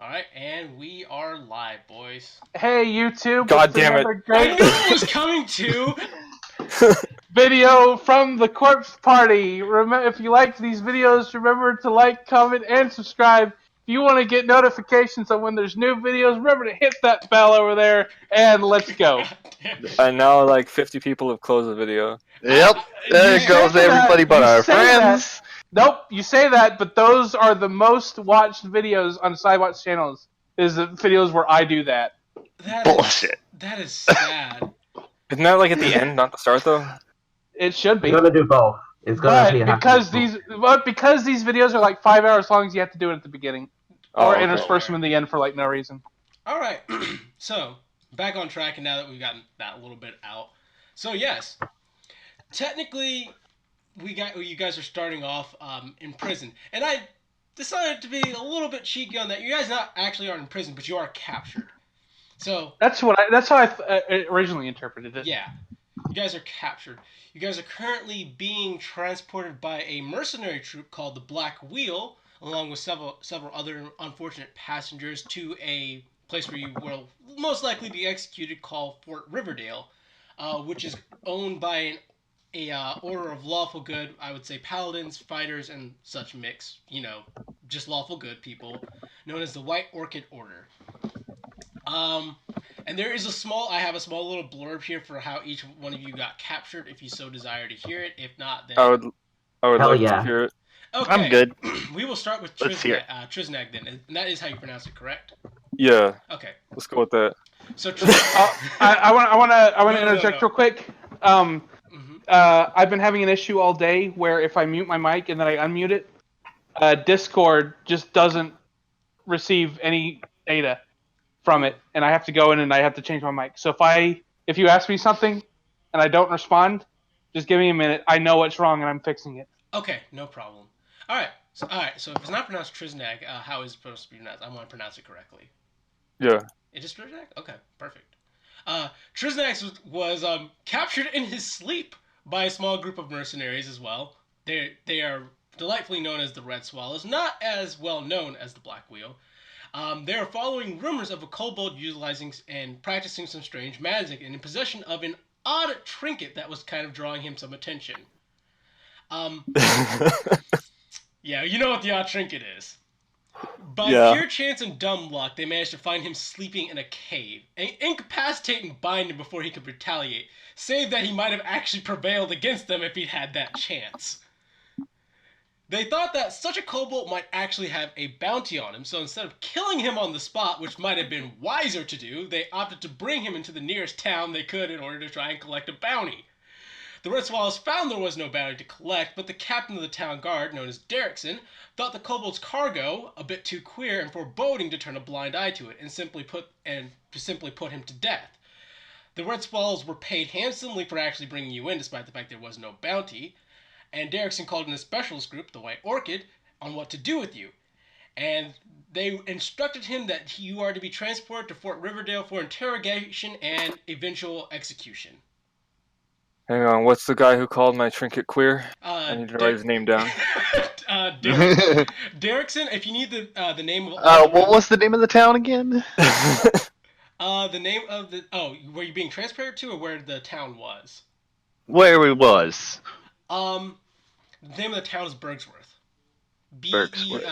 Alright, and we are live, boys. Hey YouTube, God it's damn it. another I great knew it was coming to! video from the Corpse Party. Remember, if you like these videos, remember to like, comment, and subscribe. If you want to get notifications on when there's new videos, remember to hit that bell over there, and let's go. God damn it. And now like 50 people have closed the video. Yep, there You it goes say everybody that, but you our say that. friends. Nope, you say that, but those are the most watched videos on Sidewatch channels. Is the videos where I do that. Bullshit. That is sad. Isn't that like at the end, not the start though? It should be. It's gonna do both. It's gonna be Because these videos are like 5 hours long, you have to do it at the beginning, or okay. intersperse them in the end for like no reason. Alright, so, back on track, and now that we've gotten that a little bit out. So, yes, technically, you guys are starting off in prison. And I decided to be a little bit cheeky on that. You guys not actually aren't in prison, but you are captured. So That's how I originally interpreted it. yeah, you guys are captured. You guys are currently being transported by a mercenary troop called the Black Wheel, along with several other unfortunate passengers, to a place where you will most likely be executed, called Fort Riverdale, which is owned by a order of lawful good. I would say paladins, fighters, and such mix. You know, just lawful good people, known as the White Orchid Order. And there is I have a small little blurb here for how each one of you got captured, if you so desire to hear it. If not, then... I would Hell like yeah. to hear it. Okay. I'm good. We will start with Let's hear Triznag then, and that is how you pronounce it, correct? Yeah, Okay. let's go with that. So I want to No. interject real quick. Mhm. I've been having an issue all day where if I mute my mic and then I unmute it, Discord just doesn't receive any data from it, and I have to go in and I have to change my mic. So if you ask me something and I don't respond, just give me a minute. I know what's wrong and I'm fixing it. Okay, no problem. All right. So if it's not pronounced Triznag, how is it supposed to be pronounced? I want to pronounce it correctly. Yeah. It is Triznag? Okay, perfect. Triznag was captured in his sleep by a small group of mercenaries as well. They are delightfully known as the Red Swallows, not as well known as the Black Wheel. They are following rumors of a kobold utilizing and practicing some strange magic and in possession of an odd trinket that was kind of drawing him some attention. Yeah, you know what the odd trinket is. By pure chance and dumb luck, they managed to find him sleeping in a cave, and incapacitate and bind him before he could retaliate, save that he might have actually prevailed against them if he'd had that chance. They thought that such a kobold might actually have a bounty on him, so instead of killing him on the spot, which might have been wiser to do, they opted to bring him into the nearest town they could in order to try and collect a bounty. The Red Swallows found there was no bounty to collect, but the captain of the town guard, known as Derrickson, thought the kobold's cargo a bit too queer and foreboding to turn a blind eye to it and simply put him to death. The Red Swallows were paid handsomely for actually bringing you in, despite the fact there was no bounty, and Derrickson called in a specialist group, the White Orchid, on what to do with you. And they instructed him that you are to be transported to Fort Riverdale for interrogation and eventual execution. Hang on, what's the guy who called my trinket queer? I need to write his name down. Derrickson, if you need the name of... What was the name of the town again? The name of the... Oh, were you being transported to, or where the town was? Where we was. The name of the town is Bergsworth. Bergsworth.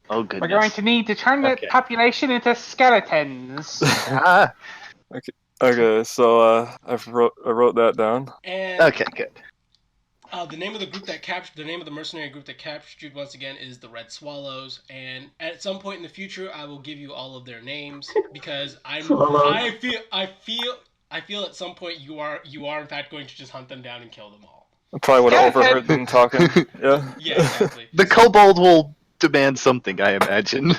Oh, goodness. We're going to need to turn the population into skeletons. Okay, so I wrote that down. And Okay, good. the name of the mercenary group that captured you once again is the Red Swallows, and at some point in the future I will give you all of their names because I feel at some point you are in fact going to just hunt them down and kill them all. I probably would have overheard them talking. Yeah. Yeah, exactly. The kobold will demand something, I imagine.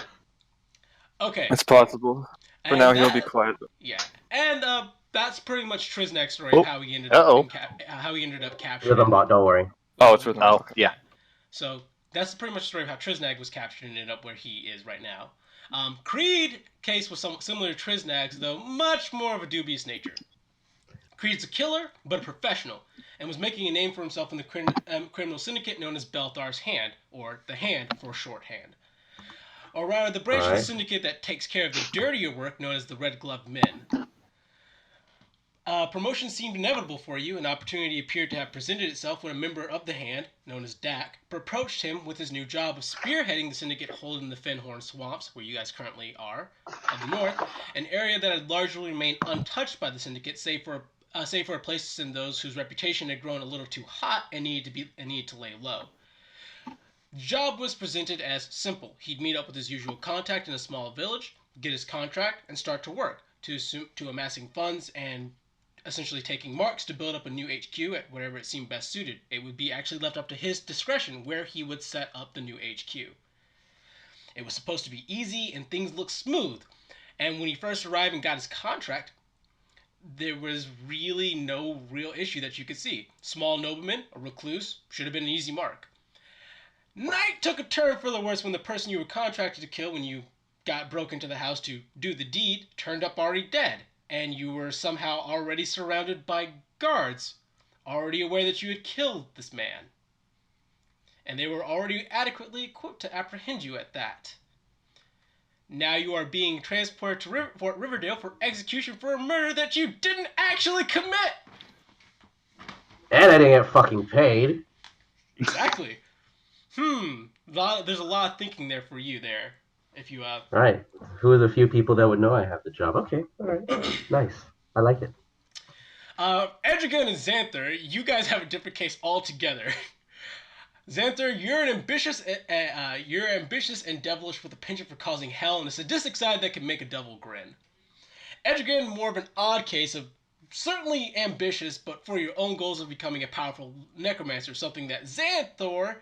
Okay. It's possible. For now, he'll be quiet. Yeah, and that's pretty much Triznag's story of how he ended up captured. Rhythm bot, don't worry. Oh, it's Rhythm. Oh, yeah. So that's pretty much the story of how Triznag was captured and ended up where he is right now. Creed case was somewhat similar to Triznag's, though much more of a dubious nature. Creed's a killer, but a professional, and was making a name for himself in the criminal syndicate known as Belthar's Hand, or the Hand for shorthand. Or rather, the branch of the syndicate that takes care of the dirtier work known as the Red Glove Men. Promotion seemed inevitable for you. An opportunity appeared to have presented itself when a member of the Hand, known as Dak, approached him with his new job of spearheading the syndicate holding the Fenhorn Swamps, where you guys currently are, of the north, an area that had largely remained untouched by the syndicate, save for places in those whose reputation had grown a little too hot and needed to lay low. The job was presented as simple. He'd meet up with his usual contact in a small village, get his contract, and start to work, to amassing funds and essentially taking marks to build up a new HQ at wherever it seemed best suited. It would be actually left up to his discretion where he would set up the new HQ. It was supposed to be easy and things looked smooth. And when he first arrived and got his contract, there was really no real issue that you could see. Small nobleman, a recluse, should have been an easy mark. Night took a turn for the worse when the person you were contracted to kill when you broke into the house to do the deed turned up already dead. And you were somehow already surrounded by guards, already aware that you had killed this man. And they were already adequately equipped to apprehend you at that. Now you are being transported to Fort Riverdale for execution for a murder that you didn't actually commit! And I didn't get fucking paid. Exactly. There's a lot of thinking there for you there. If you Right. Who are the few people that would know I have the job? Okay. All right. Nice. I like it. Edrigan and Xanther, you guys have a different case altogether. Xanther, you're ambitious and devilish with a penchant for causing hell and a sadistic side that can make a devil grin. Edrigan, more of an odd case of certainly ambitious, but for your own goals of becoming a powerful necromancer, something that Xanthor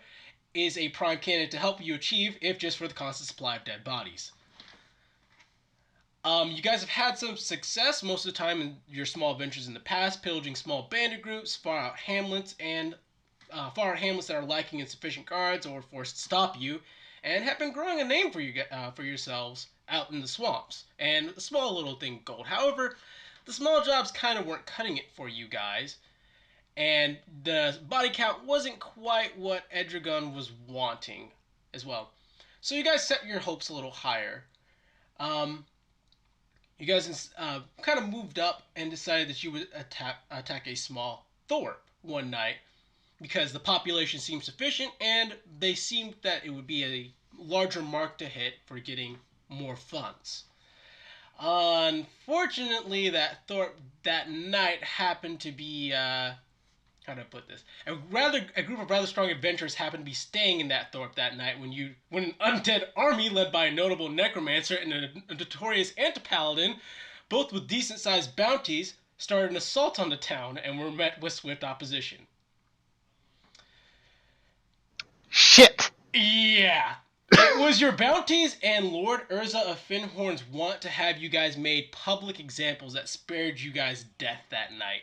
is a prime candidate to help you achieve, if just for the constant supply of dead bodies. You guys have had some success most of the time in your small ventures in the past, pillaging small bandit groups, far out hamlets that are lacking insufficient guards or forced to stop you, and have been growing a name for yourselves out in the swamps. And a small little thing gold. However, the small jobs kind of weren't cutting it for you guys. And the body count wasn't quite what Edrigan was wanting as well. So you guys set your hopes a little higher. You guys kind of moved up and decided that you would attack a small thorp one night because the population seemed sufficient and they seemed that it would be a larger mark to hit for getting more funds. Unfortunately, that thorp that night happened to be... how do I put this? A group of rather strong adventurers happened to be staying in that thorp that night when an undead army led by a notable necromancer and a notorious anti-paladin, both with decent-sized bounties, started an assault on the town and were met with swift opposition. Shit! Yeah. It was your bounties and Lord Urza of Fenhorn's want to have you guys made public examples that spared you guys death that night.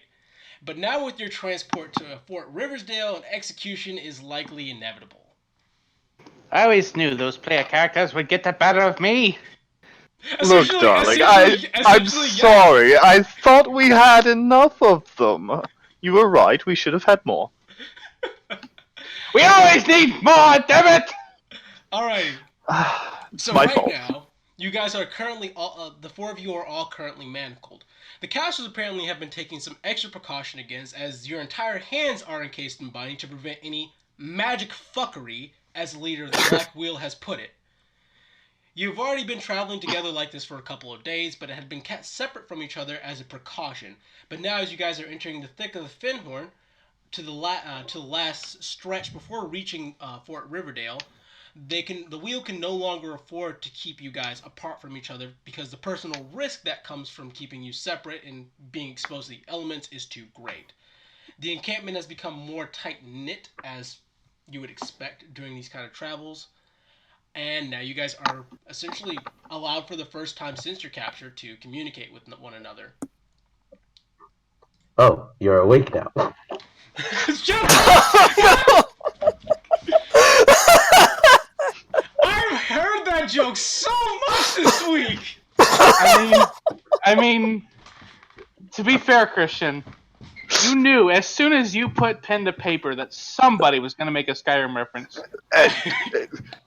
But now with your transport to Fort Riversdale, an execution is likely inevitable. I always knew those player characters would get the better of me. Look, darling, I'm sorry. I thought we had enough of them. You were right. We should have had more. We always need more, damn it! Alright. So My right fault. now, you guys are currently the four of you are all currently manacled. The casters apparently have been taking some extra precaution against, as your entire hands are encased in binding to prevent any magic fuckery, as the leader of the Black Wheel has put it. You've already been traveling together like this for a couple of days, but it had been kept separate from each other as a precaution. But now, as you guys are entering the thick of the Fenhorn, to the last stretch before reaching Fort Riverdale, the wheel can no longer afford to keep you guys apart from each other because the personal risk that comes from keeping you separate and being exposed to the elements is too great. The encampment has become more tight-knit, as you would expect during these kind of travels, and now you guys are essentially allowed for the first time since your capture to communicate with one another. Oh, you're awake now. Shut up! I've heard that joke so much this week! I mean, to be fair, Christian, You knew as soon as you put pen to paper that somebody was going to make a Skyrim reference.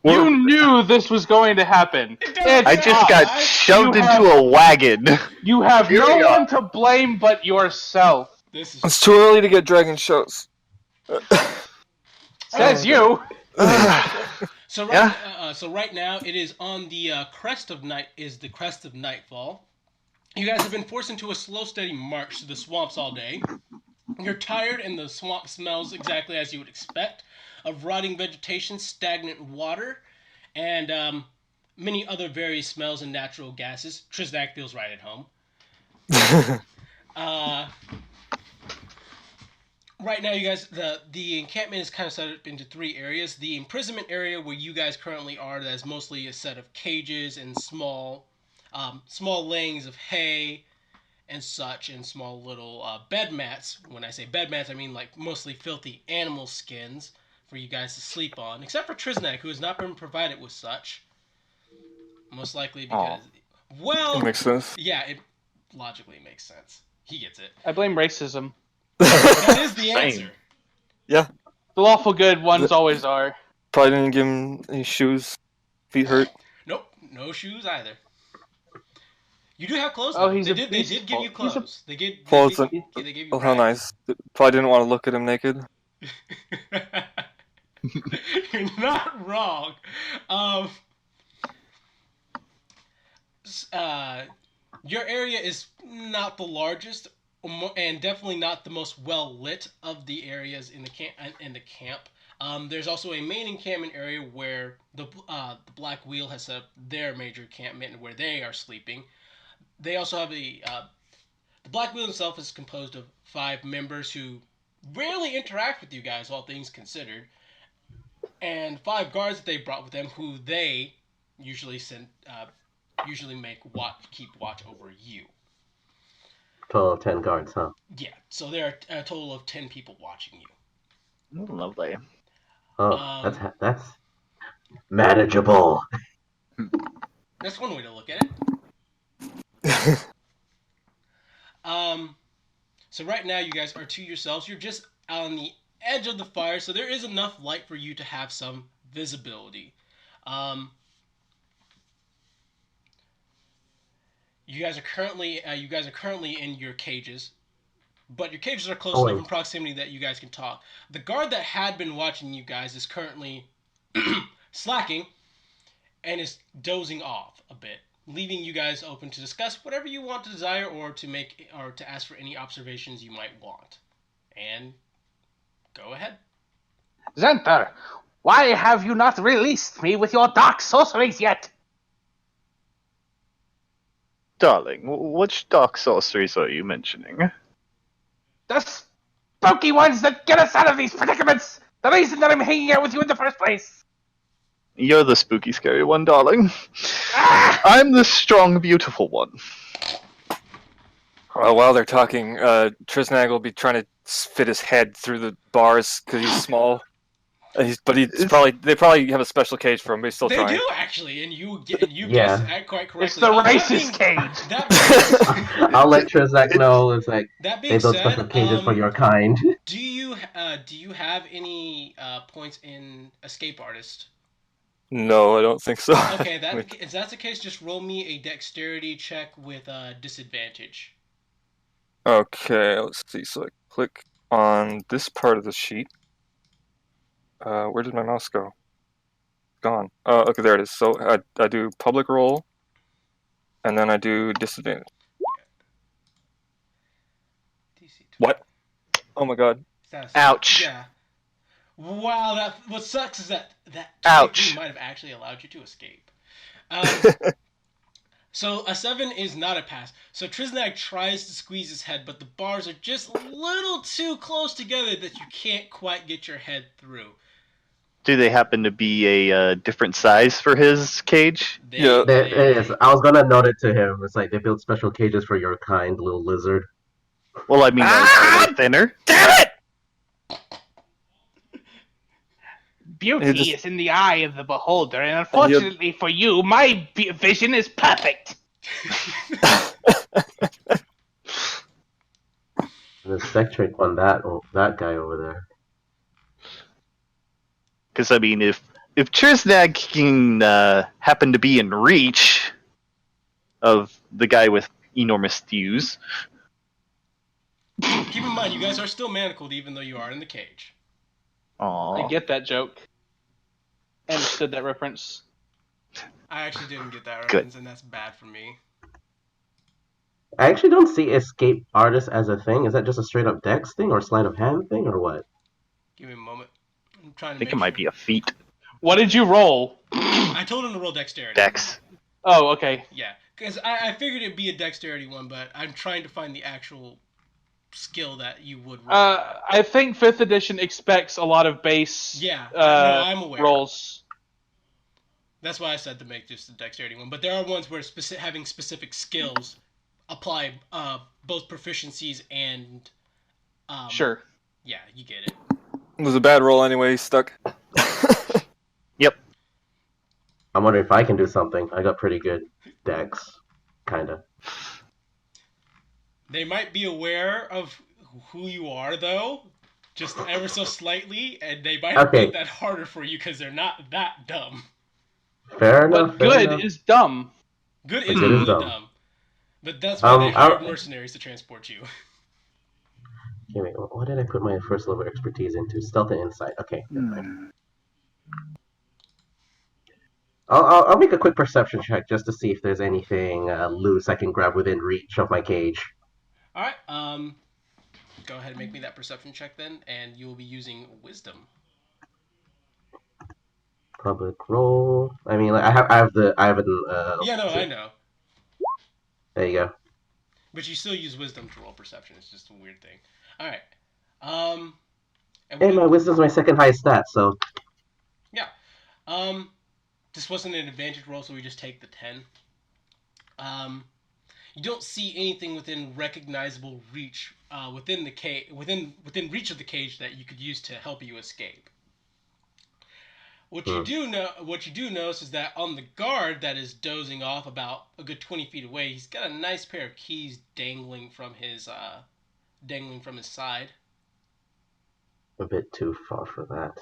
You knew this was going to happen. I just got shoved into a wagon. You have no one to blame but yourself. It's too early to get dragon shows. Says you. So right now it is on the crest of night. Is the crest of nightfall. You guys have been forced into a slow, steady march through the swamps all day. You're tired, and the swamp smells exactly as you would expect, of rotting vegetation, stagnant water, and many other various smells and natural gases. Triznak feels right at home. Right now, you guys, the encampment is kind of set up into 3 areas. The imprisonment area, where you guys currently are, that is mostly a set of cages and small layings of hay and such, and small little bed mats. When I say bed mats, I mean like mostly filthy animal skins for you guys to sleep on, except for Triznak, who has not been provided with such. Most likely because, It makes sense. Yeah, it logically makes sense. He gets it. I blame racism. That is the answer. Yeah. The lawful good ones always are. Probably didn't give him any shoes. Feet hurt. Nope, no shoes either. You do have clothes. Oh, Though. they did give you clothes. They gave Clothes. you Oh, how nice. Probably didn't want to look at him naked. You're not wrong. Your area is not the largest, and definitely not the most well lit of the areas in the camp. There's also a main encampment area where the Black Wheel has set up their major encampment where they are sleeping. They also have the Black Wheel itself is composed of 5 members who rarely interact with you guys, all things considered, and 5 guards that they brought with them, who they usually keep watch over you. Total of 10 guards, huh? Yeah, so there are a total of 10 people watching you. Lovely. Oh, that's manageable. That's one way to look at it. So right now you guys are to yourselves. You're just out on the edge of the fire, so there is enough light for you to have some visibility. You guys are currently in your cages, but your cages are close enough in proximity that you guys can talk. The guard that had been watching you guys is currently slacking and is dozing off a bit, leaving you guys open to discuss whatever you want to desire, or to ask for any observations you might want. And go ahead. Xanthar, why have you not released me with your dark sorceries yet? Darling, which dark sorceries are you mentioning? The spooky ones that get us out of these predicaments! The reason that I'm hanging out with you in the first place! You're the spooky, scary one, darling. I'm the strong, beautiful one. While they're talking, Trisnag will be trying to fit his head through the bars because he's small. They probably have a special cage for him, but he's still trying. They do actually, and you guessed quite correctly. It's the racist cage. I'll let Trizak know. It's like that being they built said, special cages for your kind. Do you have any points in Escape Artist? No, I don't think so. Okay, if that's the case, just roll me a dexterity check with disadvantage. Okay, let's see. So I click on this part of the sheet. Where did my mouse go? Gone. Okay, there it is. So I do public roll, and then I do disadvantage. What? Oh my god. Ouch. Yeah. Wow, what sucks is that Ouch. might have actually allowed you to escape. So a 7 is not a pass. So Triznak tries to squeeze his head, but the bars are just a little too close together that you can't quite get your head through. Do they happen to be a different size for his cage? Yeah. I was gonna note it to him. It's like they built special cages for your kind, little lizard. Well, I mean, are they thinner? Damn it! Beauty is in the eye of the beholder, and unfortunately for you, my vision is perfect. Let's deck trick on that guy over there. Because I mean, if Trisnag can happen to be in reach of the guy with enormous thews. Keep in mind, you guys are still manacled even though you are in the cage. Aww. I get that joke. I understood that reference. I actually didn't get that reference, and that's bad for me. I actually don't see escape artist as a thing. Is that just a straight up dex thing or sleight of hand thing or what? Give me a moment. I'm trying to I think make it might be a feat. What did you roll? I told him to roll dexterity. Dex. Oh, okay. Yeah, because I figured it'd be a dexterity one, but I'm trying to find the actual skill that you would roll. I think 5th edition expects a lot of base Yeah, no, I'm aware. rolls. That's why I said to make just the dexterity one. But there are ones where having specific skills apply both proficiencies and... Sure. Yeah, you get it. It was a bad roll anyway, he's stuck. Yep. I'm wondering if I can do something. I got pretty good dex. Kinda. They might be aware of who you are, though, just ever so slightly, and they might have made that harder for you because they're not that dumb. Fair enough. But good is dumb. Good is really dumb. But that's why they hired mercenaries to transport you. Wait, what did I put my first level expertise into? Stealth and insight. Okay. I'll make a quick perception check just to see if there's anything loose I can grab within reach of my cage. Alright, go ahead and make me that perception check then, and you will be using wisdom. Public roll. I mean, like, I have an. Yeah, no, I know. There you go. But you still use wisdom to roll perception. It's just a weird thing. Alright. Hey, my wisdom's my second highest stat, so. Yeah. This wasn't an advantage roll, so we just take the 10. You don't see anything within recognizable reach within the within reach of the cage that you could use to help you escape. What you do notice is that on the guard that is dozing off about a good 20 feet away, he's got a nice pair of keys dangling from his side. A bit too far for that.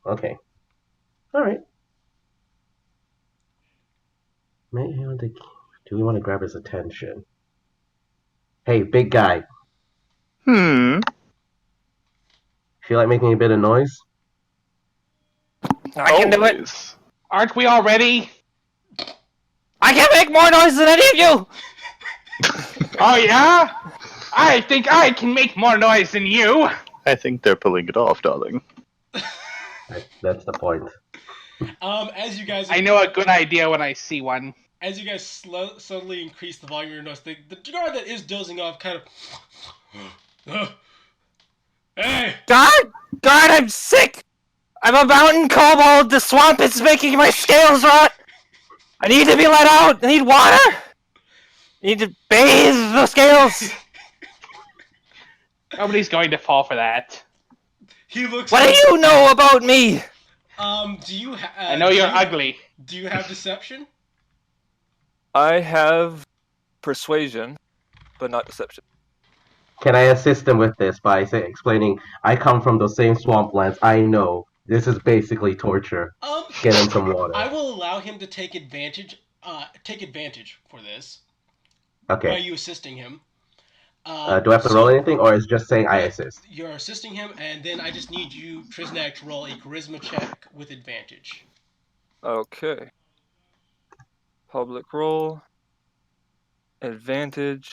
Okay. All right. Do we want to grab his attention? Hey, big guy. Feel like making a bit of noise? I can do it. Aren't we all ready? I can make more noise than any of you! Oh, yeah? I think I can make more noise than you! I think they're pulling it off, darling. That's the point. As you guys... I know a good idea when I see one. As you guys slowly increase the volume of your noise, the guard that is dozing off kind of... Hey! God, I'm sick! I'm a mountain kobold! The swamp is making my scales rot! I need to be let out! I need water! I need to bathe the scales! Nobody's going to fall for that. He looks... What do you know about me? Do you I know you're ugly. Do you have deception? I have persuasion, but not deception. Can I assist him with this by explaining, I come from those same swamplands, I know. This is basically torture. Get him some water. I will allow him to take advantage for this. Okay. By you assisting him. Do I have to roll anything, or is it just saying I assist? You're assisting him, and then I just need you, Trisnak, to roll a charisma check with advantage. Okay. Public roll. Advantage.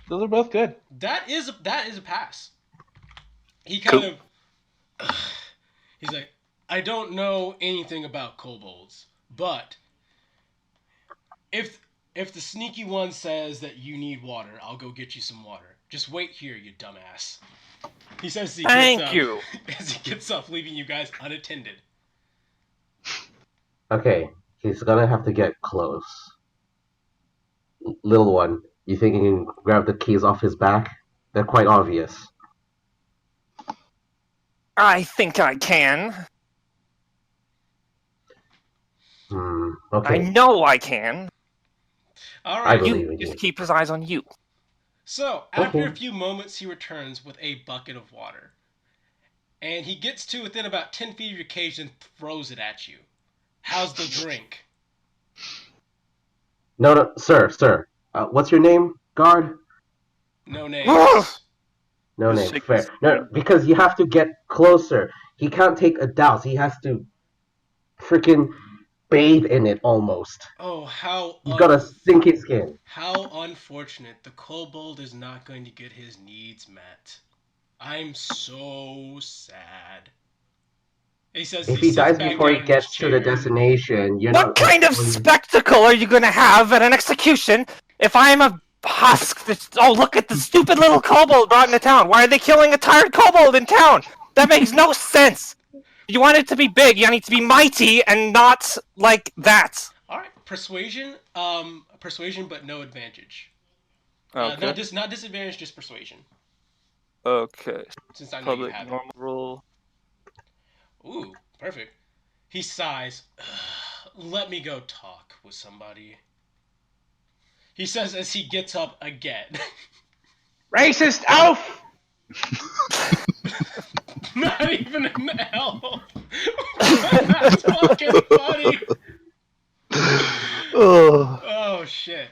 Those are both good. That is a pass. He kind of... He's like, I don't know anything about kobolds, but if the sneaky one says that you need water, I'll go get you some water. Just wait here, you dumbass. He says Thank you. As he gets up, leaving you guys unattended. Okay, he's gonna have to get close. Little one, you think you can grab the keys off his back? They're quite obvious. I think I can. Okay. I know I can. All I right. believe in Just you. keep his eyes on you. So, after Okay. a few moments, he returns with a bucket of water. And he gets to within about 10 feet of your cage and throws it at you. How's the drink? No, sir. What's your name, guard? No names. No Just name. shake his Fair. No, because you have to get closer. He can't take a douse. He has to freaking bathe in it almost. Oh, He's got a stinky skin. how unfortunate. The kobold is not going to get his needs met. I'm so sad. He says If he he sits dies back before he down in his gets to the chair. destination, you're What not like kind of going. spectacle are you gonna have at an execution if I'm a husk that's, oh, look at the stupid little kobold brought into town. Why are they killing a tired kobold in town? That makes no sense. You want it to be big, you need to be mighty and not like that. All right, persuasion. Persuasion, but no advantage. Okay. Not disadvantage, just persuasion. Okay. Since I know you Public have it. normal roll. Ooh, perfect. He sighs. Let me go talk with somebody. He says as he gets up again. Racist oaf! Not even an elf. That's fucking funny. Oh, Oh shit.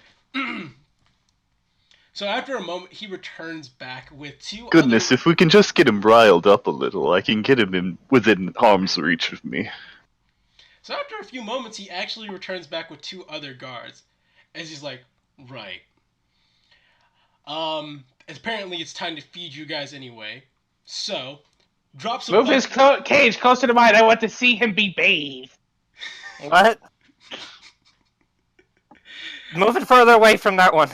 So after a moment, he returns back with two goodness, other... if we can just get him riled up a little, I can get him within arm's reach of me. So after a few moments, he actually returns back with two other guards. As he's like, right. Apparently it's time to feed you guys anyway. So, drops a Move his cage closer to mine. I want to see him be bathed. What? Move it further away from that one.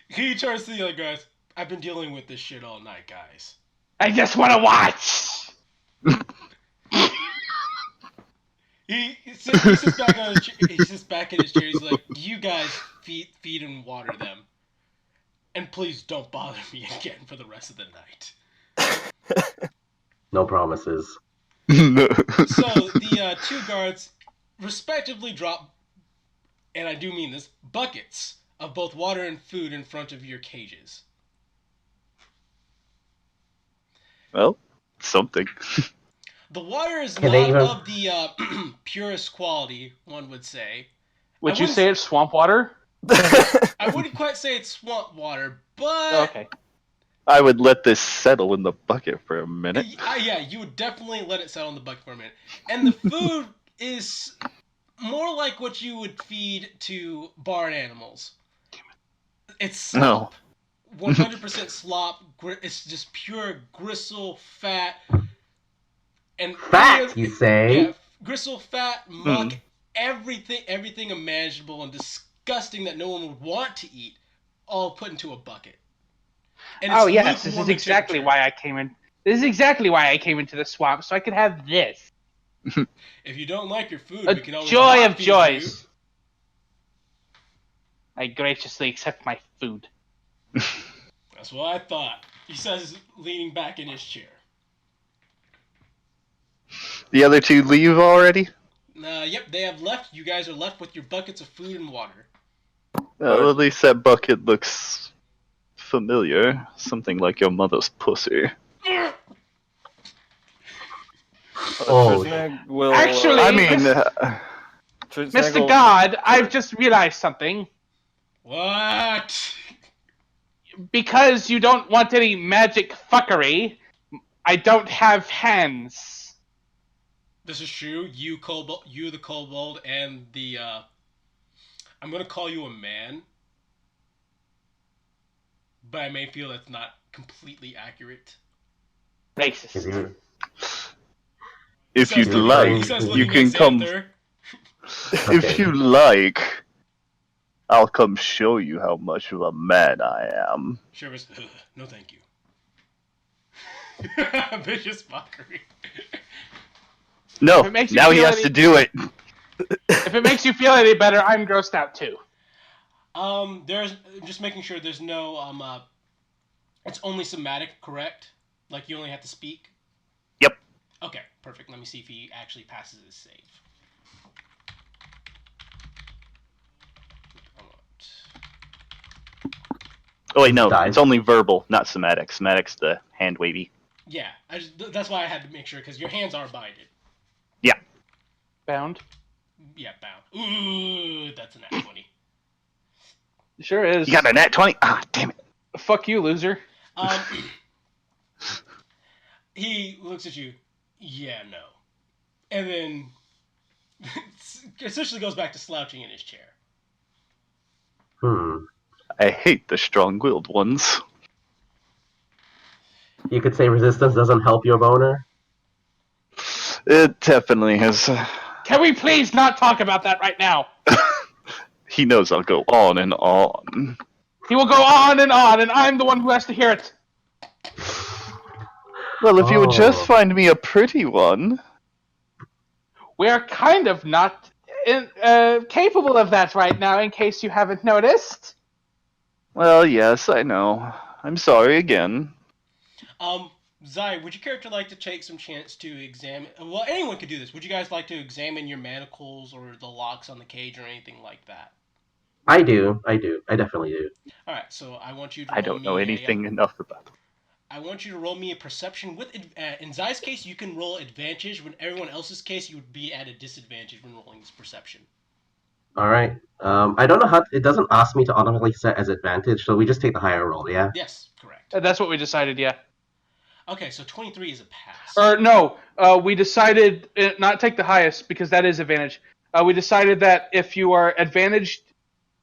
He turns to the other guys. I've been dealing with this shit all night, guys. I just want to watch. He sits back on his he sits back in his chair. He's like, "You guys feed and water them, and please don't bother me again for the rest of the night." No promises. No. So the two guards respectively drop, and I do mean this, buckets of both water and food in front of your cages. Well, something. The water is Can they not even- of the purest quality, one would say. Would you wouldn't say it's swamp water? I wouldn't quite say it's swamp water, but Okay. I would let this settle in the bucket for a minute. Yeah, you would definitely let it settle in the bucket for a minute. And the food is more like what you would feed to barn animals. It's slop. 100% slop. It's just pure gristle, fat, and Fat, you say? yeah, gristle, fat, muck, everything imaginable and disgusting that no one would want to eat, all put into a bucket. And Oh it's yes, this lukewarm is in exactly temperature. why I came in. This is exactly why I came into the swamp, so I could have this. If you don't like your food, A we can always joy not of feed joys. I graciously accept my food. you. That's what I thought. He says, leaning back in his chair. The other two leave already? Yep, they have left. You guys are left with your buckets of food and water. Well, at least that bucket looks familiar. Something like your mother's pussy. Oh, Trisnag will. Actually- I mean, Trisnag Mr. will- God, I've just realized something. What? Because you don't want any magic fuckery, I don't have hands. This is true. You the kobold, and the I'm gonna call you a man, but I may feel that's not completely accurate. if Racist. you if you'd He like, says you can come. Xanther. If you like, I'll come show you how much of a man I am. Sure, no, thank you. Vicious mockery. No, If it makes you now he feel has any- to do it. If it makes you feel any better, I'm grossed out too. There's just making sure there's no it's only somatic, correct? Like you only have to speak. Yep. Okay, perfect. Let me see if he actually passes his save. Oh wait, no, Dies. it's only verbal, not somatic. Somatic's the hand wavy. Yeah, that's why I had to make sure, because your hands are binded. Yeah. Bound. Yeah, bound. Ooh, that's a nat 20. Sure is. You got a nat 20? Ah, damn it. Fuck you, loser. He looks at you. Yeah, no. And then essentially goes back to slouching in his chair. I hate the strong-willed ones. You could say resistance doesn't help your boner. It definitely has. Can we please not talk about that right now? He knows I'll go on and on. He will go on, and I'm the one who has to hear it. Well, if you would just Oh. find me a pretty one. We are kind of not capable of that right now, in case you haven't noticed. Well, yes, I know. I'm sorry again. Zai, would your character like to take some chance to examine... Well, anyone could do this. Would you guys like to examine your manacles or the locks on the cage or anything like that? I do. I definitely do. Alright, so I want you to I don't know anything enough about them. I want you to roll me a perception with... in Zai's case, you can roll advantage. When everyone else's case, you would be at a disadvantage when rolling this perception. Alright. I don't know how... It doesn't ask me to automatically set as advantage, so we just take the higher roll, yeah? Yes, correct. That's what we decided, yeah. Okay, so 23 is a pass. Or, no, we decided not take the highest, because that is advantage. We decided that if you are advantaged,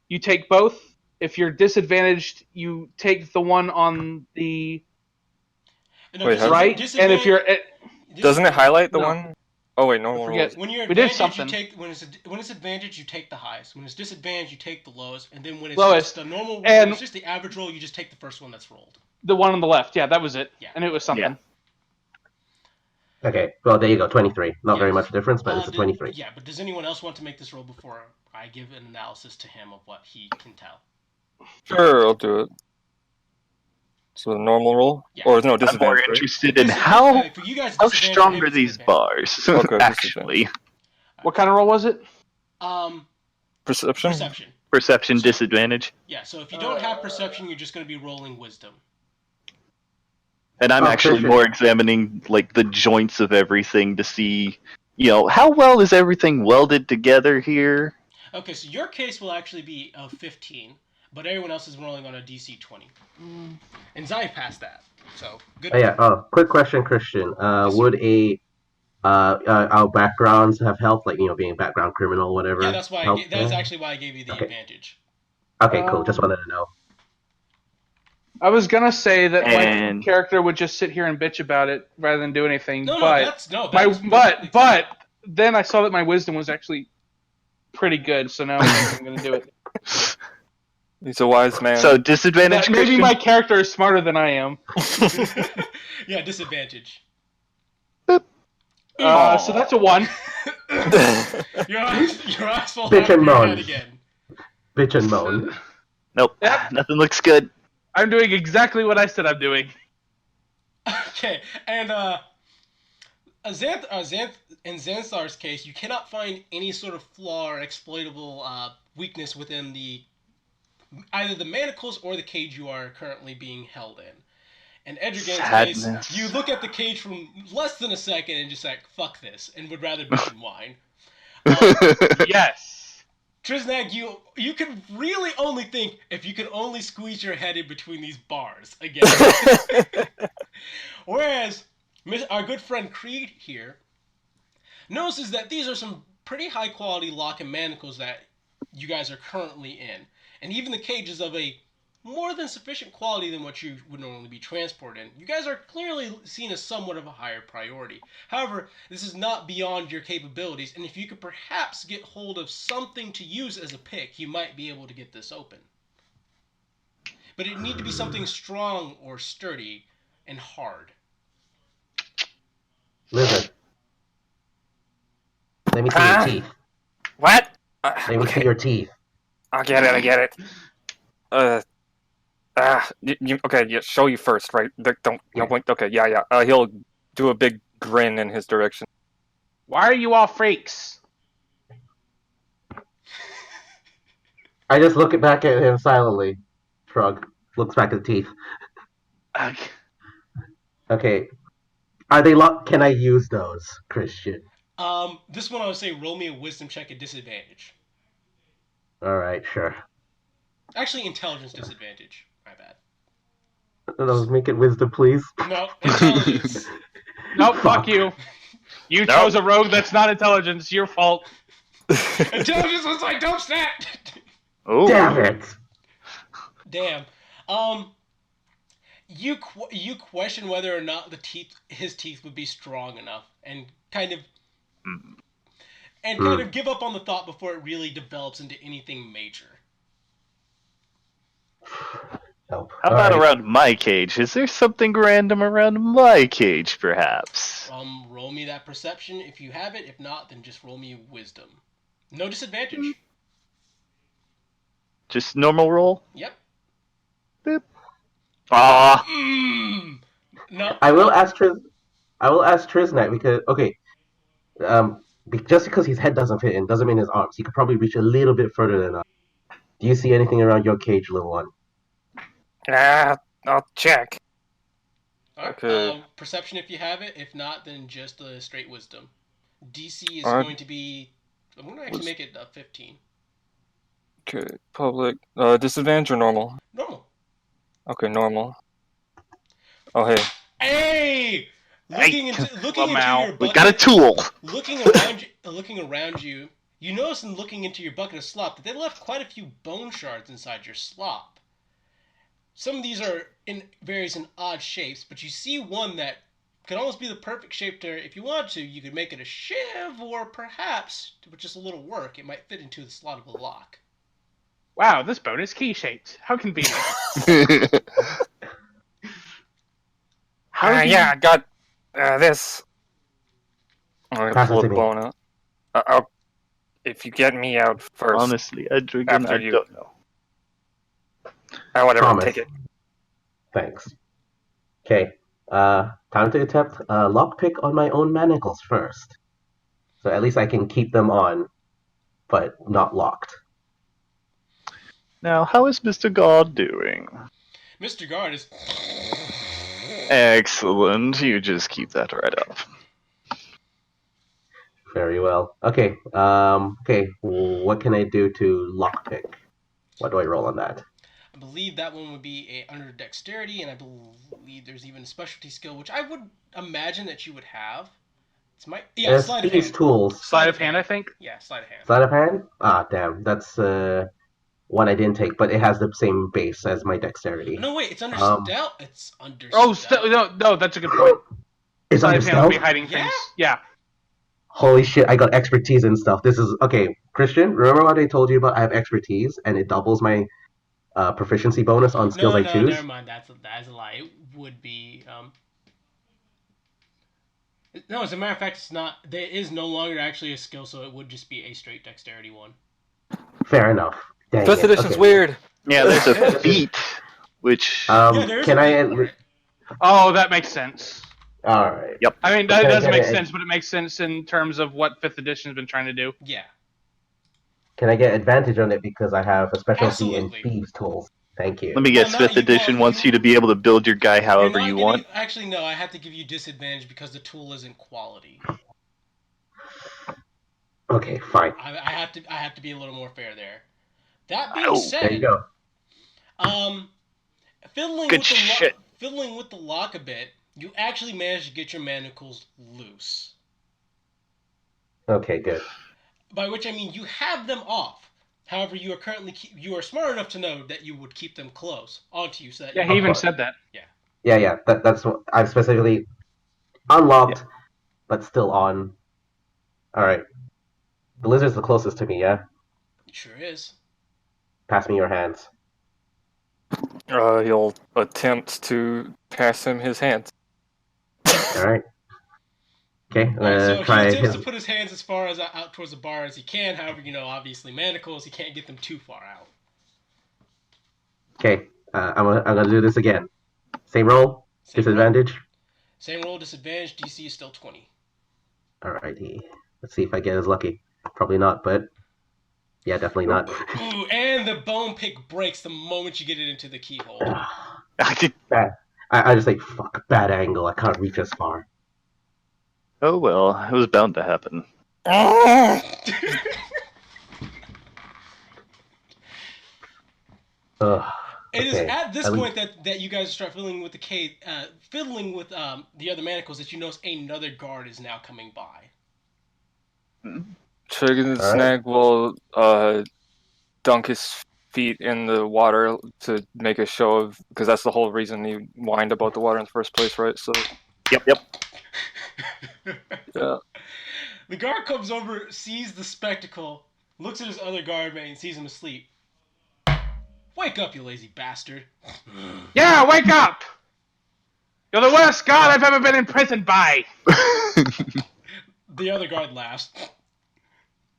you take both. If you're disadvantaged, you take the one on the Wait, how- right. And if you're... Doesn't it highlight the No. one? Oh wait, normal Forget- rolls. When you're We did advantaged, you something. take when it's advantage, you take the highest. When it's disadvantage, you take the lowest, and then when it's Lowest. just a normal roll, And- it's just the average roll, you just take the first one that's rolled. The one on the left, yeah, that was it. Yeah. I knew it was something. Okay, well, there you go, 23. Not very Yes. much difference, but it's a 23. Yeah, but does anyone else want to make this roll before I give an analysis to him of what he can tell? Sure, I'll do it. So the normal roll? Yeah. Or no, I'm more disadvantage, right? interested in how for you guys, how disadvantage, strong for him, are it's these disadvantage. bars, Okay, actually. What kind of roll was it? Perception? Perception. Perception disadvantage. Yeah, so if you don't have perception, you're just going to be rolling wisdom. And I'm actually Perception. more examining like the joints of everything to see, how well is everything welded together here? Okay, so your case will actually be a 15, but everyone else is rolling on a DC 20. And Zai passed that, so good. Oh, yeah, quick question, Christian. Would our backgrounds have helped, like, being background criminal, whatever? Yeah, that's why. help That is there? actually why I gave you the Okay. advantage. Okay, cool. Just wanted to know. I was gonna say that And- my character would just sit here and bitch about it rather than do anything. No, but that's but then I saw that my wisdom was actually pretty good, so now I think I'm gonna do it. He's a wise man. So disadvantage. Maybe Christian? my character is smarter than I am. Yeah, disadvantage. So that's a 1. Your eyes fall Bitch out of and your moan. head again. Bitch and moan. Nope. Yep. Nothing looks good. I'm doing exactly what I said I'm doing. Okay, and in Xanthar's case, you cannot find any sort of flaw or exploitable weakness within either the manacles or the cage you are currently being held in. In Edrigan's Sadness. case, you look at the cage from less than a second and just like, fuck this, and would rather bitch and whine. Yes. Trisnag, you can really only think if you can only squeeze your head in between these bars again. Whereas our good friend Creed here notices that these are some pretty high quality lock and manacles that you guys are currently in. And even the cage is of a more than sufficient quality than what you would normally be transported in. You guys are clearly seen as somewhat of a higher priority. However, this is not beyond your capabilities, and if you could perhaps get hold of something to use as a pick, you might be able to get this open. But it need to be something strong or sturdy and hard. Listen. Let me see your teeth. What? Let me see Okay, your teeth. I get it. Okay, yeah, show you first, right? Don't blink. Okay, yeah. He'll do a big grin in his direction. Why are you all freaks? I just look back at him silently. Shrug. Looks back at the teeth. Okay. Okay. Are they locked? Can I use those, Christian? This one I would say roll me a wisdom check at disadvantage. All right, sure. Actually, intelligence disadvantage. My bad. No, make it wisdom, please. No, intelligence. Nope, fuck you. You chose a rogue that's not intelligent. It's your fault. Intelligence was like, don't snap. Oh. Damn it! Damn. You question whether or not his teeth would be strong enough, and kind of give up on the thought before it really develops into anything major. Nope. How about around my cage? Is there something random around my cage, perhaps? Roll me that perception if you have it. If not, then just roll me wisdom. No disadvantage. Just normal roll? Yep. Boop. Ah. No. I will ask Trisnet because just because his head doesn't fit in doesn't mean his arms. He could probably reach a little bit further than us. Do you see anything around your cage, little one? I'll check. Okay. Perception if you have it. If not, then just a straight wisdom. DC is going to be. I'm going to actually make it 15. Okay, public. Disadvantage or normal? Normal. Okay, normal. Oh, hey. Hey! Looking into your bucket. We got a tool. Looking around you, you notice in looking into your bucket of slop that they left quite a few bone shards inside your slop. Some of these are in various and odd shapes, but you see one that could almost be the perfect shape to, if you wanted to, you could make it a shiv, or perhaps, with just a little work, it might fit into the slot of a lock. Wow, this bone is key-shaped. How convenient. I got this. I'm gonna pull a bone out. If you get me out first. Honestly, Edric, I don't know. Whatever, Thomas. take it. Thanks. Okay. Time to attempt lockpick on my own manacles first. So at least I can keep them on, but not locked. Now, how is Mr. God doing? Mr. Guard is... Excellent. You just keep that right up. Very well. Okay. What can I do to lockpick? What do I roll on that? I believe that one would be under dexterity, and I believe there's even a specialty skill, which I would imagine that you would have. Sleight of hand. Tools. Sleight of hand, I think. Yeah, sleight of hand. Sleight of hand? Ah, damn. That's one I didn't take, but it has the same base as my dexterity. No, wait, it's under stealth. It's under stealth. No, that's a good point. It's Sleight under of hand will stealth? be hiding things. Yeah. Holy shit, I got expertise and stuff. This is... Okay, Christian, remember what I told you about? I have expertise, and it doubles my proficiency bonus on skills I choose? No, never mind. That's a lie. It would be... No, as a matter of fact, it's not. There is no longer actually a skill, so it would just be a straight dexterity one. Fair enough. Dang Fifth edition's weird. Yeah, there's a feat, which... can I... Oh, that makes sense. Alright. Yep. I mean, that doesn't make sense, but it makes sense in terms of what 5th edition has been trying to do. Yeah. Can I get advantage on it because I have a specialty in thieves tools? Thank you. Let me guess, 5th edition wants you to be able to build your guy however you want? Actually, no, I have to give you disadvantage because the tool isn't quality. Okay, fine. I have to be a little more fair there. That being said, there you go. Fiddling with the lock a bit, you actually managed to get your manacles loose. Okay, good. By which I mean you have them off. However, you are smart enough to know that you would keep them close onto you. So that he even said that. Yeah. That's what I've specifically unlocked, but still on. All right. The lizard's the closest to me. Yeah. It sure is. Pass me your hands. He'll attempt to pass him his hands. All right. Okay, so try he attempts to put his hands as far as out towards the bar as he can. However, obviously manacles, he can't get them too far out. Okay, I'm gonna do this again. Same roll, disadvantage. Same roll, disadvantage. DC is still 20. Alrighty. Let's see if I get as lucky. Probably not, but Yeah, definitely not. Ooh, and the bone pick breaks the moment you get it into the keyhole. Bad. I just like, fuck, bad angle. I can't reach as far. Oh well, it was bound to happen. Ugh. It is Okay. at this At point least, that you guys start fiddling with the cave, fiddling with the other manacles that you notice another guard is now coming by. Triggering the all right. snag will dunk his feet in the water to make a show of, because that's the whole reason he whined about the water in the first place, right? So Yep. yeah. The guard comes over, sees the spectacle, looks at his other guard mate, and sees him asleep. Wake up, you lazy bastard! Yeah, wake up! You're the worst god I've ever been imprisoned by. The other guard laughs.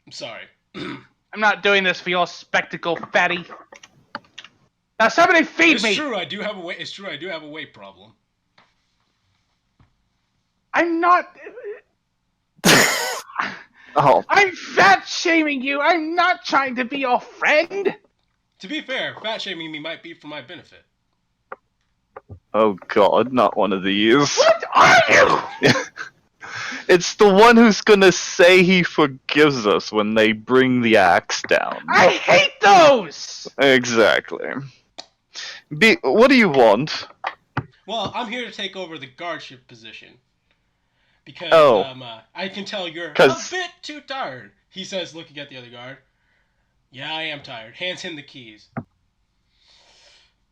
I'm sorry. I'm not doing this for your spectacle, fatty. Now somebody feed It's me. true, I do have a weight. It's true, I do have a weight problem. I'm not. Oh, I'm fat shaming you. I'm not trying to be your friend. To be fair, fat shaming me might be for my benefit. oh God, not one of these. What are you? It's the one who's gonna say he forgives us when they bring the axe down. I hate those. Exactly. What do you want? Well, I'm here to take over the guardship position. Because I can tell you're a 'Cause- bit too tired. He says, looking at the other guard. Yeah, I am tired. Hands him the keys.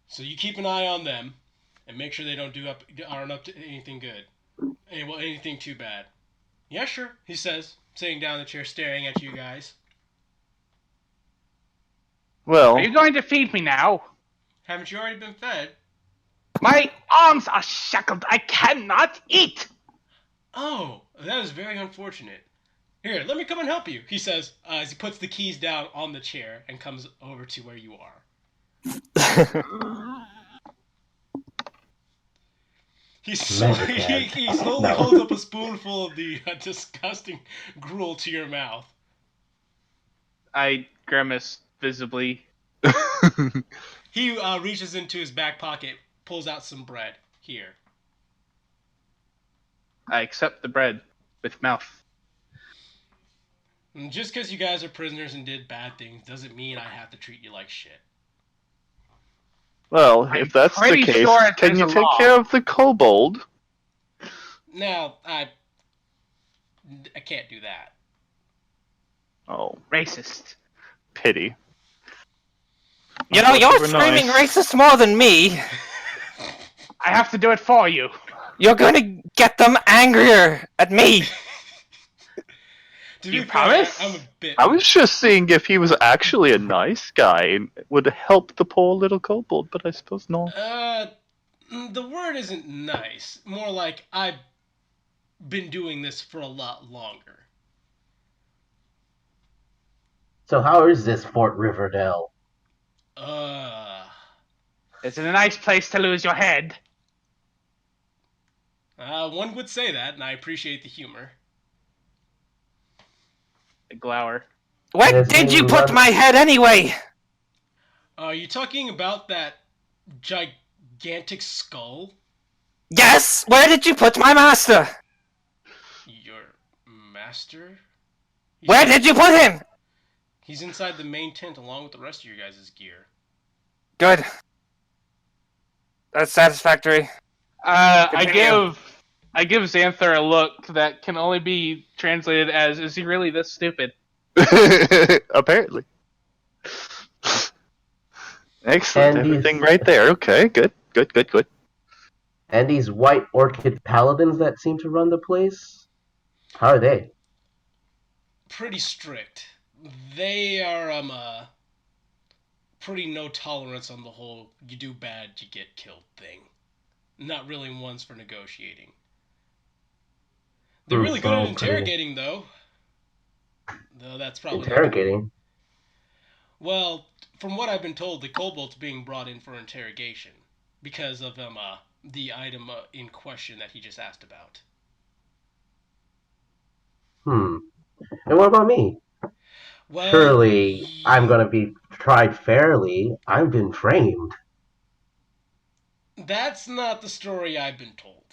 So you keep an eye on them, and make sure they aren't up to anything good. Anything too bad. Yeah, sure, he says, sitting down in the chair, staring at you guys. Well, Are you going to feed me now? Haven't you already been fed? My arms are shackled. I cannot eat. Oh, that is very unfortunate. Here, let me come and help you, he says, as he puts the keys down on the chair and comes over to where you are. He slowly holds up a spoonful of the disgusting gruel to your mouth. I grimace visibly. He reaches into his back pocket, pulls out some bread. Here. I accept the bread with mouth. And just because you guys are prisoners and did bad things doesn't mean I have to treat you like shit. well, I'm if that's the pretty case, sure can there's you a take law. care of the kobold? Now, I can't do that. Oh, Racist. pity. You I know, thought you're you were screaming nice. racist more than me. I have to do it for you. You're gonna get them angrier at me. To You be fair, promise? I'm a bit. I was just seeing if he was actually a nice guy and would help the poor little kobold, but I suppose not. The word isn't nice. More like I've been doing this for a lot longer. So how is this Fort Riverdale? It's a nice place to lose your head. One would say that, and I appreciate the humor. A glower. Where There's did you any put love- my head anyway? Are you talking about that gigantic skull? Yes, where did you put my master? Your master? Where did you put him? He's inside the main tent along with the rest of your guys' gear. Good. That's satisfactory. I Continue. give Xanther a look that can only be translated as, "Is he really this stupid?" Apparently. Excellent. And these- Everything right there. Okay, good. And these white orchid paladins that seem to run the place? How are they? Pretty strict. They are pretty no tolerance on the whole you do bad, you get killed thing. Not really ones for negotiating. They're really good at interrogating, though. Though that's probably Interrogating? Well, from what I've been told, the kobold's being brought in for interrogation because of the item in question that he just asked about. And what about me? Well, Surely I'm gonna be tried fairly. I've been framed. that's not the story I've been told.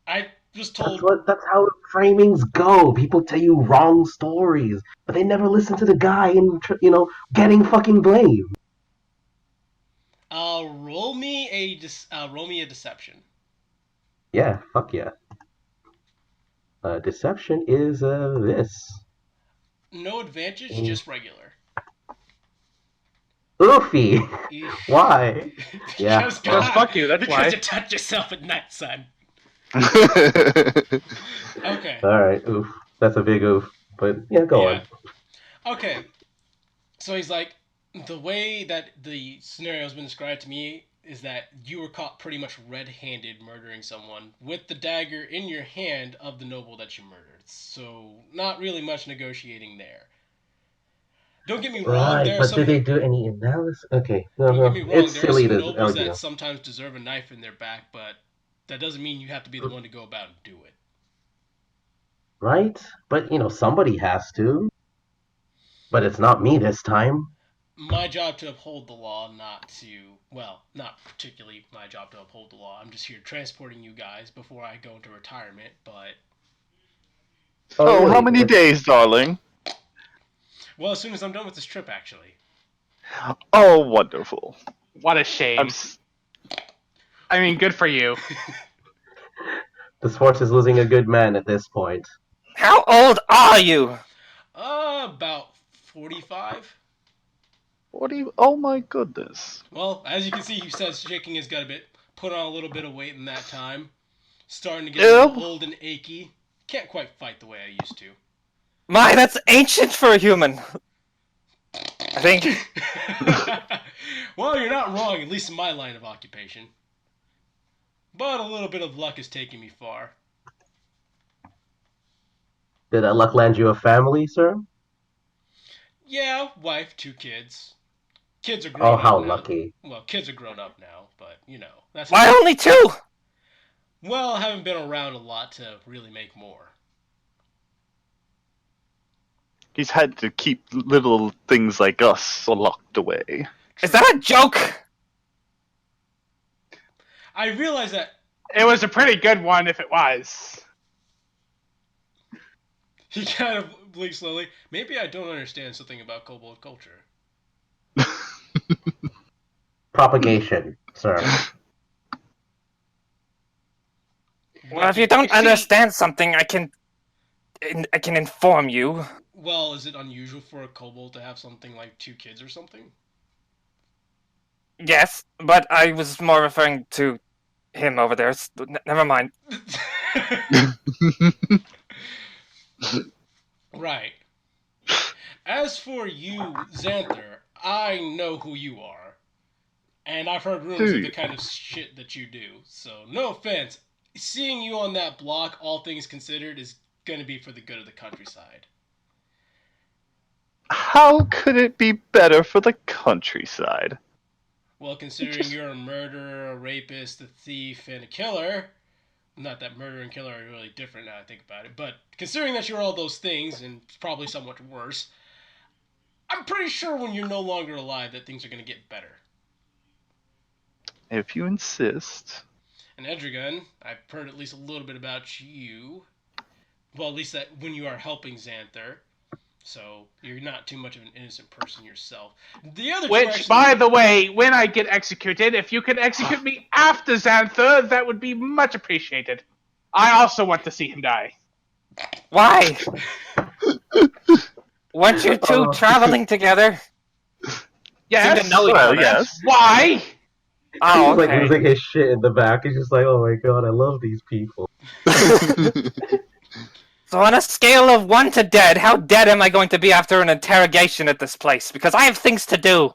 I was told. That's how framings go. People tell you wrong stories, but they never listen to the guy and getting fucking blamed. Roll me a deception. Yeah, fuck yeah. Deception is this. No advantage, just regular. Oofy. Why? Yeah, Because Because well, fuck you, that's because why. you touch yourself at night, son. Okay. alright, oof. That's a big oof. But yeah, go Yeah. on. Okay. So he's like, the way that the scenario has been described to me is that you were caught pretty much red-handed murdering someone with the dagger in your hand of the noble that you murdered. So not really much negotiating there. Don't get me wrong. Right, There are but did some. they do any analysis? Okay, no, Don't get no. me wrong. It's There are silly some to nobles that argue. sometimes deserve a knife in their back, but that doesn't mean you have to be the one to go about and do it. Right? But, somebody has to. But it's not me this time. My job to uphold the law, not particularly my job to uphold the law. I'm just here transporting you guys before I go into retirement, but Oh, Oh, how really? many days, darling? well, as soon as I'm done with this trip, actually. Oh, wonderful. What a I'm shame. s- I mean, good for you. The sports is losing a good man at this point. How old are you? About 45. What do you? Oh my goodness. Well, as you can see, he says shaking his gut a bit. Put on a little bit of weight in that time. Starting to get a little Yeah. old and achy. Can't quite fight the way I used to. My, that's ancient for a human. I think. Well, you're not wrong, at least in my line of occupation. But a little bit of luck has taken me far. Did that luck land you a family, sir? Yeah, wife, 2 kids. Kids are Oh, grown up how now. lucky. Well, kids are grown up now, but that's Why only two? well, I haven't been around a lot to really make more. He's had to keep little things like us locked away. Is that a joke? I realize that It was a pretty good one if it was. he kind of blinks slowly. Maybe I don't understand something about kobold culture. Propagation, sir. Well, if you don't You see- understand something, I can inform you. Well, is it unusual for a kobold to have something like 2 kids or something? Yes, but I was more referring to him over there. Never mind. Right. As for you, Xanther, I know who you are. And I've heard rumors of the kind of shit that you do. So, no offense. Seeing you on that block, all things considered, is going to be for the good of the countryside. How could it be better for the countryside? Well, considering you're a murderer, a rapist, a thief, and a killer, not that murder and killer are really different now I think about it, but considering that you're all those things, and probably somewhat worse, I'm pretty sure when you're no longer alive that things are going to get better. If you insist. And Edragon, I've heard at least a little bit about you. Well, at least that when you are helping Xanther. So you're not too much of an innocent person yourself. The other two Which, actually, by the way, when I get executed, if you could execute me after Xanther, that would be much appreciated. I also want to see him die. Why? Weren't you two traveling together? Yes. Seem to know each Well, other. yes. Why? Oh, He's like okay. losing his shit in the back. He's just like, oh my god, I love these people. So on a scale of 1 to dead, how dead am I going to be after an interrogation at this place? Because I have things to do.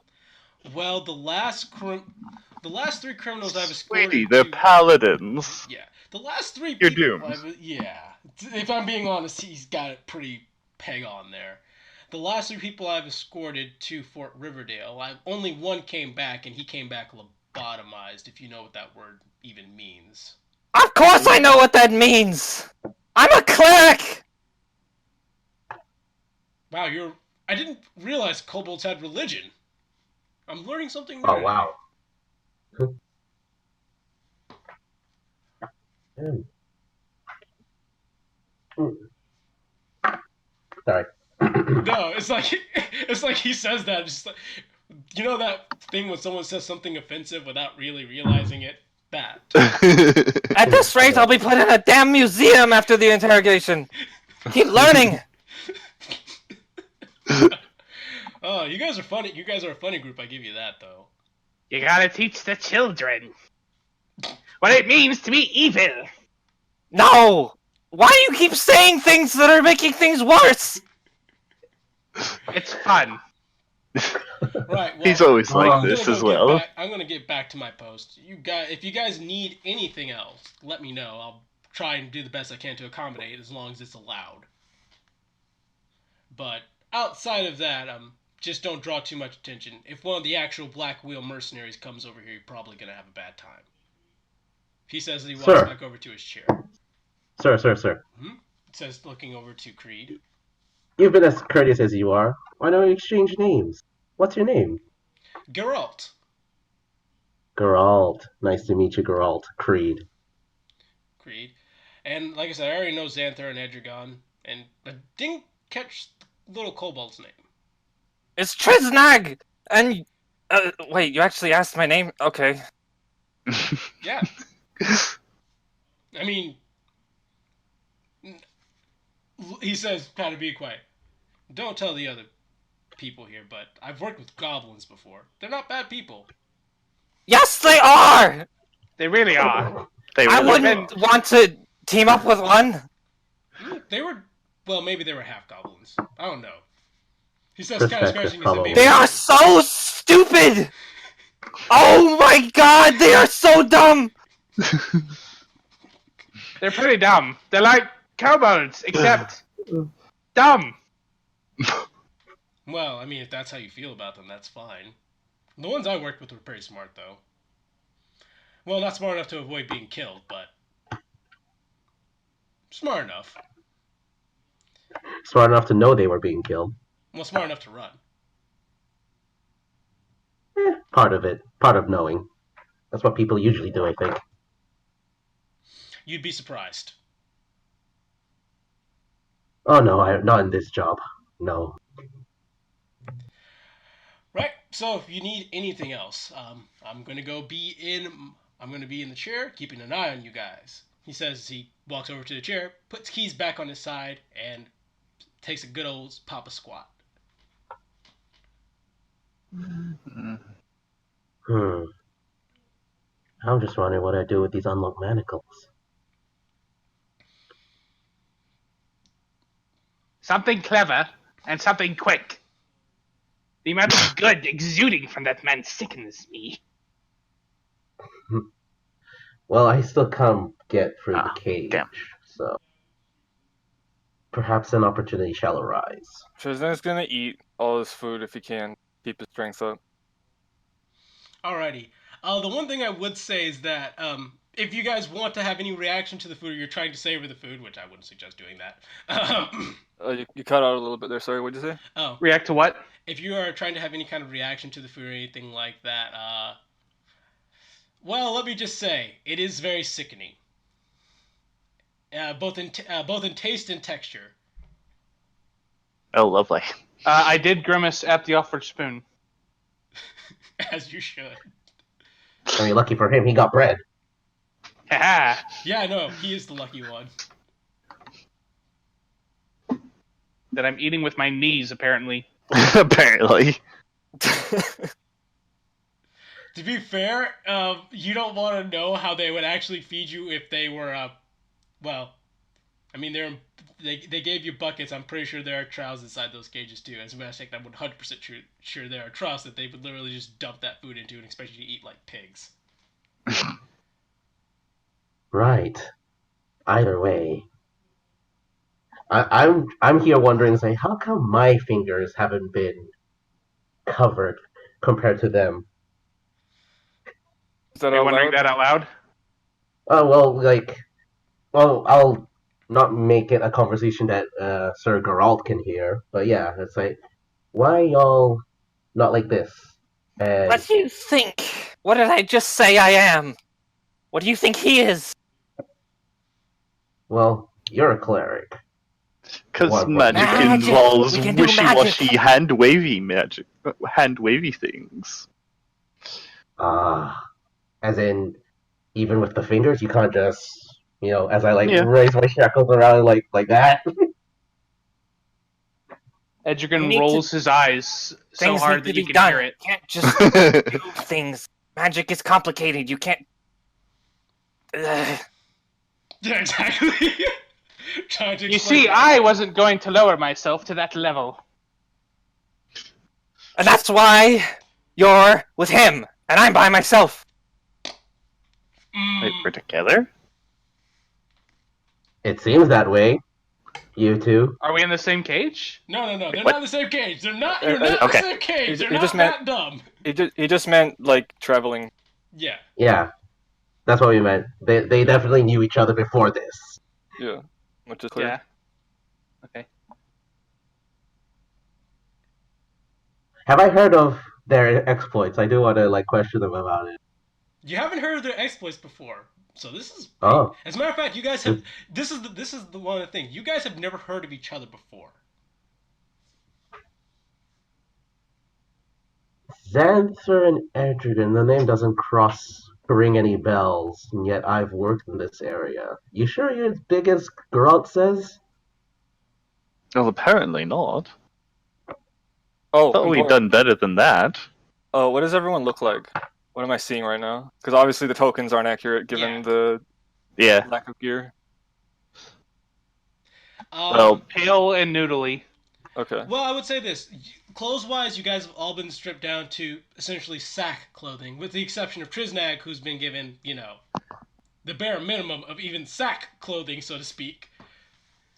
well, the last 3 criminals I've escorted Sweetie, they're to... paladins. Yeah. The last 3 You're people doomed. yeah. If I'm being honest, he's got it pretty peg on there. The last 3 people I've escorted to Fort Riverdale, only one came back, and he came back lobotomized, if you know what that word even means. Of course I know what that means! I'm a cleric! Wow, I didn't realize kobolds had religion. I'm learning something new. Oh wow. Sorry. No, it's like he says that. Just like, you know that thing when someone says something offensive without really realizing it. That. At this rate, I'll be put in a damn museum after the interrogation. Keep learning. Oh, you guys are funny. You guys are a funny group. I give you that, though. You gotta teach the children what it means to be evil. No. Why do you keep saying things that are making things worse? It's fun. Right. Well, He's always like I'm this gonna as go get well. back- I'm gonna get back to my post. If you guys need anything else, let me know. I'll try and do the best I can to accommodate, as long as it's allowed. But outside of that, just don't draw too much attention. If one of the actual Black Wheel mercenaries comes over here, you're probably gonna have a bad time. He says that he walks Sir. back over to his chair. Sir. It says, looking over to Creed. You've been as courteous as you are. Why don't we exchange names? What's your name? Geralt. Geralt. Nice to meet you, Geralt. Creed. Creed. And like I said, I already know Xanther and Edragon, and I didn't catch the little kobold's name. It's Triznag. And wait, you actually asked my name? Okay. Yeah. I mean, he says, kind of be quiet. Don't tell the other people here, but I've worked with goblins before. They're not bad people. Yes, they are. They really are. They I really wouldn't want to team up with one. They were, well, maybe they were half goblins. I don't know. He says, kind of Perspective, scratching his head. probably. Maybe They are so stupid. Oh my god, they are so dumb. They're pretty dumb. They're like kobolds, except dumb. Well, I mean, if that's how you feel about them, that's fine. The ones I worked with were pretty smart, though. Well, not smart enough to avoid being killed, but smart enough. Smart enough to know they were being killed. Well, smart enough to run. Part of it. Part of knowing. That's what people usually do, I think. You'd be surprised. Oh no, not in this job. No. Right. So if you need anything else, I'm gonna be in the chair, keeping an eye on you guys. He says as he walks over to the chair, puts keys back on his side, and takes a good old papa squat. I'm just wondering what I do with these unlocked manacles. Something clever and something quick. The amount of good exuding from that man sickens me. Well, I still can't get through the Ah, cage, damn. so perhaps an opportunity shall arise. Triznag's gonna eat all his food if he can. Keep his strength up. Alrighty. The one thing I would say is that if you guys want to have any reaction to the food, or you're trying to savor the food, which I wouldn't suggest doing that. You cut out a little bit there. Sorry, what'd you say? Oh, React to what? if you are trying to have any kind of reaction to the food or anything like that, well, let me just say, it is very sickening. Both in taste and texture. Oh, lovely. I did grimace at the offered spoon. As you should. I mean, lucky for him, he got bread. Haha. Yeah, I know. He is the lucky one. That I'm eating with my knees, apparently. Apparently. To be fair, you don't want to know how they would actually feed you if they were, well, I mean, they gave you buckets. I'm pretty sure there are trials inside those cages too. As a matter of fact, I'm 100% sure there are trials that they would literally just dump that food into and expect you to eat like pigs. Right. Either way, I'm here wondering, say, how come my fingers haven't been covered compared to them? Is that Are you all wondering loud? that out loud? Oh well, I'll not make it a conversation that Sir Geralt can hear, but yeah, it's like why y'all not like this? And What do you think? What did I just say I am? What do you think he is? well, you're a cleric. Because What- magic Magic! involves We can do wishy-washy, hand-wavy magic, hand-wavy things. As in, even with the fingers, you can't just, as I Yeah. raise my shackles around like that. Edgerton rolls his eyes so Things hard need that to you be can done. hear it. You can't just do things. Magic is complicated. You can't. Yeah, exactly. Trying to You explain see, that. I wasn't going to lower myself to that level. And that's why you're with him, and I'm by myself. Wait, we're together? It seems that way. You two. Are we in the same cage? No, they're what? not in the same cage. They're not. You're not in Okay. the same cage. They're He not just meant- that dumb. He just meant like traveling. Yeah. Yeah, that's what we meant. They definitely knew each other before this. Yeah, which is clear. Yeah. Okay. Have I heard of their exploits? I do want to question them about it. You haven't heard of their exploits before, so this is. Oh, As a matter of fact, you guys have. This is the one of the things. You guys have never heard of each other before. Xanther and Edgerton. The name doesn't ring any bells, and yet I've worked in this area. You sure you're as big as Geralt says? Well, apparently not. Oh, Thought we'd important. done better than that. Oh, what does everyone look like? What am I seeing right now? Because obviously the tokens aren't accurate given Yeah. the Yeah. lack of gear. Well, Pale and noodly. Okay. Well, I would say this. Clothes-wise, you guys have all been stripped down to essentially sack clothing, with the exception of Trisnag, who's been given, the bare minimum of even sack clothing, so to speak.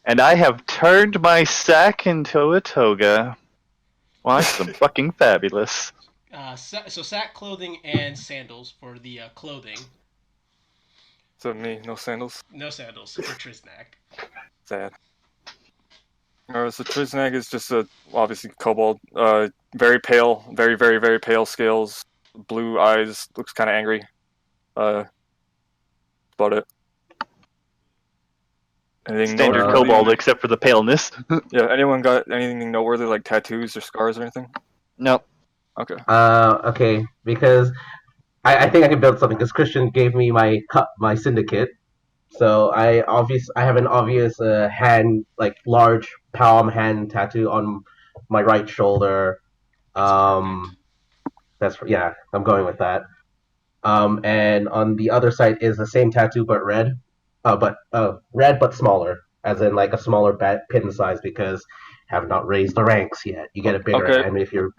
and I have turned my sack into a toga. Why, some fucking fabulous. So sack clothing and sandals for the clothing. So me, no sandals. No sandals for Trisnag. Sad. So Trisnag is just obviously kobold. Very pale, very, very, very pale scales, blue eyes, looks kind of angry. About it. Anything Standard noteworthy? kobold, except for the paleness. Yeah. Anyone got anything noteworthy like tattoos or scars or anything? No. Okay. Okay, because I think I can build something, because Christian gave me my syndicate. So I have an obvious hand, large palm hand tattoo on my right shoulder. I'm going with that. And on the other side is the same tattoo but red, red but smaller, as in like a smaller pin size, because have not raised the ranks yet. You get a bigger Okay. hand if you're.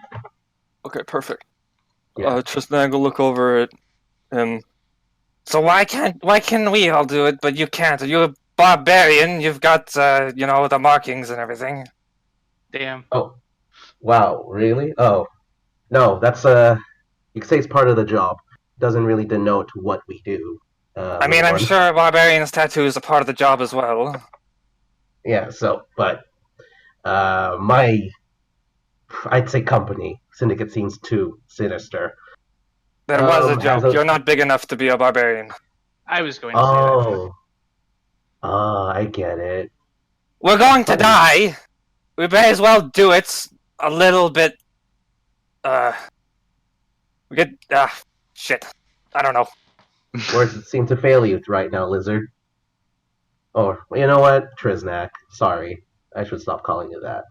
Okay. Perfect. Yeah. Trisnag will look over at him. So why can we all do it, but you can't? You're a barbarian. You've got the markings and everything. Damn. Oh, wow, really? Oh, no, that's you could say it's part of the job. Doesn't really denote what we do. I mean, I'm Lord. sure a barbarian's tattoo is a part of the job as well. Yeah. But I'd say company syndicate seems too sinister. That was a has joke. You're not big enough to be a barbarian. I was going to say that. I get it. We're going to die. We may as well do it a little bit. We get shit. I don't know. Words seem to fail you right now, Lizard. Or you know what, Trisnak? Sorry, I should stop calling you that.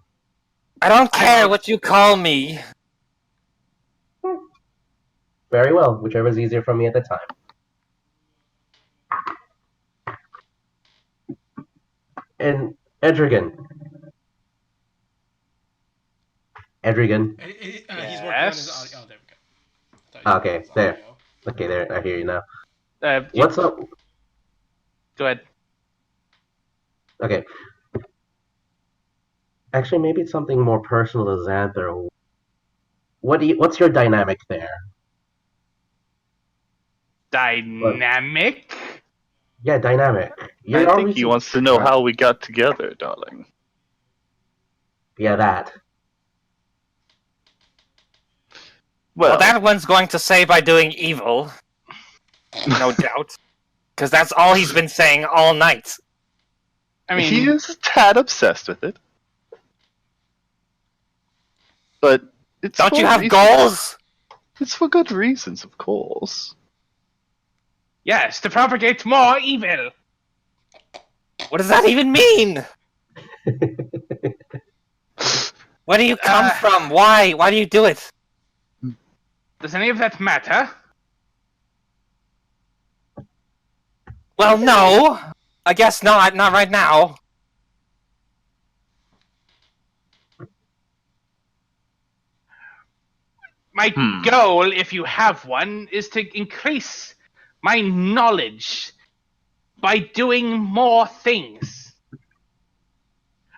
I don't care what you call me. Very well, whichever's easier for me at the time. And Edrigan. He's working on his Yes? audio. Oh, there we go. Okay, there. Okay, there. I hear you now. You- What's up? Go ahead. Okay. Actually, maybe it's something more personal to Xanther. What's your dynamic there? Dynamic? Yeah, dynamic. I think he wants to know how we got together, darling. Yeah, that. Well, that one's going to say by doing evil. No doubt. Because that's all he's been saying all night. I mean, he is a tad obsessed with it. But it's Don't for you have reasons. goals? It's for good reasons, of course. yes, to propagate more evil. What does that even mean? Where do you come from? Why? Why do you do it? Does any of that matter? Well, no. I guess not. Not right now. My goal, if you have one, is to increase my knowledge by doing more things.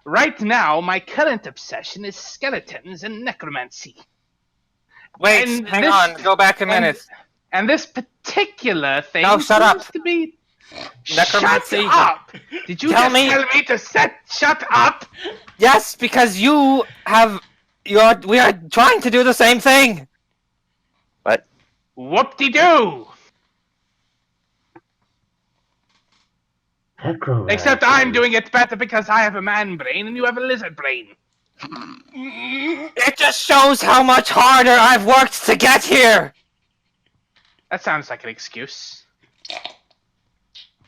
Right now, my current obsession is skeletons and necromancy. Wait, And hang this- on. Go back a minute. And this particular thing No, shut up. seems to be... Necromancy. Shut up! Did you Tell just me- tell me to shut up? Yes, because you have... We are trying to do the same thing. What? Whoop-de-doo! Necromancy. Except I'm doing it better because I have a man brain and you have a lizard brain. It just shows how much harder I've worked to get here. That sounds like an excuse.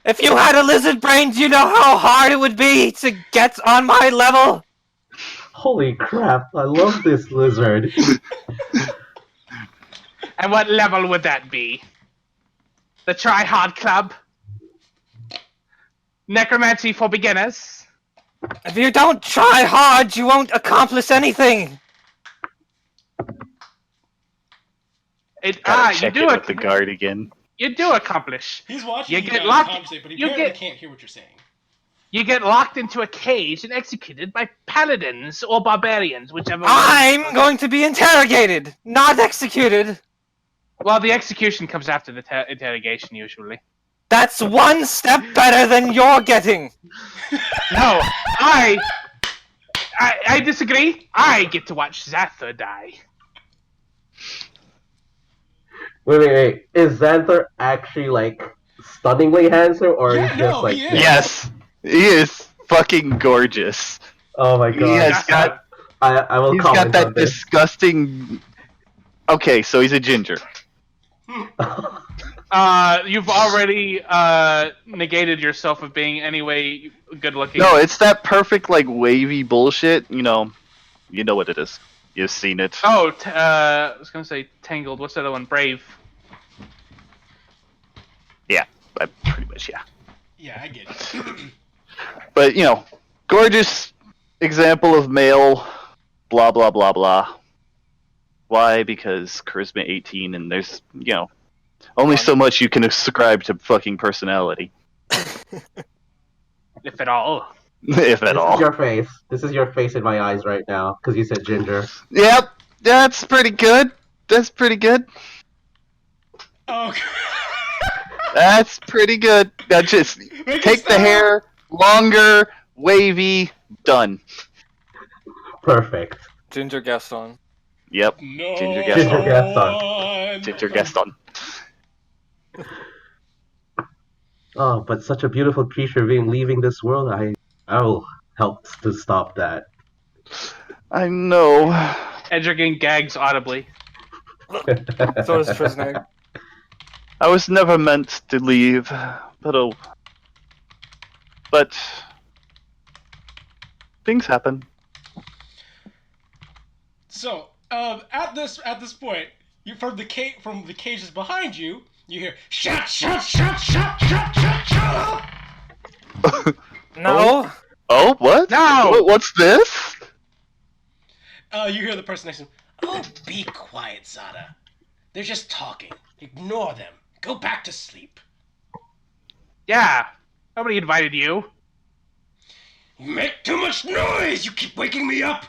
If you had a lizard brain, do you know how hard it would be to get on my level? Holy crap! I love this lizard. And what level would that be? The Try Hard Club? Necromancy for beginners? If you don't try hard, you won't accomplish anything. You Check do it it. with the guard again. You do accomplish. He's watching You you get guys locked- conversate, but he you apparently get- can't hear what you're saying. You get locked into a cage and executed by paladins or barbarians, whichever one. I'm going to be interrogated, not executed. Well, the execution comes after the interrogation, usually. That's one step better than you're getting. No, I disagree. I get to watch Zather die. Wait. Is Xanther actually, like, stunningly handsome, or Yeah, is just, no, like... he is. Yes, he is fucking gorgeous. Oh my He god. has got I will he's got comment that on this. disgusting. Okay, so he's a ginger. You've already negated yourself of being anyway good looking. No, it's that perfect like wavy bullshit. You know what it is. You've seen it. Oh, I was gonna say Tangled. What's the other one? Brave. Yeah, pretty much yeah. Yeah, I get it. But gorgeous example of male. Blah blah blah blah. Why? Because charisma 18, and there's only so much you can ascribe to fucking personality, If at all. if at This all. is your face. This is your face in my eyes right now, because you said ginger. Yep, that's pretty good. That's pretty good. Oh, That's pretty good. Now just Make it take the stop. hair longer, wavy, done. Perfect. Ginger Gaston. Yep, No Ginger Gaston. one. Ginger Gaston. Oh, but such a beautiful creature being leaving this world, I'll help to stop that. I know. Edrigan gags audibly. So is Trisnag. I was never meant to leave, but things happen. So, at this point, you from the cages behind you, you hear shut up. No. Oh, what? No! What's this? You hear the person next to him. Oh, be quiet, Zada. They're just talking. Ignore them. Go back to sleep. Yeah. Nobody invited you. You make too much noise. You keep waking me up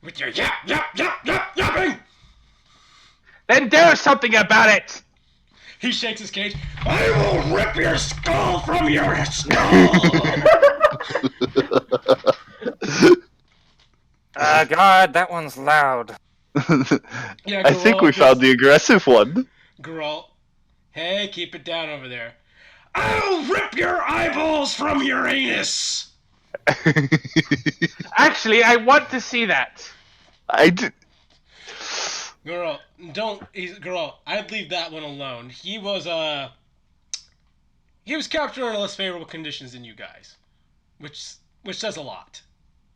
with your yapping. Then do something about it. He shakes his cage. I will rip your skull from your skull. God, that one's loud. Yeah, I think we Geralt, found the aggressive one. Geralt, hey, keep it down over there. I'll rip your eyeballs from your anus! Actually, I want to see that. I did. Geralt, Geralt, I'd leave that one alone. He was captured under less favorable conditions than you guys. Which says a lot.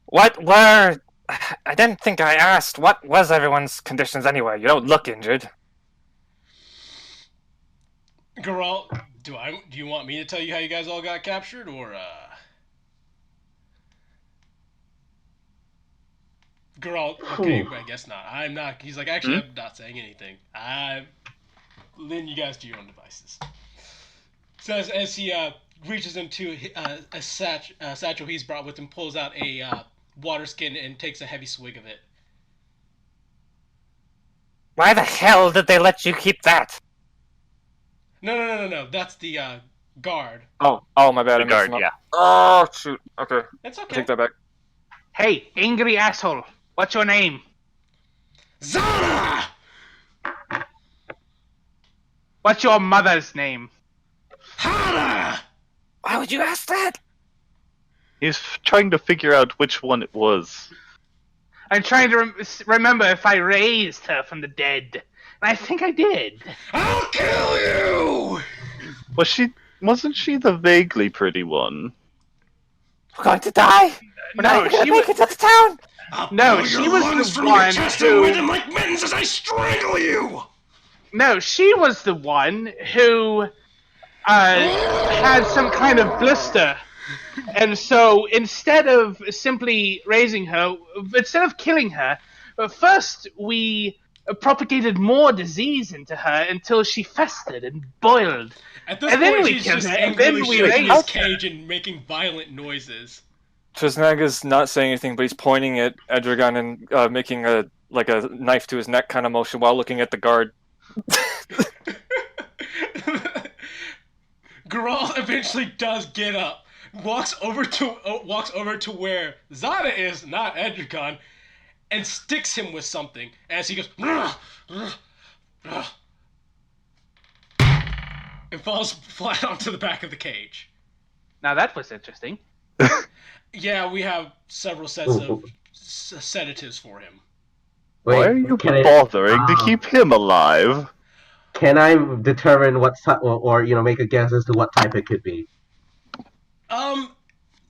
What were... I didn't think I asked. What was everyone's conditions anyway? You don't look injured. Geralt, do you want me to tell you how you guys all got captured, or Geralt, okay, I guess not. I'm not. He's like, actually, I'm not saying anything. I'm leaving you guys to your own devices. Says as he reaches into a satchel he's brought with him, pulls out a water skin and takes a heavy swig of it. Why the hell did they let you keep that? No. That's the guard. Oh, my bad. The I messed guard, him up. yeah. Oh, shoot. Okay, It's I okay. take that back. Hey, angry asshole. What's your name? Zara! What's your mother's name? Hana! Why would you ask that? He's trying to figure out which one it was. I'm trying to remember if I raised her from the dead. And I think I did. I'll kill you! Wasn't she the vaguely pretty one? We're going to die? We're not even gonna make it to the town? No, she was the one who... like mittens as I strangle you! No, she was the one who had some kind of blister. And so instead of simply raising her, instead of killing her, first we propagated more disease into her until she festered and boiled. At this And then point, we he's killed just her, and then angrily we shaking raised his her. cage and making violent noises. Trisnaga's not saying anything, but he's pointing at Edragon and making a knife to his neck kind of motion while looking at the guard. Geralt eventually does get up, walks over to where Zada is, not Edragon, and sticks him with something as he goes and falls flat onto the back of the cage. Now that was interesting. Yeah, we have several sets of sedatives for him. Why are you bothering to keep him alive? Can I determine what type, or make a guess as to what type it could be?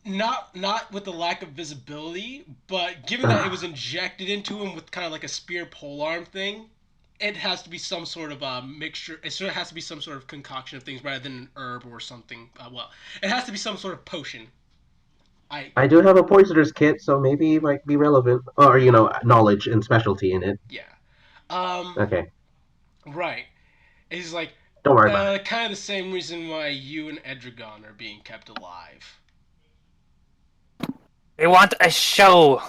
Not with the lack of visibility, but given that it was injected into him with kind of like a spear polearm thing, it has to be some sort of mixture. It sort of has to be some sort of concoction of things rather than an herb or something. It has to be some sort of potion. I do have a poisoner's kit, so maybe it might be relevant, or knowledge and specialty in it. Yeah. Okay. Right. He's like, Don't worry about it. kind of the same reason why you and Edragon are being kept alive. They want a show.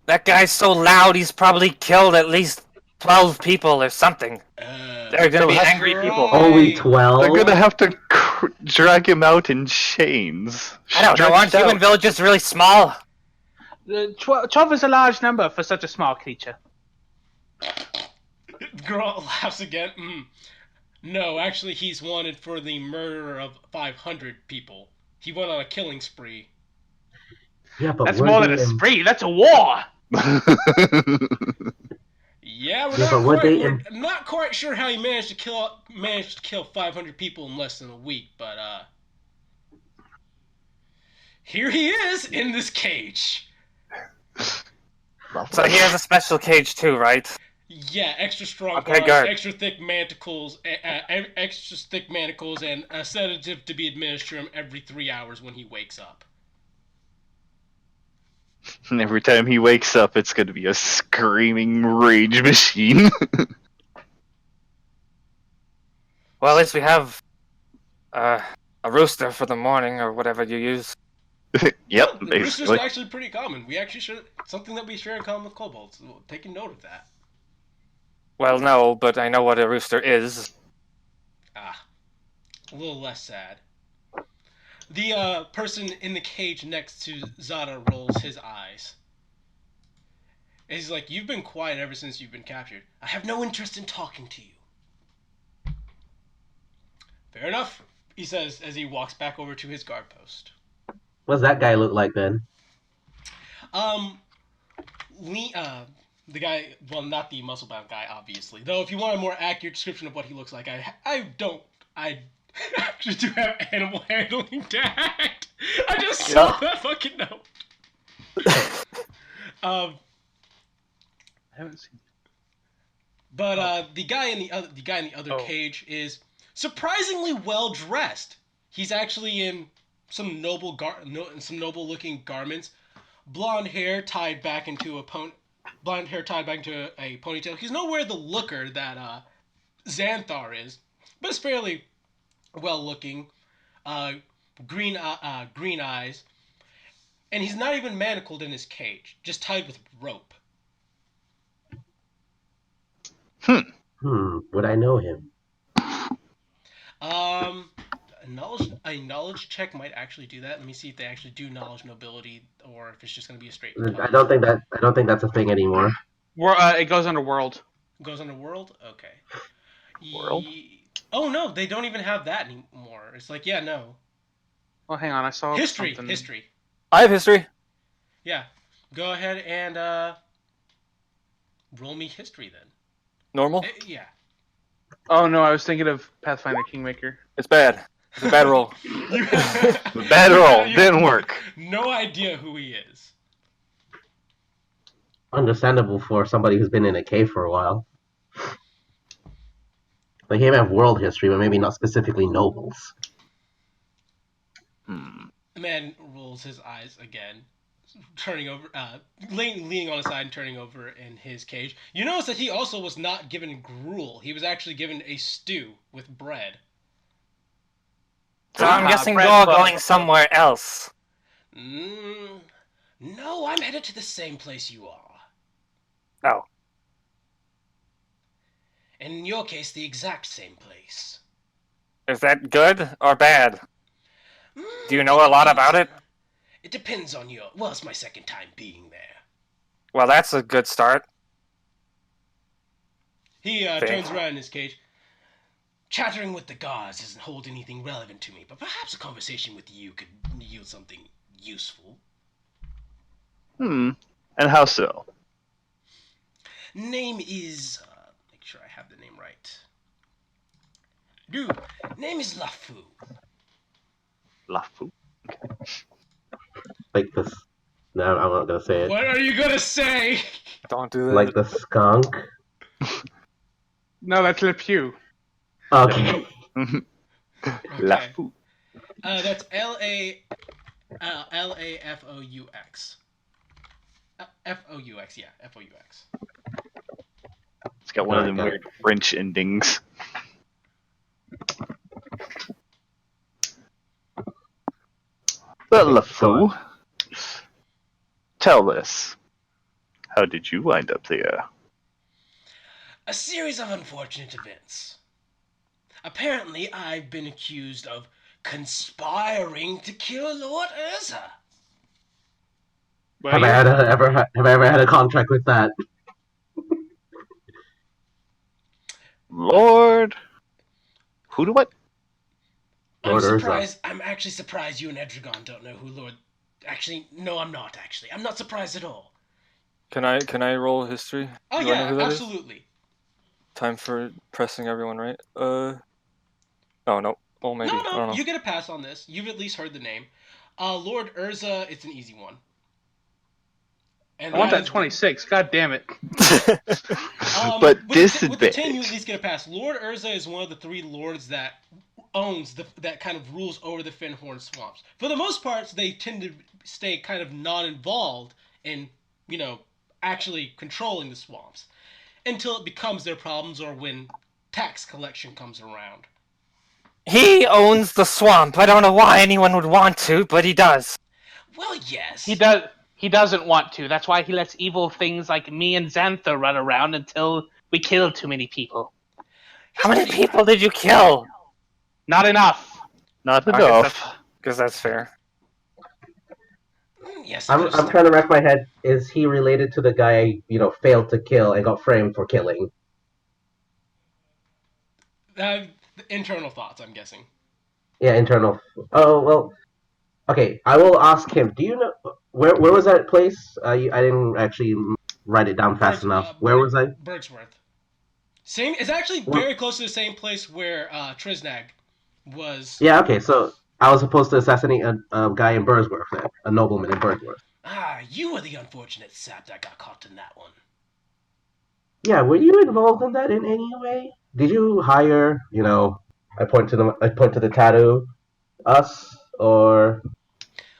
That guy's so loud he's probably killed at least 12 people or something. They're gonna be angry people. Only 12. They're gonna have to drag him out in chains. I don't know, aren't human villages really small? 12 is a large number for such a small creature. Geralt laughs again. No, actually, he's wanted for the murder of 500 people. He went on a killing spree. Yeah, but That's more than a spree. That's a war. Yeah, Yeah, but would they- we're not quite sure how he managed to kill 500 people in less than a week, but here he is in this cage. So he has a special cage too, right? Yeah, extra strong Okay, bars, guard. extra thick manacles, and a sedative to be administered him every 3 hours when he wakes up. And every time he wakes up, it's gonna be a screaming rage machine. Well, at least we have a rooster for the morning or whatever you use. Yep, The rooster's basically. actually pretty common. We actually share something that we share in common with kobolds. So taking note of that. Well, no, but I know what a rooster is. A little less sad. The person in the cage next to Zada rolls his eyes. And he's like, "You've been quiet ever since you've been captured. I have no interest in talking to you." Fair enough, he says as he walks back over to his guard post. What's that guy look like then? Um, the guy, well, not the muscle-bound guy, obviously. Though, if you want a more accurate description of what he looks like, I actually do have animal handling tagged. I just saw that fucking note. I haven't seen. But the guy in the other cage is surprisingly well dressed. He's actually in some noble looking garments. Blonde hair tied back into a ponytail. He's nowhere the looker that Xanthar is, but it's fairly well looking. Green eyes, and he's not even manacled in his cage, just tied with rope. Would I know him? A knowledge check might actually do that. Let me see if they actually do knowledge nobility, or if it's just going to be a straight. I don't think that's a thing anymore. It goes under world. Goes under world. Okay. World? Oh no, they don't even have that anymore. It's like, yeah, no. Well, hang on, I saw History. something. History. I have history. Yeah. Go ahead and roll me history then. Normal? Yeah. Oh no, I was thinking of Pathfinder Kingmaker. It's bad. It's a bad roll. Bad roll. Didn't work. No idea who he is. Understandable for somebody who's been in a cave for a while. Like, he may have world history, but maybe not specifically nobles. The man rolls his eyes again, turning over, leaning on his side and turning over in his cage. You notice that he also was not given gruel. He was actually given a stew with bread. So I'm guessing Brad you're all Buck. going somewhere else. No, I'm headed to the same place you are. Oh. And in your case, the exact same place. Is that good or bad? Do you know a lot about it? It depends on your... Well, it's my second time being there. Well, that's a good start. He turns around in his cage. Chattering with the gods doesn't hold anything relevant to me, but perhaps a conversation with you could yield something useful. And how so? Name is... make sure I have the name right. Dude, name is Lafu. Lafu. Like this. No, I'm not gonna say it. What are you gonna say? Don't do that. Like the skunk. No, that's Le Pew. Okay. Lafu. That's L-A-F-O-U-X. F-O-U-X, yeah, F-O-U-X. It's got one of them weird French endings. But Lafu, tell us, how did you wind up there? A series of unfortunate events. Apparently, I've been accused of conspiring to kill Lord Urza. Have I ever had a contract with that? Lord, who do what? Lord Urza. I'm actually surprised you and Edragon don't know who Lord... Actually, no, I'm not, actually. I'm not surprised at all. Can I roll history? Oh, Do I know yeah, who that is? absolutely. Time for pressing everyone, right? Oh, no. Well, maybe. I don't No, know. you get a pass on this. You've at least heard the name. Lord Urza, it's an easy one. And I want that is- 26. God damn it. But with the 10, disadvantage. you at least get a pass. Lord Urza is one of the three lords that owns that kind of rules over the Fenhorn swamps. For the most part, they tend to stay kind of non-involved in, actually controlling the swamps until it becomes their problems or when tax collection comes around. He owns the swamp. I don't know why anyone would want to, but he does. Well, yes. He doesn't want to. That's why he lets evil things like me and Xantha run around until we kill too many people. How many people did you kill? Not enough. Not I enough. Because that's fair. Yes, I could have I'm trying to rack my head. Is he related to the guy I failed to kill and got framed for killing? Internal thoughts, I'm guessing. Yeah, internal. Oh well. Okay, I will ask him. Do you know where was that place? I didn't actually write it down fast enough. Where was I? Bergsworth. Same. It's actually Well, very close to the same place where Trisnag was. yeah. Okay, so I was supposed to assassinate a guy in Bursworth, then, a nobleman in Bursworth. Ah, you were the unfortunate sap that got caught in that one. Yeah, were you involved in that in any way? Did you hire? I point to the tattoo. Us or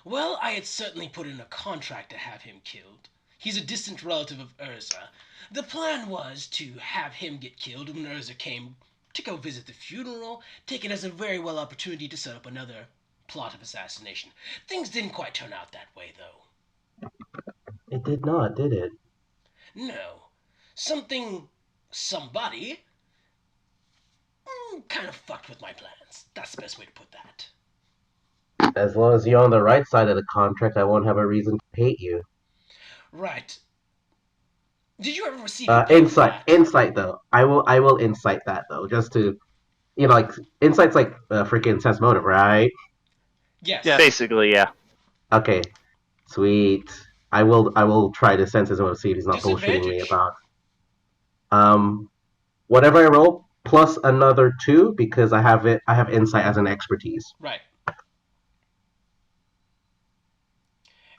Well, I had certainly put in a contract to have him killed. He's a distant relative of Urza. The plan was to have him get killed when Urza came to go visit the funeral, take it as a very well opportunity to set up another plot of assassination. Things didn't quite turn out that way, though. it did not, did it? No. Somebody, kind of fucked with my plans. That's the best way to put that. As long as you're on the right side of the contract, I won't have a reason to hate you. Right. Did you ever receive your pay for that? Insight though. I will insight that though, just to like insight's like freaking sense motive, right? Yes. Yeah. Basically, yeah. Okay, sweet. I will try to sense his motive, see if he's not bullshitting me Disadvantage. about whatever I roll plus another 2 because I have insight as an expertise. Right.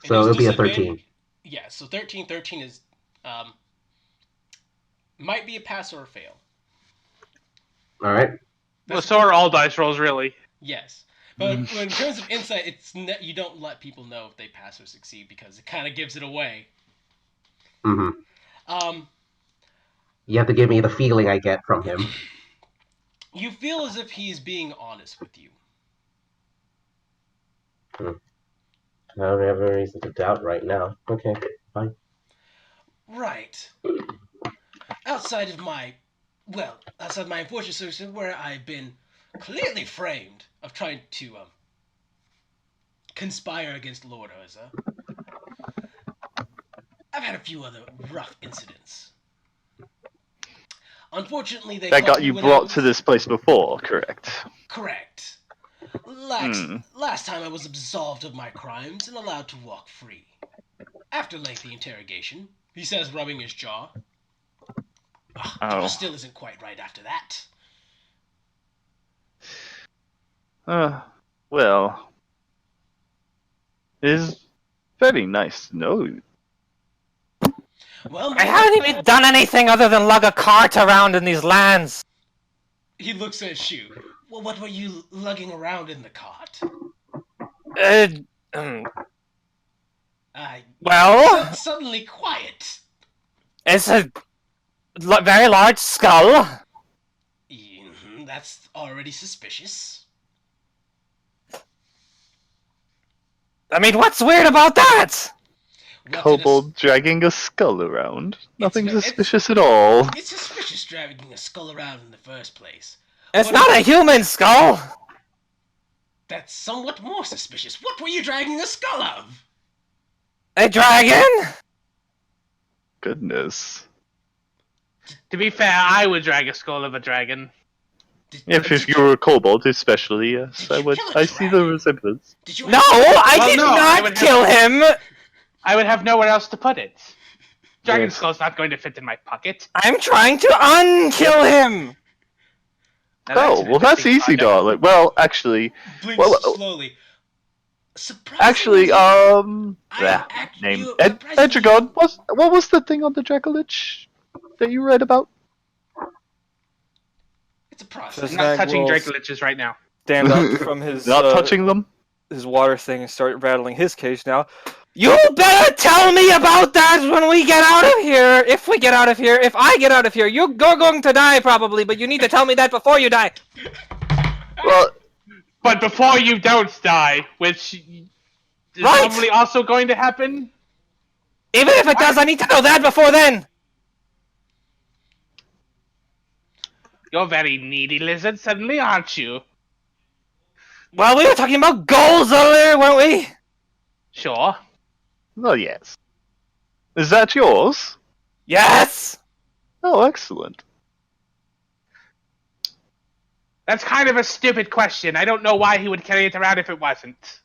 So it'll be a 13. Yeah, so 13. 13 is might be a pass or a fail. All right. Well, so are all dice rolls, really. Yes, but in terms of insight, you don't let people know if they pass or succeed because it kind of gives it away. Mm-hmm. Um, You have to give me the feeling I get from him. You feel as if he's being honest with you. I don't have any reason to doubt right now. Okay, fine. Right. Outside my unfortunate situation where I've been clearly framed of trying to conspire against Lord Urza, I've had a few other rough incidents. Unfortunately, they That caught got me you when brought to this place before, correct? Correct. Last time I was absolved of my crimes and allowed to walk free. After lengthy interrogation, he says, rubbing his jaw. Jaw still isn't quite right after that. Well, it is very nice to know you. Well, I haven't even done anything other than lug a cart around in these lands. He looks at Shu. Well, what were you lugging around in the cart? Well, suddenly quiet. It's a very large skull. That's already suspicious. I mean, what's weird about that? Kobold dragging a skull around. Nothing suspicious at all. It's suspicious dragging a skull around in the first place. It's not a human skull! That's somewhat more suspicious. What were you dragging the skull of? A dragon? Goodness. To be fair, I would drag a skull of a dragon. If you were a kobold, especially, yes, I would. I see the resemblance. No, I did not kill him! I would have nowhere else to put it. Dragon skull's not going to fit in my pocket. I'm trying to unkill him! Oh, well, that's easy, darling. Well, actually, Blinks slowly. Actually, name Edragon. What was the thing on the Dracolich that you read about? It's a process. I'm not touching Dracoliches right now. Stand up from his not touching them. His water thing and start rattling his cage now. You better tell me about that when we get out of here! If we get out of here, if I get out of here, you're going to die probably, but you need to tell me that before you die! Well, but before you don't die, which is probably also going to happen? Even if it does, I need to know that before then! You're very needy, lizard, suddenly, aren't you? Well, we were talking about goals earlier, weren't we? Sure. Oh, yes. Is that yours? Yes! Oh, excellent. That's kind of a stupid question. I don't know why he would carry it around if it wasn't.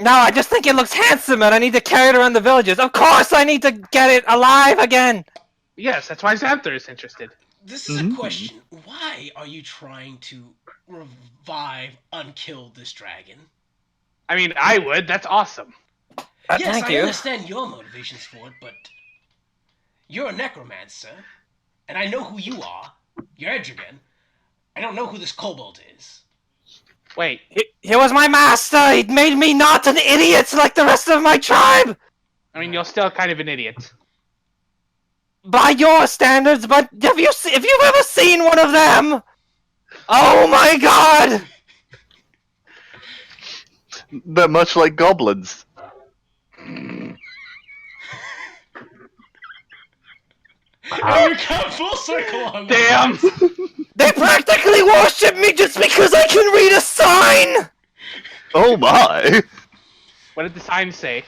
No, I just think it looks handsome and I need to carry it around the villages. Of course I need to get it alive again! Yes, that's why Xanther is interested. This is a question. Why are you trying to revive, unkill this dragon? I mean, I would. That's awesome. Yes, Thank I you. understand your motivations for it, but you're a necromancer, and I know who you are. You're Edrigan. I don't know who this kobold is. Wait, He was my master! He made me not an idiot like the rest of my tribe! I mean, you're still kind of an idiot. By your standards, but if you've ever seen one of them? Oh my god! They're much like goblins. And we come full circle on that. Damn! They practically worship me just because I can read a sign! Oh my! What did the sign say?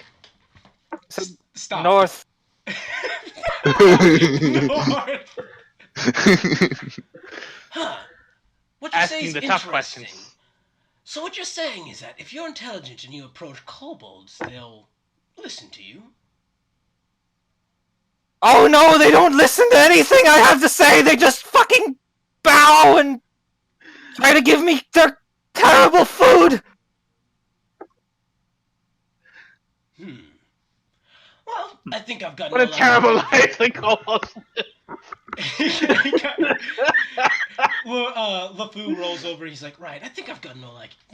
Stop. North. North. Huh. What you say Asking is the tough interesting. questions. So what you're saying is that if you're intelligent and you approach kobolds, they'll listen to you. Oh no, they don't listen to anything I have to say, they just fucking bow and try to give me their terrible food! Well, I think I've gotten What a lot terrible life the kobolds live. LeFou rolls over. He's like, right, I think I've got no,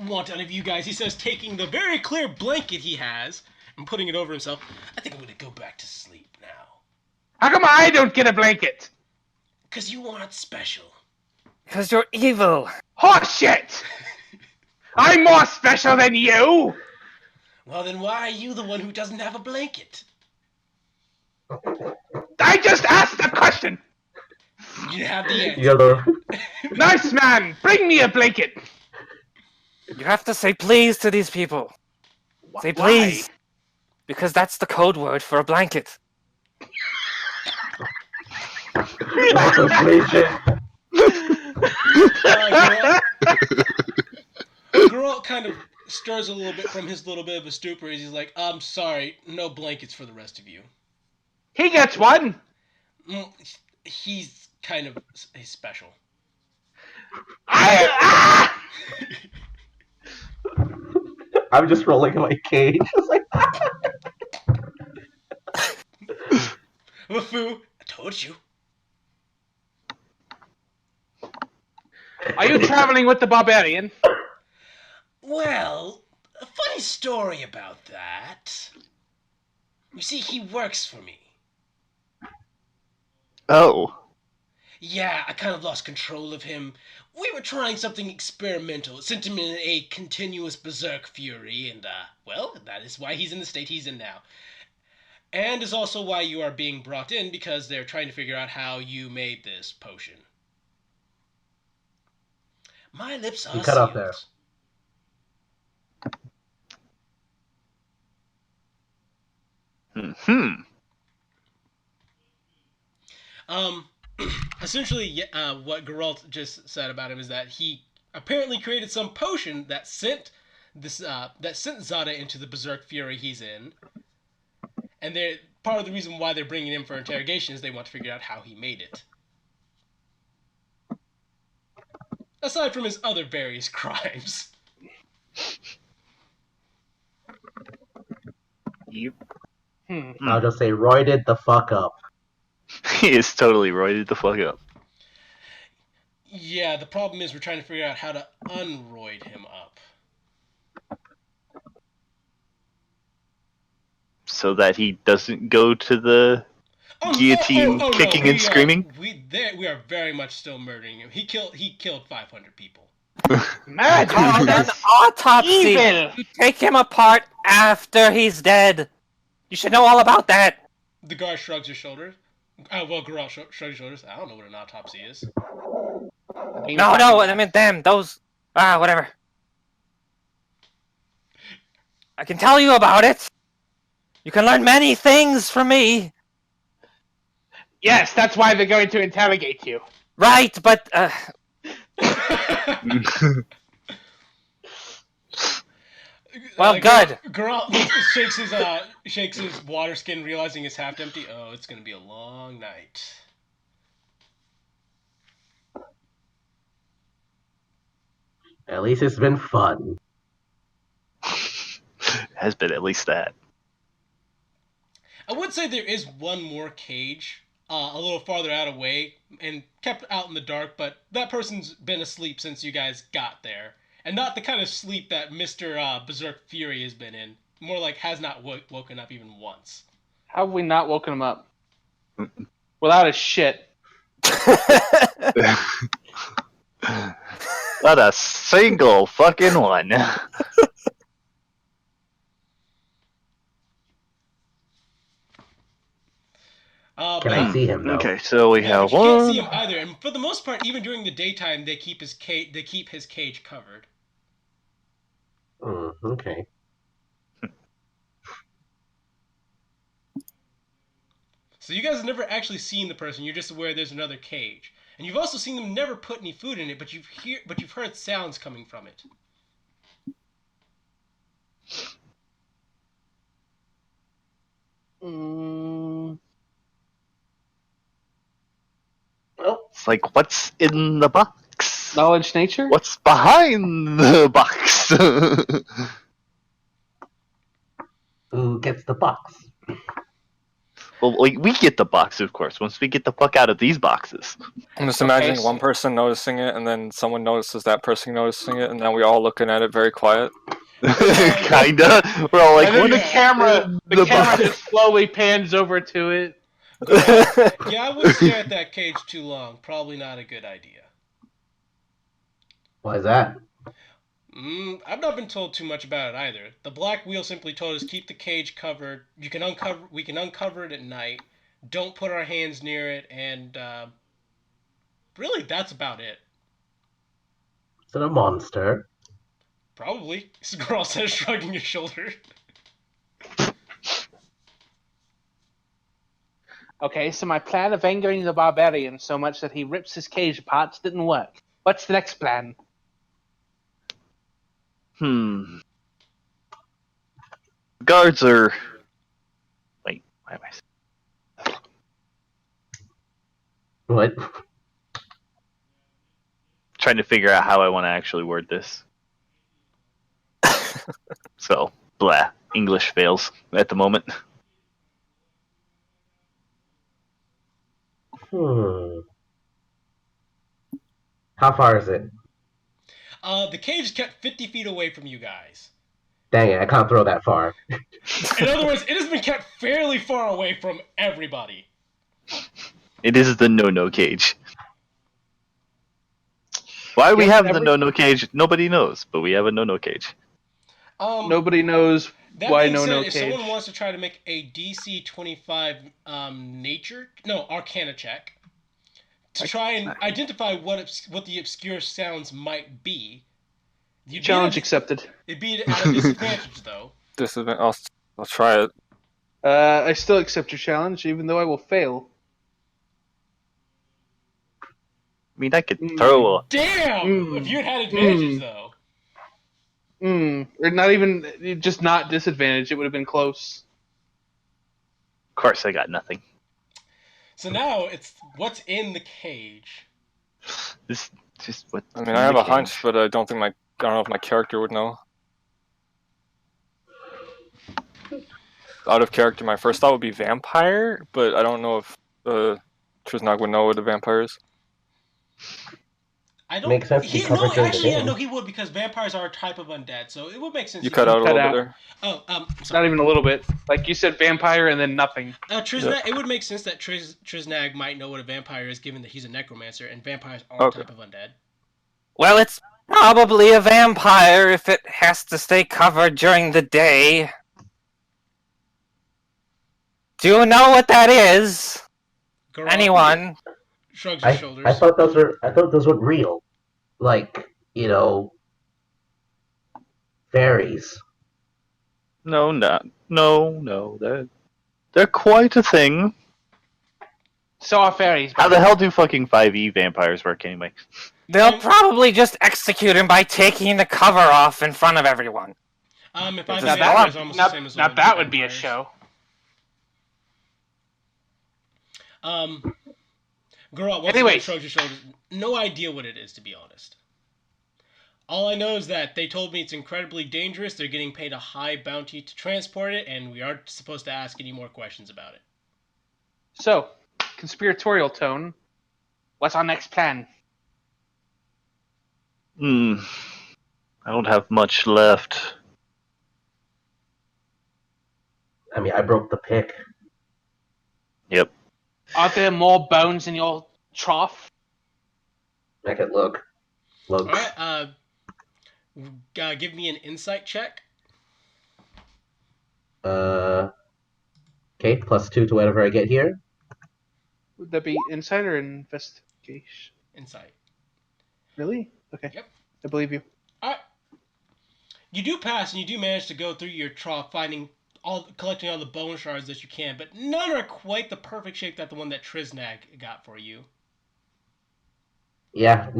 want out of you guys. He says, taking the very clear blanket he has and putting it over himself. I think I'm going to go back to sleep now. How come I don't get a blanket? Because you aren't special. Because you're evil. Horseshit! I'm more special than you! Well, then why are you the one who doesn't have a blanket? I just asked a question! You have the answer. Yellow. Nice man! Bring me a blanket! You have to say please to these people. Say Why? please. Because that's the code word for a blanket. Girl kind of stirs a little bit from his little bit of a stupor. He's like, I'm sorry, no blankets for the rest of you. He gets one! He's kind of he's special. I'm just rolling in my cage. It's like, LeFou, I told you. Are you traveling with the barbarian? Well, a funny story about that. You see, he works for me. Oh. Yeah, I kind of lost control of him. We were trying something experimental. It sent him in a continuous berserk fury, and, well, that is why he's in the state he's in now. And is also why you are being brought in, because they're trying to figure out how you made this potion. My lips are You cut off there. Essentially, what Geralt just said about him is that he apparently created some potion that sent Zada into the berserk fury he's in, and they're part of the reason why they're bringing him for interrogation is they want to figure out how he made it. Aside from his other various crimes. Yep. I'll just say, roided the fuck up. He is totally roided the fuck up. Yeah, the problem is we're trying to figure out how to unroid him up. So that he doesn't go to the guillotine kicking and screaming? We are very much still murdering him. He killed 500 people. Mad! Called an autopsy. Evil! You take him apart after he's dead. You should know all about that. The guard shrugs his shoulders. Geralt shrugs his shoulders. I don't know what an autopsy is. No, I mean, damn, those... whatever. I can tell you about it. You can learn many things from me. Yes, that's why they're going to interrogate you. Right, but well, good. Geralt shakes his water skin, realizing it's half empty. Oh, it's gonna be a long night. At least it's been fun. Has been at least that. I would say there is one more cage, a little farther out away, and kept out in the dark, but that person's been asleep since you guys got there. And not the kind of sleep that Mr. Berserk Fury has been in. More like has not woken up even once. How have we not woken him up? Without a shit. Not a single fucking one. Can I see him though? Okay, so we Yeah, have but you can't see one. him either, and for the most part, even during the daytime, they keep his cage covered. Okay. So you guys have never actually seen the person. You're just aware there's another cage, and you've also seen them never put any food in it. But you've heard sounds coming from it. Well, It's like, what's in the box? knowledge nature? What's behind the box? Who gets the box? Well, we get the box, of course, once we get the fuck out of these boxes. I'm just imagining so- one person noticing it, and then someone notices that person noticing it, and then we all looking at it very quiet. Kinda. We're all like, And then what the is camera the camera box? just slowly pans over to it. Yeah, I wouldn't stare at that cage too long. Probably not a good idea. Why is that? I've not been told too much about it either. The Black Wheel simply told us keep the cage covered. We can uncover it at night. Don't put our hands near it, and really, that's about it. Is it a monster? Probably. Squirrel says, shrugging his shoulder. Okay, so my plan of angering the barbarian so much that he rips his cage apart didn't work. What's the next plan? Guards are. Wait, why am I? What? Trying to figure out how I want to actually word this. So, blah. English fails at the moment. How far is it? The cage is kept 50 feet away from you guys. Dang it, I can't throw that far. In other words, it has been kept fairly far away from everybody. It is the no-no cage. Why we Yes, have the no-no cage, nobody knows, but we have a no-no cage. Nobody knows That why being no said, no if cage. someone wants to try to make a DC 25 Arcana check to try and identify what the obscure sounds might be, you'd Challenge be accepted. it'd be at a disadvantage though. I'll try it. I still accept your challenge, even though I will fail. I mean, I could throw a... Damn! If you had advantages though. Or not even, just not disadvantage. It would have been close. Of course, I got nothing. So now it's what's in the cage. This just what. I mean, I have a hunch, but I don't know if my character would know. Out of character, my first thought would be vampire, but I don't know if Trisnog would know what a vampire is. I don't. Makes sense to cover during the Actually, day. no, he would because vampires are a type of undead, so it would make sense. You cut out a cut little out. bit there. Oh, Not sorry. even a little bit. Like you said, vampire and then nothing. Trisnag, it would make sense that Trisnag might know what a vampire is, given that he's a necromancer, and vampires are a type of undead. Well, it's probably a vampire if it has to stay covered during the day. Do you know what that is? Geralt Anyone? shrugs his shoulders. I thought those were real. Like, fairies. No, not. No. They're quite a thing. So are fairies. How the hell do fucking 5e vampires work anyway? They'll probably just execute him by taking the cover off in front of everyone. If Now I that- vampire is almost the same as now all that would be a vampires. show. Geralt once Anyways. again shrugs his shoulders. No idea what it is, to be honest. All I know is that they told me it's incredibly dangerous. They're getting paid a high bounty to transport it, and we aren't supposed to ask any more questions about it. So, conspiratorial tone. What's our next plan? I don't have much left. I mean, I broke the pick. Yep. Are there more bones in your trough? Make it look. Looks. All right. Give me an insight check. Okay, +2 to whatever I get here. Would that be insight or investigation? Insight. Really? Okay. Yep. I believe you. All right. You do pass, and you do manage to go through your trough, collecting all the bone shards that you can, but none are quite the perfect shape that the one that Trisnag got for you. Yeah,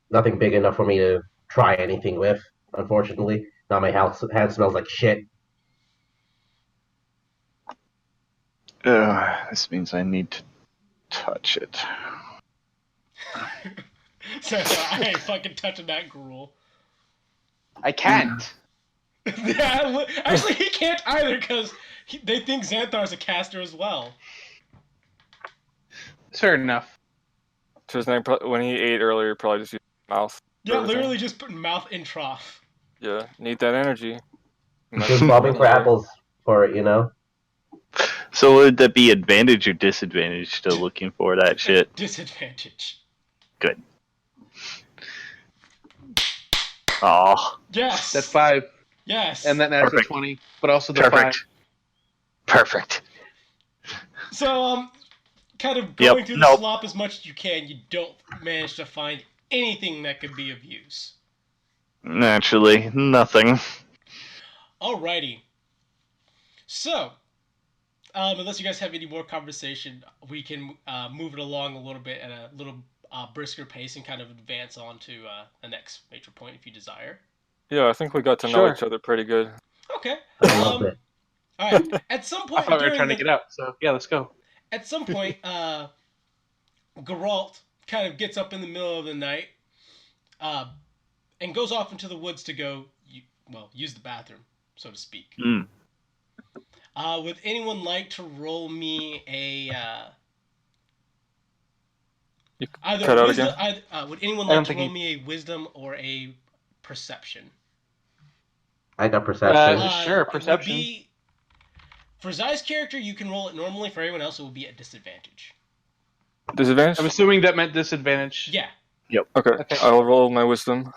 nothing big enough for me to try anything with, unfortunately. Now my hand smells like shit. This means I need to touch it. So I ain't fucking touching that gruel. I can't. Yeah, actually, he can't either because they think Xanthar's a caster as well. Fair enough. Trisnag, when he ate earlier, probably just used his mouth. Yeah, Everything. literally just putting mouth in trough. Yeah, need that energy. Just bobbing for apples for it, you know? So would that be advantage or disadvantage still looking for that shit? Disadvantage. Good. Aw. Yes. That's 5. Yes. And that adds a Perfect. 20. But also the Perfect. Perfect. So, kind of going through the Nope. slop as much as you can, you don't manage to find anything that could be of use. Naturally, nothing. Alrighty. So, unless you guys have any more conversation, we can move it along a little bit at a little brisker pace and kind of advance on to the next major point if you desire. Yeah, I think we got to know Sure. each other pretty good. Okay. I love it. All right. At some I point thought we were during trying to get out, so yeah, let's go. At some point, Geralt kind of gets up in the middle of the night and goes off into the woods to go, use the bathroom, so to speak. Would anyone like to roll me a You either cut out wisdom? again? Would anyone I don't like to think roll me a wisdom or a perception? I got perception. Sure, It would perception. be, for Zai's character, you can roll it normally. For everyone else, it will be at disadvantage. Disadvantage? I'm assuming that meant disadvantage. Yeah. Okay. Okay. I'll roll my wisdom.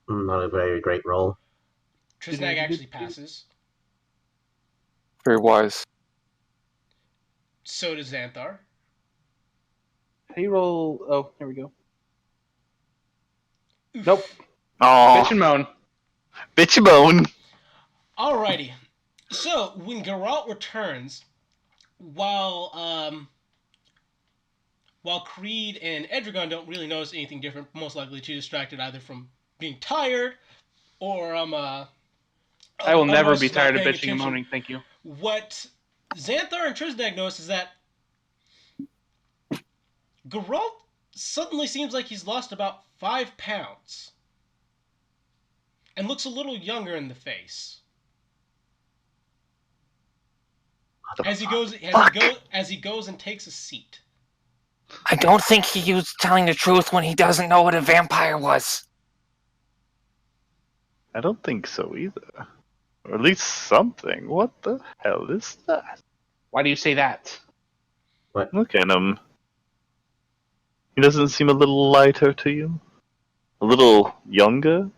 Not a very great roll. Trisnag actually passes. Very wise. So does Xanthar. How do you roll? Oh, here we go. Nope. Aw. Bitch and moan. Bitch and bone. Alrighty. So when Geralt returns, while Creed and Edragon don't really notice anything different, most likely too distracted either from being tired or I will never almost be not tired of paying bitching and attention. moaning. Thank you. What Xanthar and Trisnag notice is that Geralt suddenly seems like he's lost about 5 pounds and looks a little younger in the face. As he goes and takes a seat. I don't think he was telling the truth when he doesn't know what a vampire was. I don't think so either. Or at least something. What the hell is that? Why do you say that? Look at him. He doesn't seem a little lighter to you? A little younger?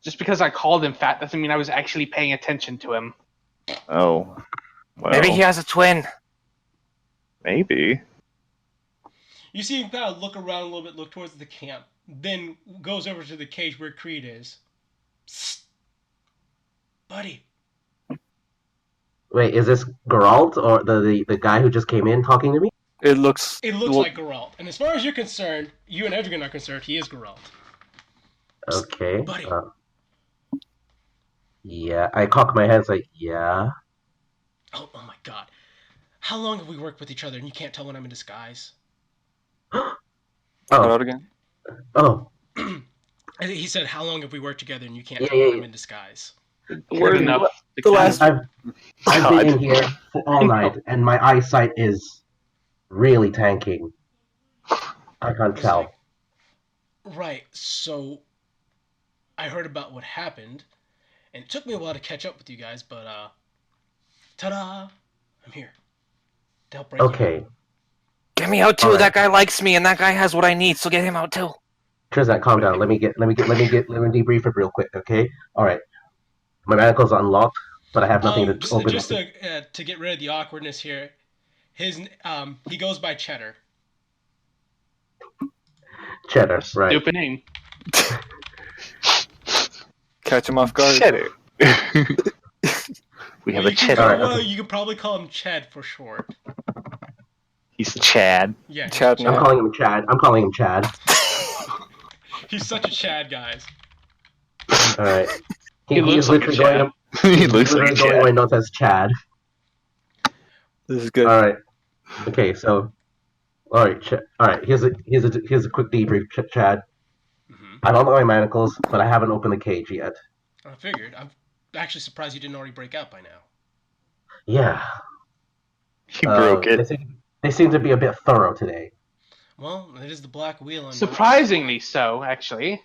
Just because I called him fat doesn't mean I was actually paying attention to him. Oh. Well, Maybe he has a twin. Maybe. You see him kind of look around a little bit, look towards the camp, then goes over to the cage where Creed is. Psst. buddy. Wait, is this Geralt or the guy who just came in talking to me? It looks. It looks well, like Geralt. And as far as you're concerned, you and Edrigan are concerned, he is Geralt. Okay. Buddy. Yeah, I cock my head. It's like, yeah. Oh my god. How long have we worked with each other and you can't tell when I'm in disguise? Cut Oh, out again. oh, I think he said, how long have we worked together and you can't Yeah, tell yeah, when yeah. I'm in disguise? Good enough. the last- I've been in here for all night, and my eyesight is really tanking. I can't He's tell. like, right, so I heard about what happened, and it took me a while to catch up with you guys, but ta-da! I'm here to help break you. Okay, Get me out too. Alright. That guy likes me, and that guy has what I need. So get him out too. Trizak, calm down. Let me debrief it real quick. Okay, all right. My manacles are unlocked, but I have nothing to open. Just to get rid of the awkwardness here, he goes by Cheddar. Cheddar, right? Stupid name. Catch him off guard. Cheddar. We have Well, a you can cheddar. call- Alright, well, okay. you could probably call him Ched for short. He's Chad. Yeah, Chad I'm now. calling him Chad. He's such a Chad, guys. All right. He looks like a literally Chad. going. He looks like literally going Chad. my notes as Chad. This is good. All right. Okay, so. All right. All right. Here's a quick debrief, Chad. Hmm. I've unlocked my manacles, but I haven't opened the cage yet. I figured. I'm actually surprised you didn't already break out by now. Yeah. He broke it. They seem to be a bit thorough today. Well, it is the Black Wheel. And Surprisingly so, actually.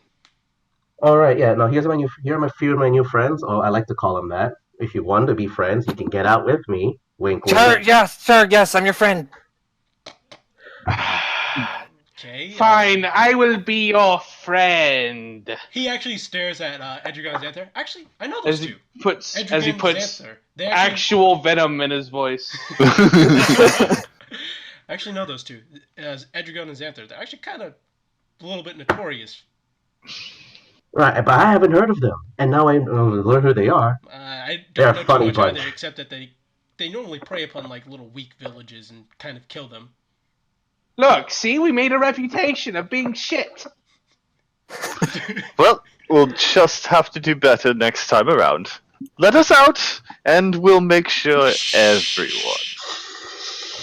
All right. Yeah. No. Here are my few of my new friends. Or I like to call them that. If you want to be friends, you can get out with me. Wink, wink. Sure, yes, I'm your friend. Okay. Fine, I will be your friend. He actually stares at Edrigan and Xanther. Actually, I know those As two. he puts Edrigan and puts Xanther. They actually, actual venom in his voice. I actually know those two. As Edrigan and Xanther, they're actually kind of a little bit notorious. Right, but I haven't heard of them, and now I learn who they are. I They're don't a know funny too much bunch. either, except that they normally prey upon like little weak villages and kind of kill them. Look, see, we made a reputation of being shit. Well, we'll just have to do better next time around. Let us out, and we'll make sure everyone.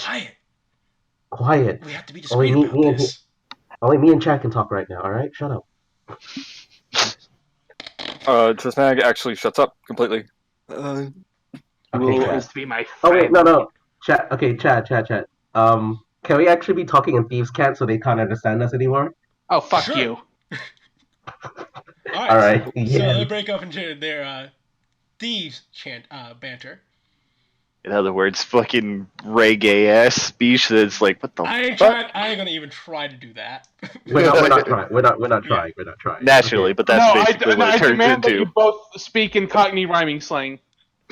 Quiet. Quiet. We have to be Only discreet about me and this. Only me and Chad can talk right now. All right, shut up. Trisnag actually shuts up completely. Okay, Who Chad. wants to be my Oh friend? wait, no. Chad. Okay, Chad. Can we actually be talking in thieves' cant so they can't understand us anymore? Oh, fuck Sure. you. All All right. So Yeah. they break up into their thieves banter. In other words, fucking reggae ass speech that's like, what the I ain't fuck? gonna even try to do that. We're not trying. We're not trying. We're not trying. Naturally, but that's no, basically what I it turns demand that you into. both speak in Cockney rhyming slang.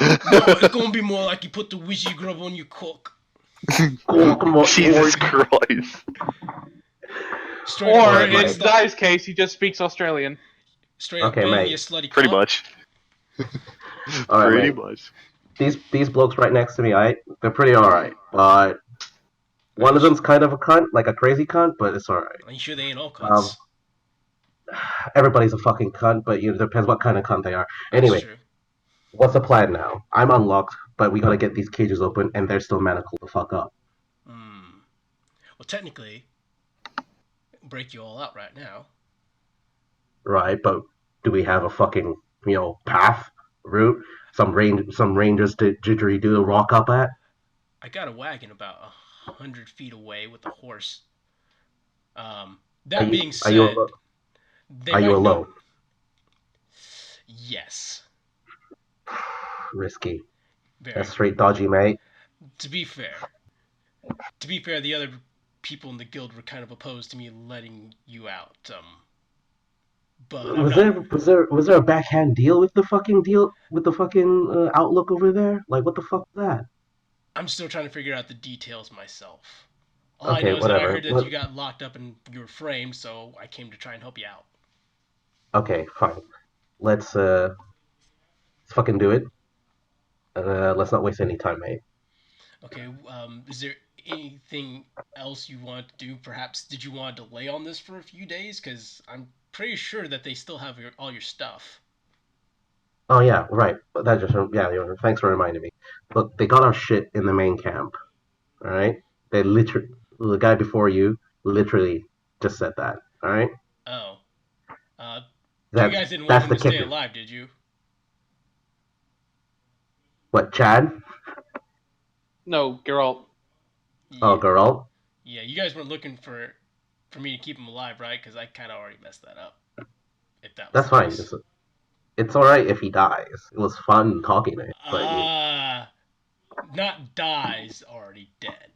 No, it's gonna be more like you put the wishy grub on your cook. Come on, Jesus Lord. Christ. Straight Or up, Alright, in Mike. Zai's case, he just speaks Australian. straight up, Okay, bang, mate. you slutty Pretty cunt. much. All right, Pretty mate. much. These blokes right next to me, they're pretty alright, but one of them's kind of a cunt, like a crazy cunt, but it's alright. Are you sure they ain't all cunts? Everybody's a fucking cunt, but it depends what kind of cunt they are. That's Anyway, true. what's the plan now? I'm unlocked, but we gotta get these cages open, and they're still manacled the fuck up. Well, technically, break you all out right now. Right, but do we have a fucking, path, route, some rangers to didgeridoo to rock up at? I got a wagon about 100 feet away with a horse. That being said, Are you alone? Yes. Risky. Very. That's straight dodgy, mate. To be fair, the other people in the guild were kind of opposed to me letting you out. But I'm Was there a backhand deal with the fucking outlook over there? Like, what the fuck was that? I'm still trying to figure out the details myself. All Okay, I know is that I whatever. heard that What- you got locked up and you were framed, so I came to try and help you out. Okay, fine. Let's fucking do it. Let's not waste any time, mate. Okay. Is there anything else you want to do? Perhaps did you want to delay on this for a few days? Because I'm pretty sure that they still have all your stuff. Oh yeah, right. But that just thanks for reminding me. Look, they got our shit in the main camp. All right. They literally the guy before you literally just said that. All right. Oh. Uh, you That guys didn't want that's him the to stay kicker. alive, did you? What, Chad? No, Geralt. Oh, Yeah. girl. Yeah. You guys weren't looking for me to keep him alive, right? Because I kind of already messed that up. If that was That's the fine. case. It's all right if he dies. It was fun talking to him, but Not dies already dead.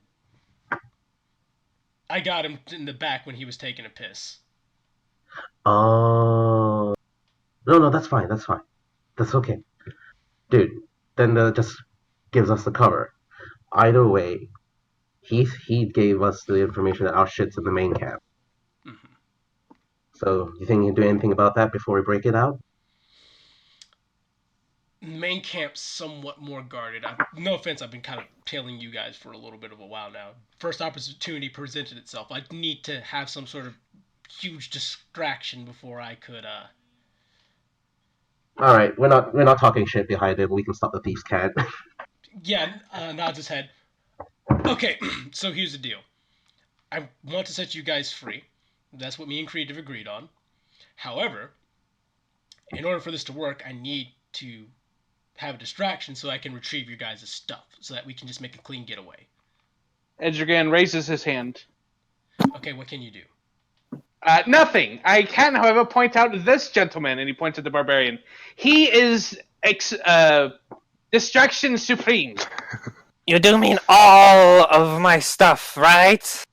I got him in the back when he was taking a piss. oh no, that's fine. That's fine. That's okay, dude. Then just gives us the cover. Either way, he gave us the information that our shit's in the main camp. Hmm. So you think you can do anything about that before we break it out? Main camp's somewhat more guarded. No offense, I've been kind of tailing you guys for a little bit of a while now. First opportunity presented itself. I'd need to have some sort of huge distraction before I could. All right, we're not talking shit behind him. We can stop the thieves' cat. Yeah, nods his head. Okay, so here's the deal. I want to set you guys free. That's what me and Creative agreed on. However, in order for this to work, I need to have a distraction so I can retrieve your guys' stuff, so that we can just make a clean getaway. Edgergan raises his hand. Okay, what can you do? Nothing. I can, however, point out this gentleman, and he points at the barbarian. He is distraction supreme. You do mean all of my stuff, right?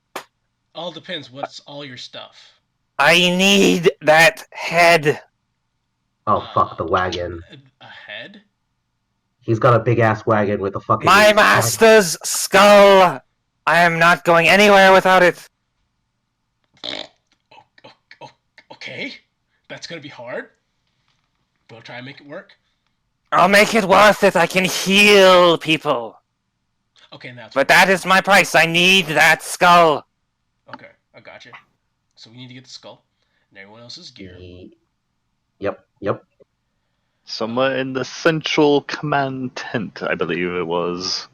All depends. What's all your stuff? I need that head. Oh fuck the wagon. A head? He's got a big ass wagon with a fucking My master's skull. I am not going anywhere without it. Okay, that's gonna be hard. We'll try and make it work. I'll make it worth it. I can heal people. Okay, now. But that is my price. I need that skull. Okay, I got you. So we need to get the skull and everyone else's gear. Yep. Somewhere in the central command tent, I believe it was.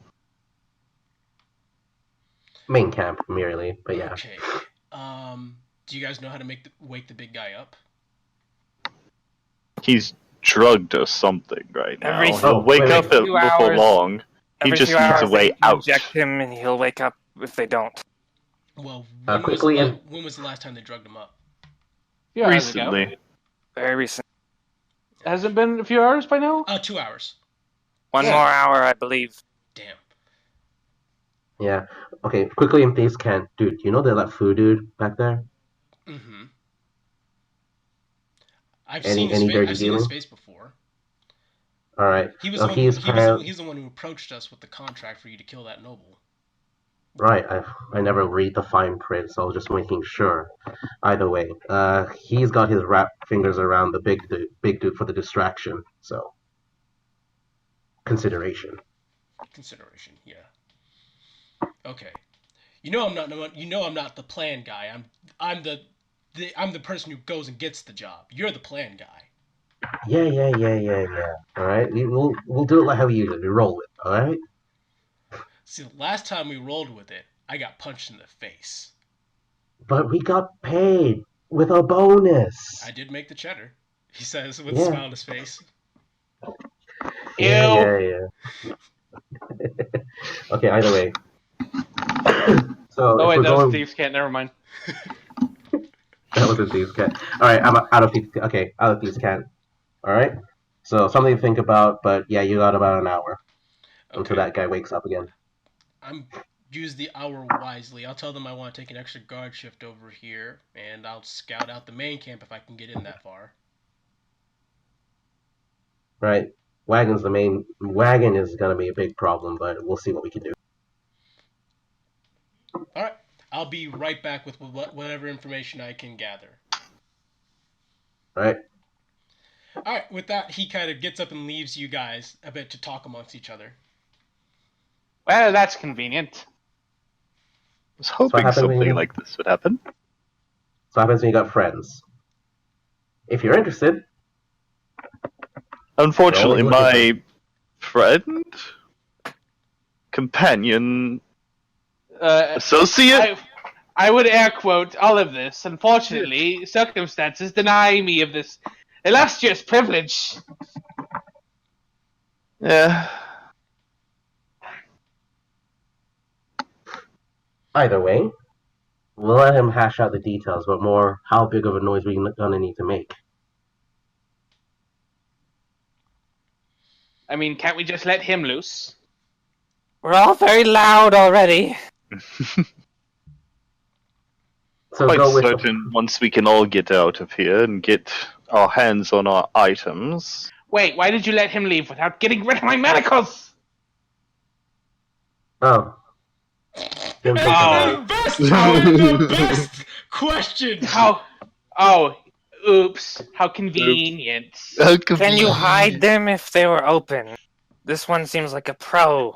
Main camp merely, but yeah. Okay. Do you guys know how to wake the big guy up? He's drugged or something right now. Every He'll wake wait, up few before hours- long. He Every just few needs hours a way they out. inject him and he'll wake up if they don't. Well, Quickly and- when was the last time they drugged him up? Yeah, Recently. Very recent. Has it been a few hours by now? 2 hours. One Yeah. more hour, I believe. Damn. Yeah. Okay, quickly in thieves' camp, dude. You know that food dude back there? Mm-hmm. I've Any seen his dirty I've seen his dealing? face before. All right. He was Oh, the one. he's He's the one who approached us with the contract for you to kill that noble. right. I never read the fine print, so I was just making sure. Either way, he's got his fingers around the big dude for the distraction. So consideration. Consideration, yeah. Okay. You know I'm not. You know I'm not the plan guy. I'm the person who goes and gets the job. You're the plan guy. Yeah. All right. We'll do it like how we usually roll it. All right. See, the last time we rolled with it, I got punched in the face. But we got paid with a bonus. I did make the cheddar, he says with a Yeah. smile on his face. Yeah. Okay. Either way. So Oh if wait, we're that was going, Thieves' Cat. Never mind. that was a thieves' cat. All right. I'm out of thieves. Okay, out of thieves' cat. All right. So something to think about, but yeah, you got about an hour until Okay. that guy wakes up again. I'm use the hour wisely. I'll tell them I want to take an extra guard shift over here, and I'll scout out the main camp if I can get in that far. Right. Wagon is gonna be a big problem, but we'll see what we can do. All right. I'll be right back with whatever information I can gather. Right. All right. With that, he kind of gets up and leaves you guys a bit to talk amongst each other. Well, that's convenient. I was what hoping happens when something you- like this would happen. So what happens when you got friends? If you're interested, Unfortunately, They're always looking my friend, companion, associate. I would air quote all of this. Unfortunately, circumstances deny me of this illustrious privilege. Yeah. either way, we'll let him hash out the details, but more how big of a noise we're gonna need to make. I mean, can't we just let him loose? We're all very loud already. So Quite go with certain once we can all get out of here and get our hands on our items. Wait, why did you let him leave without getting rid of my manacles? Oh. Didn't think Oh. about it. The best question. Oh, oops. How convenient. Can you hide them if they were open? This one seems like a pro.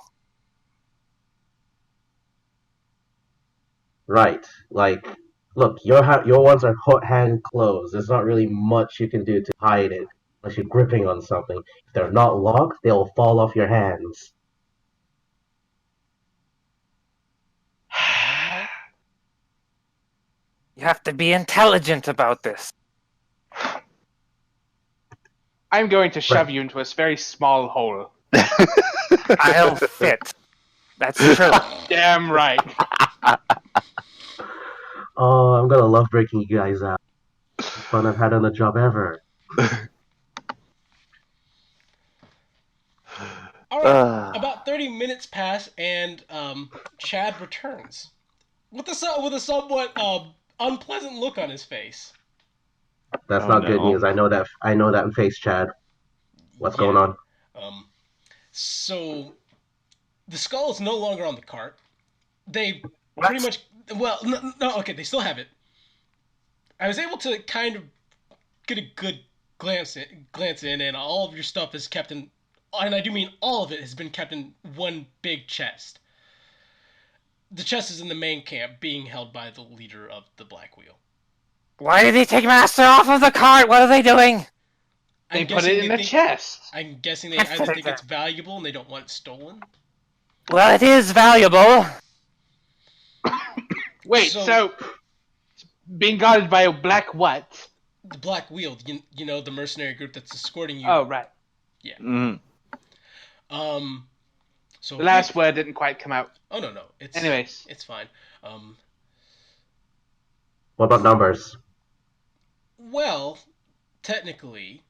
Right. Like, look, your ones are hand closed. There's not really much you can do to hide it unless you're gripping on something. If they're not locked, they'll fall off your hands. You have to be intelligent about this. I'm going to shove Right. you into a very small hole. I'll fit. That's true. Damn right. Oh, I'm gonna love breaking you guys out. Most fun I've had on a job ever. All right. About 30 minutes pass, and Chad returns with a somewhat unpleasant look on his face. That's Oh, not good no. news. I know that. I know that face, Chad. What's Yeah. going on? So the skull is no longer on the cart. They What? pretty much. Well, no, okay, they still have it. I was able to kind of get a good glance in, and all of your stuff is kept in, and I do mean all of it has been kept in one big chest. The chest is in the main camp, being held by the leader of the Black Wheel. Why did they take Master off of the cart? What are they doing? They I'm put guessing it in a think, chest. I'm guessing they Can't either put it think there. it's valuable and they don't want it stolen. Well, it is valuable. Wait, so being guarded by a black what? The Black Wheel, you know, the mercenary group that's escorting you. Oh, right. Mm. So The last word didn't quite come out. Oh no, it's Anyways. it's fine. What about numbers? Well, technically,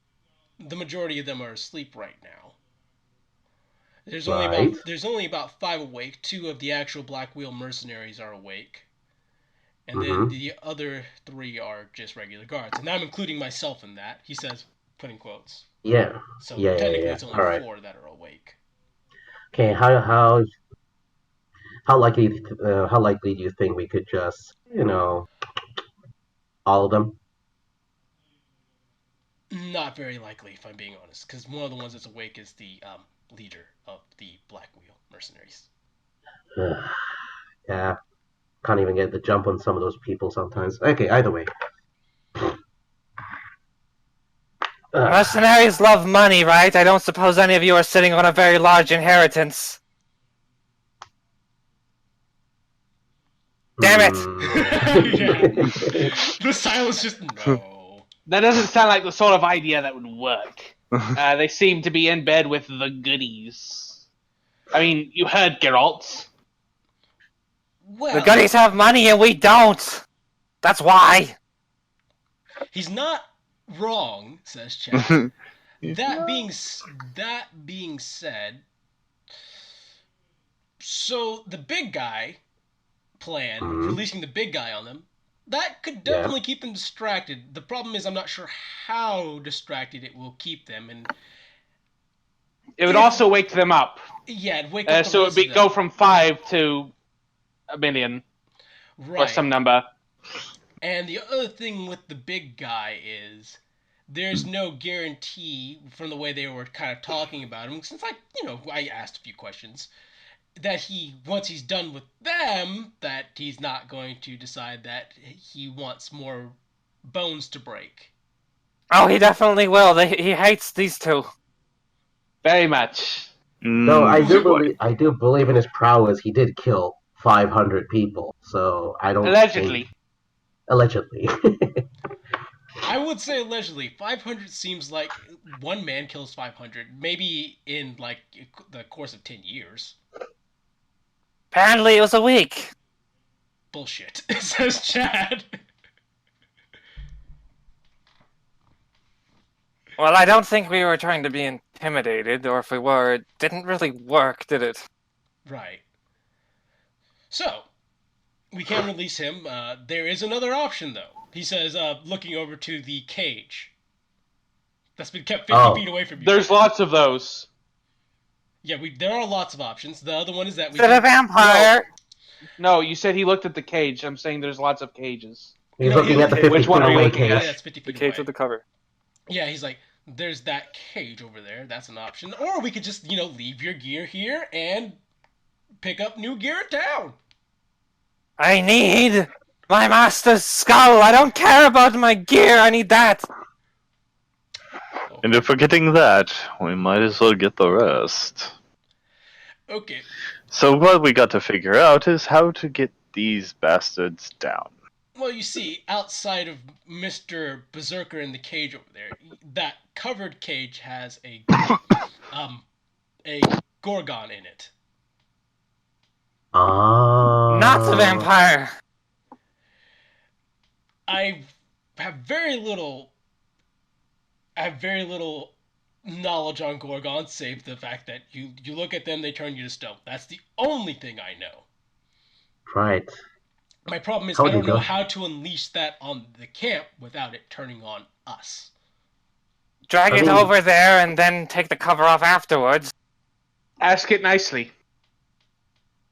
the majority of them are asleep right now. There's only about 5 awake. 2 of the actual Black Wheel mercenaries are awake, and then the other 3 are just regular guards. And I'm including myself in that. He says, putting quotes. Yeah. So Yeah, technically, yeah. it's only All right. 4 that are awake. Okay. How likely do you think we could just all of them? Not very likely, if I'm being honest, because one of the ones that's awake is the leader of the Black Wheel mercenaries. Yeah. Can't even get the jump on some of those people sometimes. Okay. Either way. Mercenaries love money, right? I don't suppose any of you are sitting on a very large inheritance. Damn it! Yeah. The silence just no. That doesn't sound like the sort of idea that would work. They seem to be in bed with the goodies. I mean, you heard Geralt. Well, The goodies have money and we don't. That's why. he's not wrong, says Chad. That being said, so the big guy plan, releasing the big guy on them, that could definitely keep them distracted. The problem is I'm not sure how distracted it will keep them, and It would also wake them up. yeah, it'd wake up the So rest it'd of go them. from 5 to a million. Right. Or some number. And the other thing with the big guy is there's no guarantee from the way they were kind of talking about him, since I asked a few questions, that once he's done with them, that he's not going to decide that he wants more bones to break. Oh, he definitely will. He hates these two. Very much. No, I do Boy. believe in his prowess. He did kill 500 people, so I don't Allegedly. think allegedly. I would say allegedly. 500 seems like one man kills 500, maybe in like the course of 10 years. Apparently, it was a week. Bullshit, says Chad. Well, I don't think we were trying to be intimidated, or if we were, it didn't really work, did it? Right. So, we can release him. There is another option, though. He says, looking over to the cage that's been kept 50 feet away from you. There's lots of those. Yeah, there are lots of options. The other one is that we Is it a vampire? No, you said he looked at the cage. I'm saying there's lots of cages. He's No, looking at the 50 Which feet one are we away looking at? cage. that's 50 The feet cage away. with the cover. Yeah, he's like, there's that cage over there. That's an option. Or we could just, leave your gear here and pick up new gear in town. I need my master's skull. I don't care about my gear. I need that. And if we're getting that, we might as well get the rest. Okay. So what we got to figure out is how to get these bastards down. Well, you see, outside of Mr. Berserker in the cage over there, that covered cage has a Gorgon in it. Not a vampire. I have very little knowledge on Gorgons, save the fact that you look at them, they turn you to stone. That's the only thing I know. Right. My problem is How I would you don't know go? how to unleash that on the camp without it turning on us. Drag I it mean- over there and then take the cover off afterwards. Ask it nicely.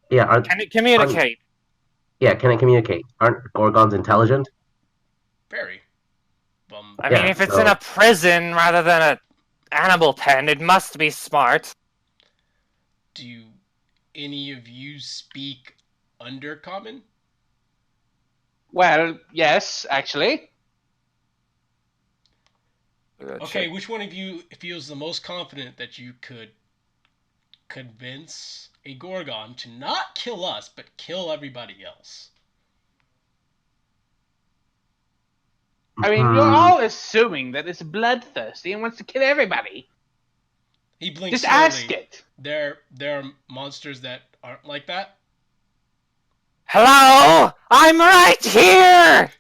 Yeah, Can it communicate? can it communicate? Aren't Gorgons intelligent? Very. I mean, if it's in a prison rather than a animal pen, it must be smart. Do any of you speak Undercommon? Well, yes, actually. Okay, which one of you feels the most confident that you could convince a Gorgon to not kill us, but kill everybody else? I mean, you're all assuming that it's bloodthirsty and wants to kill everybody. He blinks Just slowly. ask it. There are monsters that aren't like that. Hello? I'm right here!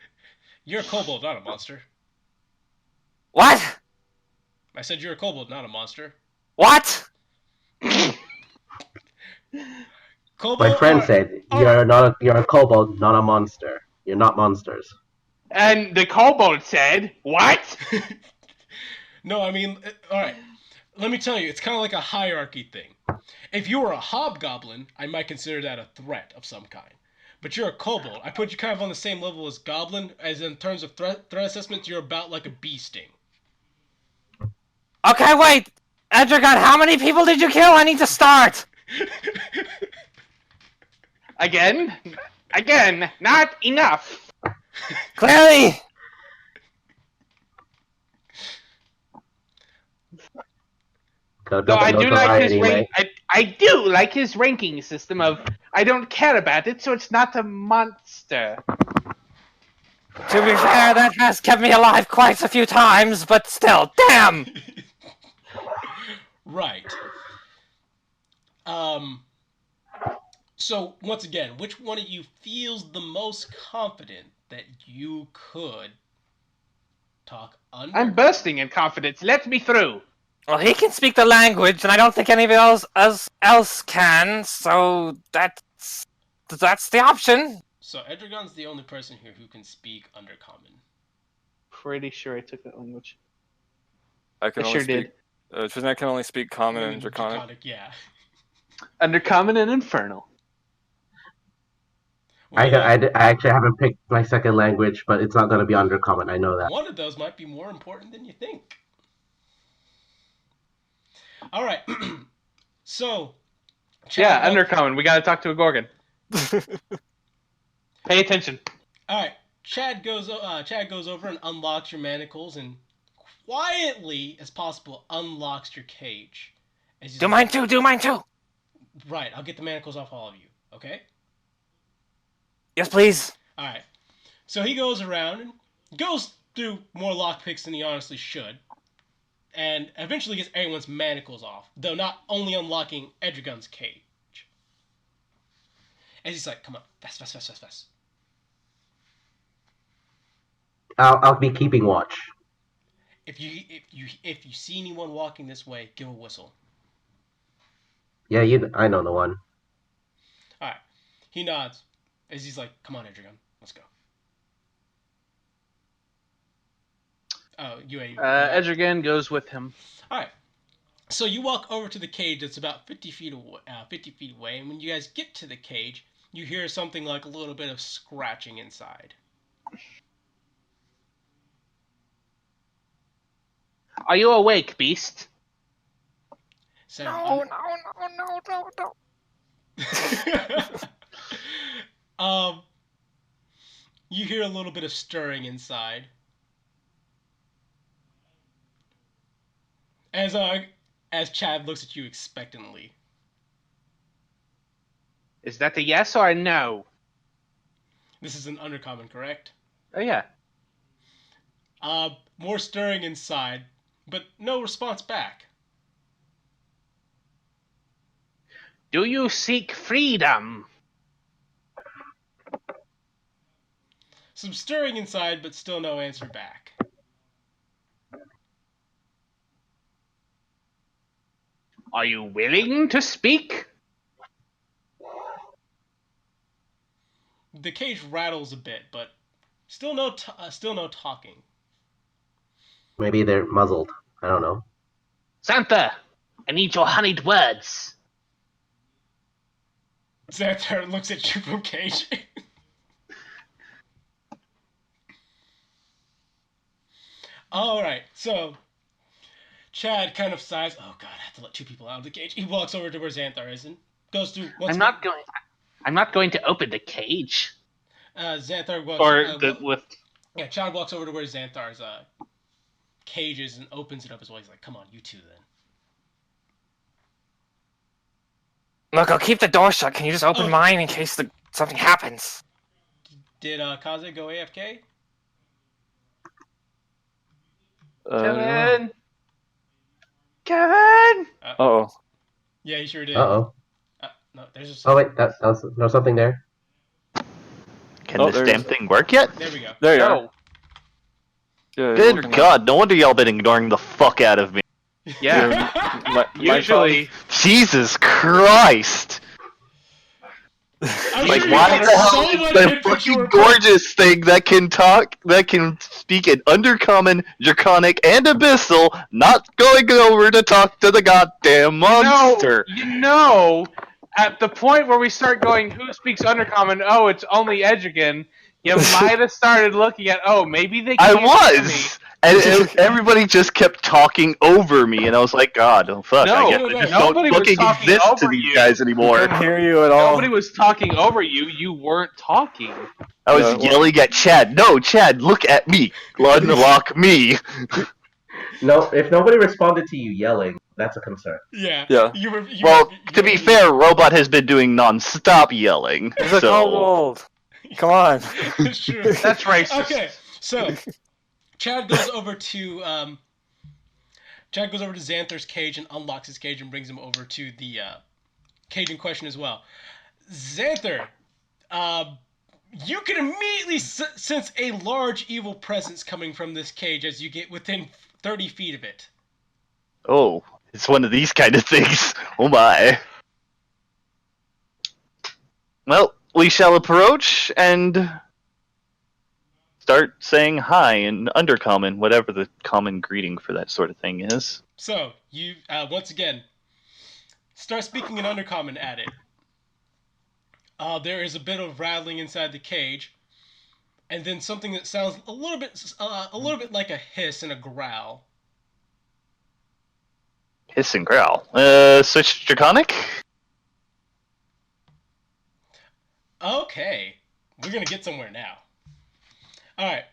You're a kobold, not a monster. What? I said you're a kobold, not a monster. What? Kobold My friend are- said are- you're a kobold, not a monster. You're not monsters. And the kobold said, what? No, I mean, all right. Let me tell you, it's kind of like a hierarchy thing. If you were a hobgoblin, I might consider that a threat of some kind. But you're a kobold. I put you kind of on the same level as goblin, as in terms of threat assessments, you're about like a bee sting. Okay, wait. Edragon, how many people did you kill? I need to start. Again, not enough. Clearly. Gotta Though build I up do like his notoriety, I do like his ranking system of I don't care about it, so it's not a monster. To be fair, that has kept me alive quite a few times, but still, damn! Right. So, once again, which one of you feels the most confident that you could talk under? I'm bursting in confidence. Let me through. Well, he can speak the language, and I don't think anybody else can, so that's the option. So, Edragon's the only person here who can speak Undercommon. Pretty sure I took that language. I can I only sure speak. did. Tristan can only speak common and draconic. Yeah. Undercommon and infernal. Well, you know, I actually haven't picked my second language, but it's not going to be undercommon. I know that. one of those might be more important than you think. All right. So, Chad, Yeah, undercommon. We gotta talk to a Gorgon. Pay attention. All right. Chad goes over and unlocks your manacles and quietly as possible unlocks your cage. As he's Do like, mine too. Do mine too. Right. I'll get the manacles off all of you. Okay. Yes, please. All right. So he goes around and goes through more lockpicks than he honestly should, and eventually gets everyone's manacles off, though not only unlocking Edrigun's cage. And he's like, "Come on, fast, fast, fast, fast, fast." I'll be keeping watch. If you see anyone walking this way, give a whistle. Yeah, I know the one. All right. He nods as he's like, "Come on, Edrigun, let's go." Oh, you ain't. Edrigan goes with him. All right. So you walk over to the cage that's about 50 feet away, and when you guys get to the cage, you hear something like a little bit of scratching inside. Are you awake, beast? So, No. you hear a little bit of stirring inside. As Chad looks at you expectantly. Is that a yes or a no? This is an undercommon, correct? Oh yeah. More stirring inside, but no response back. Do you seek freedom? Some stirring inside, but still no answer back. Are you willing to speak? The cage rattles a bit, but still no talking. Maybe they're muzzled. I don't know. Santa, I need your honeyed words. Xanthar looks at you from cage. Alright, so Chad kind of sighs, "Oh god, I have to let two people out of the cage." He walks over to where Xanthar is and goes through once I'm not going to open the cage. Xanthar walks Yeah, Chad walks over to where Xanthar's cage is and opens it up as well. He's like, "Come on, you two then." Look, I'll keep the door shut. Can you just open mine in case something happens? Did Kaze go AFK? Kevin! Kevin! Oh. Yeah, he sure did. Uh-oh. No, there's just... Oh, wait, there's something there. Can this damn thing work yet? There we go. There you Go. are. Yeah, Good God, no wonder y'all been ignoring the fuck out of me. Yeah. My Usually, Jesus Christ! I'm Like, sure why you the had hell so is much the input you fucking were gorgeous thing that can talk, that can speak in Undercommon, Draconic, and Abyssal, not going over to talk to the goddamn monster? at the point where we start going, who speaks Undercommon? Oh, it's only Edrigan. You might have started looking at, maybe they I can't hear me. was! And everybody just kept talking over me, and I was like, God, oh fuck, I guess I just nobody don't was fucking talking exist to over these you. guys anymore. Couldn't hear you at all. Nobody was talking over you. You weren't talking. I was yelling at Chad. No, Chad, look at me. Unlock me. No, if nobody responded to you yelling, that's a concern. Yeah. Yeah. Well, to be fair, Robot has been doing non-stop yelling. He's a So kobold. Come on. It's true. That's racist. Okay, so Chad goes over to Xanthar's cage and unlocks his cage and brings him over to the cage in question as well. Xanthar, you can immediately sense a large evil presence coming from this cage as you get within 30 feet of it. oh, it's one of these kind of things. Oh my. Well, we shall approach and start saying hi in Undercommon, whatever the common greeting for that sort of thing is. So, you, once again, start speaking in Undercommon at it. There is a bit of rattling inside the cage, and then something that sounds a little bit like a hiss and a growl. Hiss and growl. Switch Draconic? Okay, we're gonna get somewhere now. All right.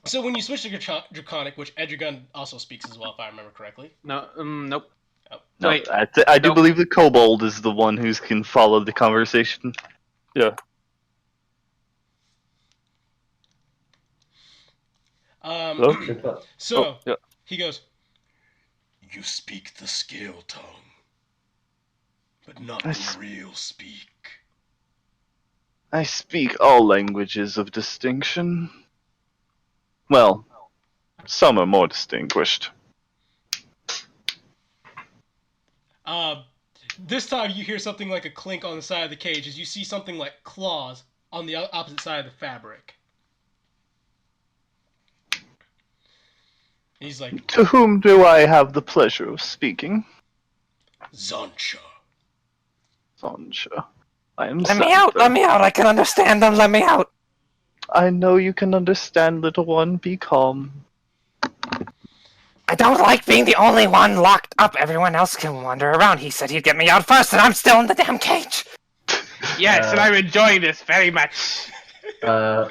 So when you switch to Draconic, which Edgergun also speaks as well, if I remember correctly. No, nope. Oh. No, Wait. I do Nope. believe the kobold is the one who can follow the conversation. Yeah. Hello? So Oh, yeah. he goes, "You speak the scale tongue, but not the real speak." I speak all languages of distinction. Well, some are more distinguished. This time you hear something like a clink on the side of the cage as you see something like claws on the opposite side of the fabric. He's like, To whom do I have the pleasure of speaking? "Zancha." Sancha. I am Let me out! Santa. Let me out! I can understand them. Let me out! I know you can understand, little one. Be calm. I don't like being the only one locked up. Everyone else can wander around. He said he'd get me out first, and I'm still in the damn cage. Yes, and I'm enjoying this very much. Lizard,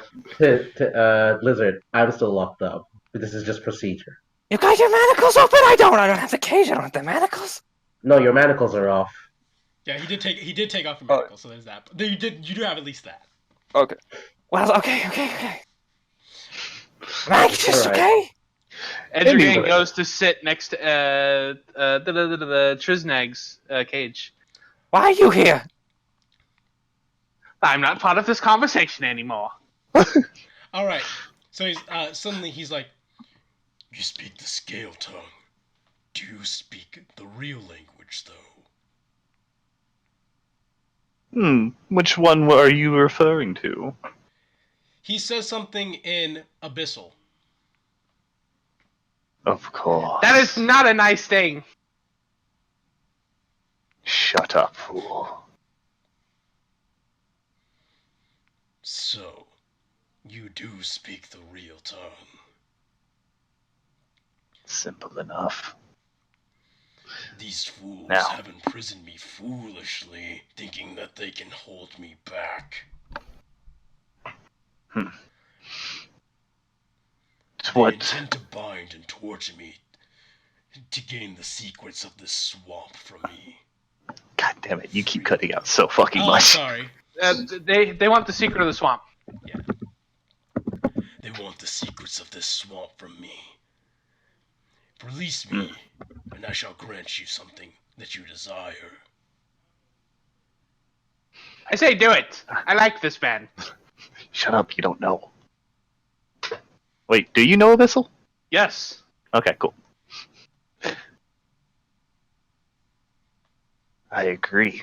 I'm still locked up. This is just procedure. You got your manacles open? I don't. I don't have the cage. I don't have the manacles. No, your manacles are off. Yeah, he did take off your manacles, so there's that. But you do have at least that. Okay. Well, okay. I'm anxious, Alright. okay? Edgergan Anyway. goes to sit next to the Triznag's cage. Why are you here? I'm not part of this conversation anymore. All right. So he's suddenly he's like, "You speak the scale tongue. Do you speak the real language, though?" Which one are you referring to? He says something in Abyssal. Of course. That is not a nice thing. Shut up, fool. So, you do speak the real tongue. Simple enough. These fools Now. have imprisoned me foolishly, thinking that they can hold me back. They What? intend to bind and torture me to gain the secrets of this swamp from me. God damn it! You keep cutting out so fucking Oh, much. sorry. They want the secret of the swamp. They want the secrets of this swamp from me. Release me, and I shall grant you something that you desire. I say do it. I like this man. Shut up! You don't know. Wait, do you know Abyssal? Yes. Okay, cool. I agree.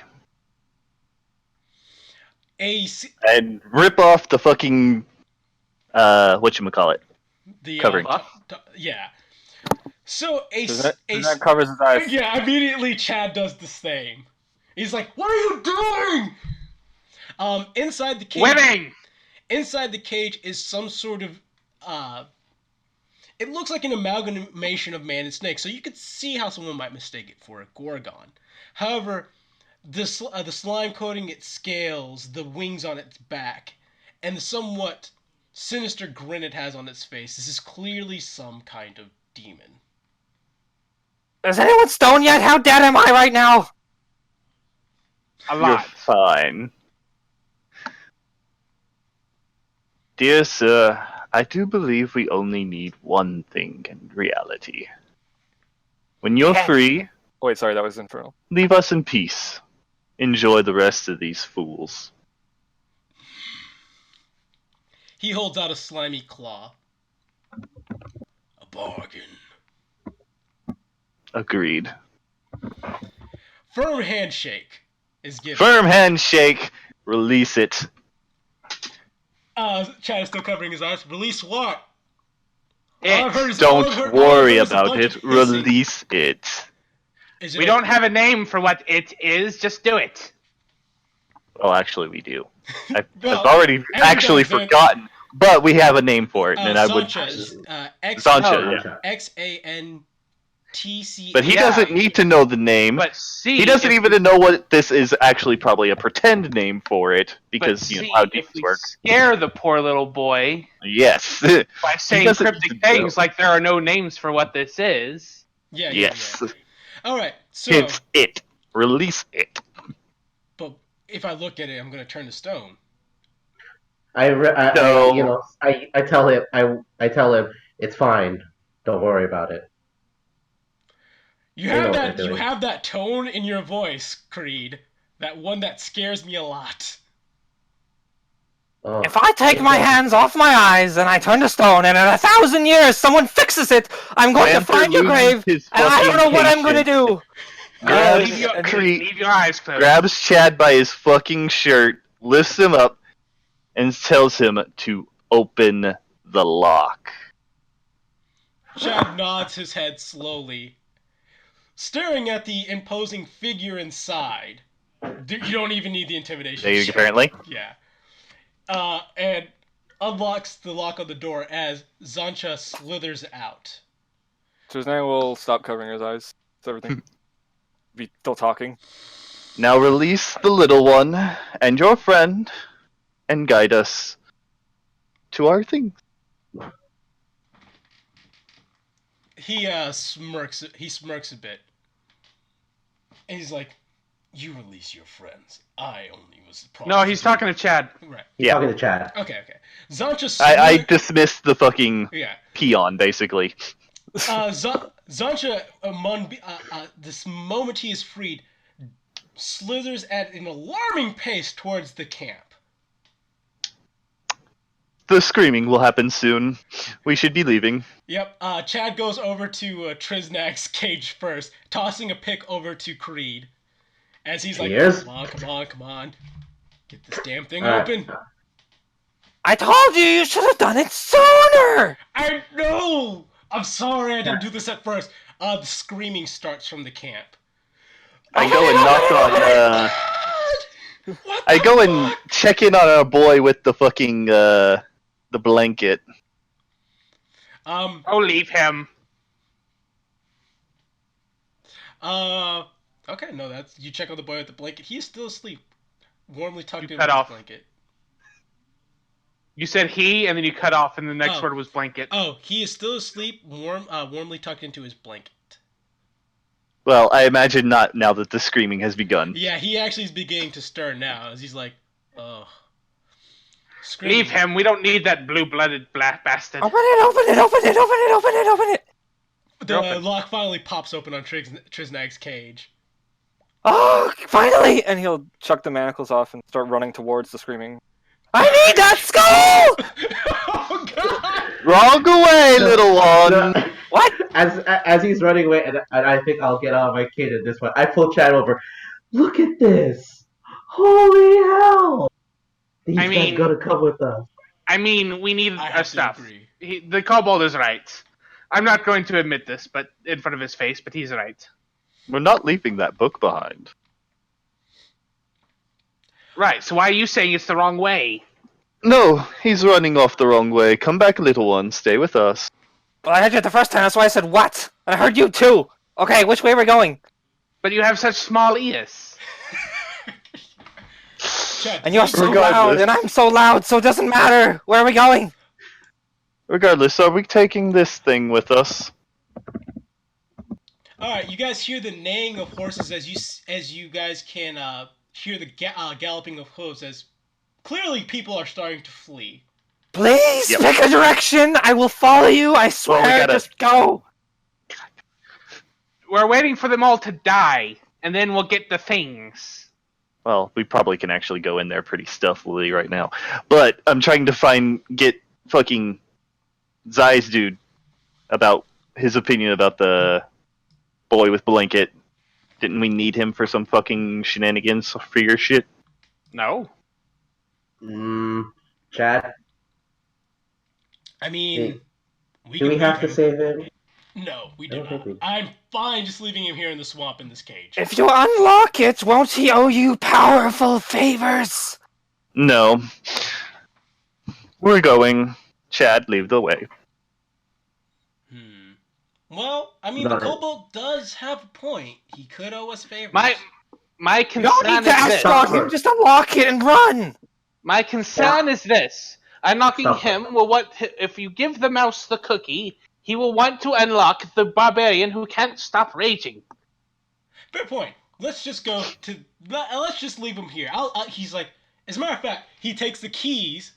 And rip off the fucking whatchamacallit. The Covering. yeah. So That covers his eyes. yeah, immediately Chad does the same. He's like, "What are you doing?" Inside the cage. Winning. Inside the cage is some sort of it looks like an amalgamation of man and snake, so you could see how someone might mistake it for a gorgon. However, the slime coating its scales, the wings on its back, and the somewhat sinister grin it has on its face, this is clearly some kind of demon. Is anyone stoned yet? How dead am I right now? A You're lot. fine. Dear sir, I do believe we only need one thing in reality. When you're Yes. free, Oh, wait, sorry, that was Infernal. leave us in peace. Enjoy the rest of these fools. He holds out a slimy claw. A bargain. Agreed. Firm handshake is given. Firm handshake. Release it. Chad is still covering his eyes. Release what? Don't worry about it. Release it. Is it We don't have a name for what it is. Just do it. Well, actually, we do. I've Well, already actually does, then. forgotten, but we have a name for it, and I would. Zancha. Zancha, yeah. XANTCH. But he Yeah. doesn't need to know the name. But see, He doesn't if even know what this is actually probably a pretend name for it, But because see, you know how if demons we work. scare the poor little boy Yes. by saying doesn't cryptic even know. things like there are no names for what this is. Yeah. Yes. All right. So, Hence it. Release it. but if I look at it, I'm gonna turn to stone. No. I tell him I tell him it's fine. Don't worry about it. You They have know what that. they're You doing. have that tone in your voice, Creed. That one that scares me a lot. Oh, If I take my hands off my eyes and I turn to stone, and in 1,000 years someone fixes it, I'm going to Xander find your loses grave, his and I don't know fucking what I'm going to patience. do. Grabs, Leave your, Creed, leave your eyes closed. grabs Chad by his fucking shirt, lifts him up, and tells him to open the lock. Chad nods his head slowly, staring at the imposing figure inside. You don't even need the intimidation check. Apparently. Yeah. And unlocks the lock on the door as Zancha slithers out. Trisnang will stop covering his eyes. Is everything be still talking? Now release the little one and your friend and guide us to our thing. He smirks. He smirks a bit, and he's like, "You release your friends. I only was." No, he's talking to Chad. Right. Yeah. Talking to Chad. Okay. Zancha. I dismissed the fucking Yeah. peon, basically. Zancha, this moment he is freed, slithers at an alarming pace towards the camp. The screaming will happen soon. We should be leaving. Yep. Chad goes over to Trisnak's cage first, tossing a pick over to Creed, as he's like, Cheers. Come on, get this damn thing All right. open." I told you you should have done it sooner! I know. I'm sorry I didn't do this at first. The screaming starts from the camp. I go and knock on. What I the go and fuck? check in on our boy with the fucking the blanket. Oh, leave him. Okay, no, that's you check on the boy with the blanket. He is still asleep, warmly tucked You in cut with off. his blanket. You said he, and then you cut off, and the next Oh. word was blanket. Oh, he is still asleep, warmly tucked into his blanket. Well, I imagine not now that the screaming has begun. Yeah, he actually is beginning to stir now, as he's like, "Ugh." Screaming. Leave him. We don't need that blue-blooded black bastard. Open it, open it, open it, open it, open it, open it! The Open. lock finally pops open on Trisnag's cage. Oh, finally! And he'll chuck the manacles off and start running towards the screaming. I need that skull! Oh God! Wrong way, little one. No, What? as he's running away, and I think I'll get out of my kid at this point. I pull Chad over. Look at this! Holy hell! These I mean- guys gotta come with us. I mean, we need I our have to stuff. agree. The kobold is right. I'm not going to admit this, but in front of his face, but he's right. We're not leaving that book behind. Right, so why are you saying it's the wrong way? No, he's running off the wrong way. Come back, little one. Stay with us. Well, I heard you the first time, that's why I said what? And I heard you too. Okay, which way are we going? But you have such small ears. Chad, And you're so Regardless. loud, and I'm so loud, so it doesn't matter. Where are we going? Regardless, are we taking this thing with us? All right, you guys hear the neighing of horses as you guys can hear the galloping of hooves as clearly people are starting to flee. Please Yep. pick a direction. I will follow you. I swear. gotta- Just go. We're waiting for them all to die, and then we'll get the things. Well, we probably can actually go in there pretty stealthily right now. But I'm trying to get fucking Zai's dude about his opinion about the boy with blanket. Didn't we need him for some fucking shenanigans for your shit? No. Chad, I mean, do we can have leave to him. save him? No, we I do don't think not. we. I'm fine just leaving him here in the swamp in this cage. If you unlock it, won't he owe you powerful favors? No. We're going. Chad, lead the way. Hmm. Well, I mean, the Not it. kobold does have a point. He could owe us favors. My You don't concern need to is ask this. Stop on him, first. just unlock it and run! My concern is this. Unlocking Stop him will what if you give the mouse the cookie, he will want to unlock the barbarian who can't stop raging. Fair point. Let's just go to. Let's just leave him here. He's like. As a matter of fact, he takes the keys.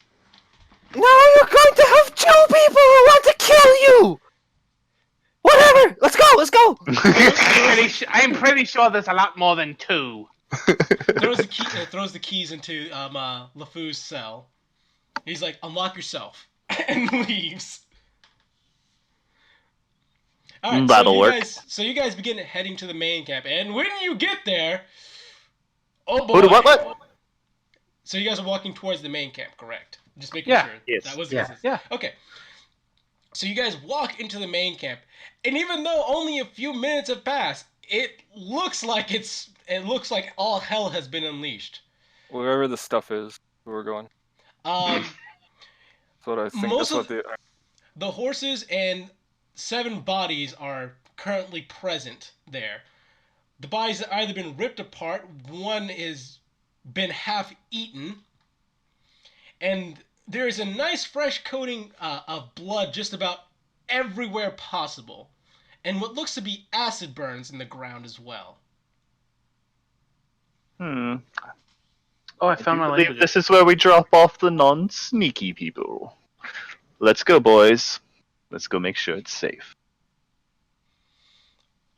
Now you're going to have two people who want to kill you! Whatever! Let's go! I'm pretty sure there's a lot more than two. Throws the keys into LeFou's cell. He's like, unlock yourself, and leaves. All right, That'll work. So you guys begin heading to the main camp, and when you get there, oh boy! What? So you guys are walking towards the main camp, correct? Just making Yeah. sure. Yes. That was Yeah. Yeah. Okay. So you guys walk into the main camp, and even though only a few minutes have passed, it looks like all hell has been unleashed. Wherever the stuff is, where we're going. Um, That's what I think. Most That's what of- the horses and 7 bodies are currently present there. The bodies have either been ripped apart, one is been half eaten, and there is a nice fresh coating of blood just about everywhere possible, and what looks to be acid burns in the ground as well. Oh, I found my I believe language. this is where we drop off the non-sneaky people. Let's go, boys. Let's go make sure it's safe.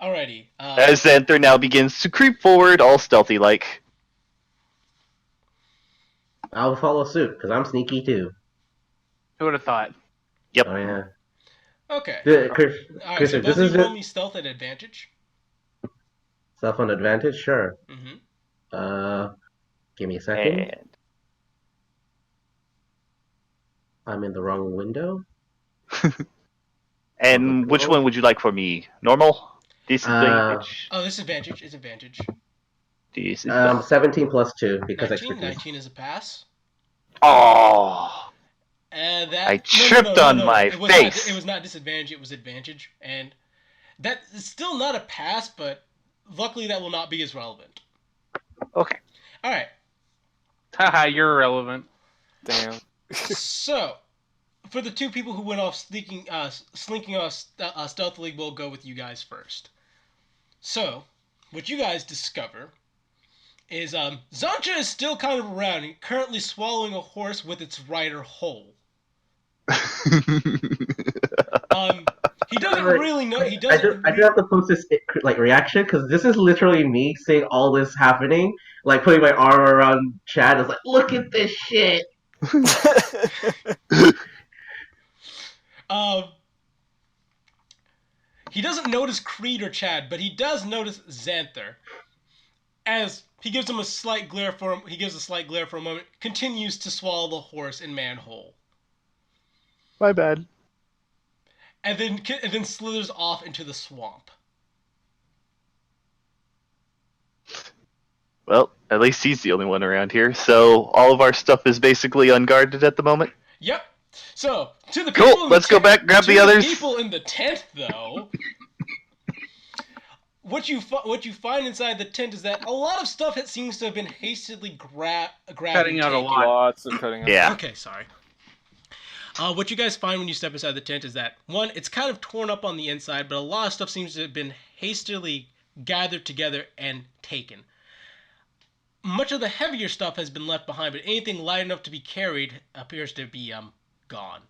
Alrighty. As Xanther now begins to creep forward, all stealthy-like. I'll follow suit because I'm sneaky too. Who would have thought? Yep. Oh yeah. Okay. Chris, Alright, so Christian, both this of is you roll just me stealth at advantage. self on advantage. Sure. Mm-hmm. Give me a second. And I'm in the wrong window. and which one would you like for me? Normal? Disadvantage? Oh, this advantage is advantage. Disadvantage. 17 plus 2 because 19, expertise. 19 is a pass. Oh! That I tripped on my it was face. It was not disadvantage, it was advantage. And that is still not a pass, but luckily that will not be as relevant. Okay. Alright, Haha, you're irrelevant. Damn. so for the 2 people who went off slinking off stealthily, we'll go with you guys first. So, what you guys discover is Zancha is still kind of around, and currently swallowing a horse with its rider whole. He doesn't really know. He doesn't. I do have to post this reaction because this is literally me seeing all this happening, like putting my arm around Chad. It's like, look at this shit. He doesn't notice Creed or Chad, but he does notice Xanther. As he gives him a slight glare for him, he gives a slight glare for a moment, continues to swallow the horse and man whole, My bad. and then slithers off into the swamp. Well, at least he's the only one around here, so all of our stuff is basically unguarded at the moment. Yep. So to the Cool, people in the let's go back, grab to the others. People in the tent, though. What you find inside the tent is that a lot of stuff seems to have been hastily grabbed. Cutting and out a taken. lot. Lots of cutting out. Yeah. Okay, sorry. What you guys find when you step inside the tent is that, one, it's kind of torn up on the inside, but a lot of stuff seems to have been hastily gathered together and taken. Much of the heavier stuff has been left behind, but anything light enough to be carried appears to be gone.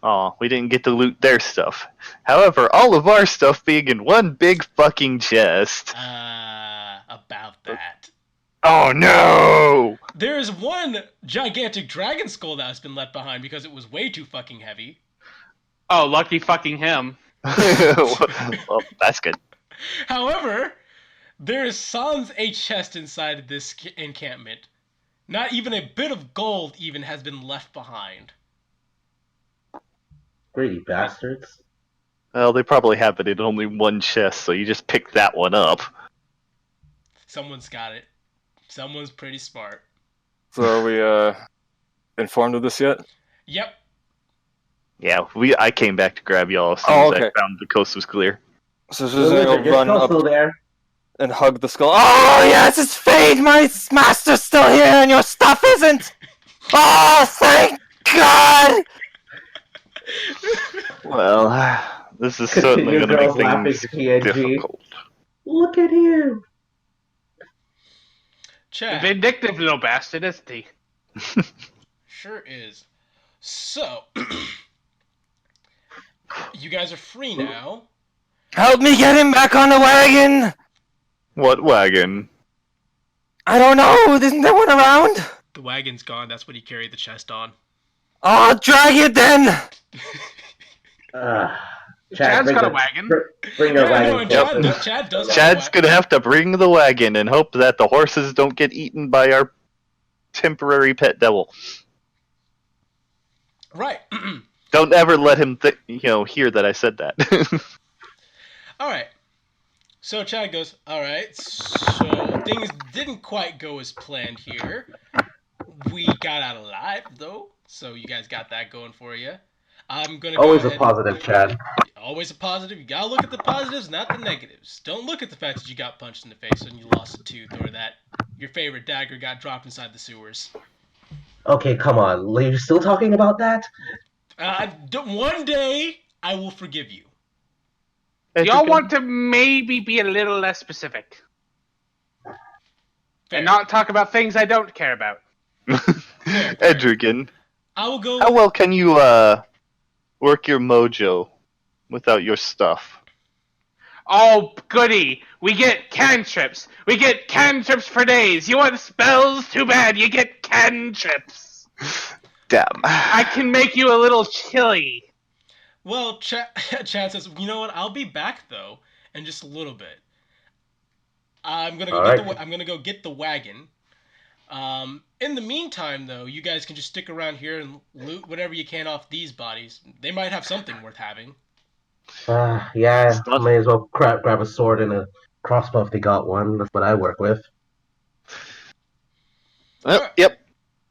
Aw, we didn't get to loot their stuff. However, all of our stuff being in one big fucking chest. About that. Oh no! There is one gigantic dragon skull that has been left behind because it was way too fucking heavy. Oh, lucky fucking him. Well, that's good. However, there is sans a chest inside of this encampment. Not even a bit of gold even has been left behind. Greedy bastards. Well, they probably have it in only one chest, so you just pick that one up. Someone's got it. Someone's pretty smart. So are we informed of this yet? Yep. Yeah, I came back to grab y'all as soon Oh, as okay. I found the coast was clear. So So Susan will listen, your run skull's up still there. and hug the skull. Oh yes, it's Fade. My master's still here, and your stuff isn't. Oh, thank God! Well, this is certainly Continue going to make girls laughing things PNG. difficult. Look at him. Chad. Vindictive little bastard, isn't he? Sure is. So, you guys are free now. Help me get him back on the wagon. What wagon? I don't know. Isn't there one around? The wagon's gone. That's what he carried the chest on. Oh, drag it then. Chad's bring got a the- wagon. Bring your Yeah, wagon. no, and closer. Chad does. have a Chad's wagon. going to have to bring the wagon and hope that the horses don't get eaten by our temporary pet devil. Right. Don't ever let him hear that I said that. All right. So Chad goes, all right, so things didn't quite go as planned here. We got out alive, though, so you guys got that going for you. I'm going to go Always a ahead. positive, Chad. Always a positive. You got to look at the positives, not the negatives. Don't look at the fact that you got punched in the face and you lost a tooth, or that your favorite dagger got dropped inside the sewers. Okay, come on. Are you still talking about that? One day, I will forgive you. Y'all want to maybe be a little less specific Fair. and not talk about things I don't care about. Fair. Edrigan, I will go. how well can you work your mojo without your stuff? Oh, goody. We get cantrips. We get cantrips for days. You want spells? Too bad. You get cantrips. Damn. I can make you a little chilly. Well, Chad says, you know what? I'll be back though, in just a little bit. I'm gonna go I'm gonna go get the wagon. In the meantime, though, you guys can just stick around here and loot whatever you can off these bodies. They might have something worth having. Yeah, may as well grab a sword and a crossbow if they got one. That's what I work with. Yep.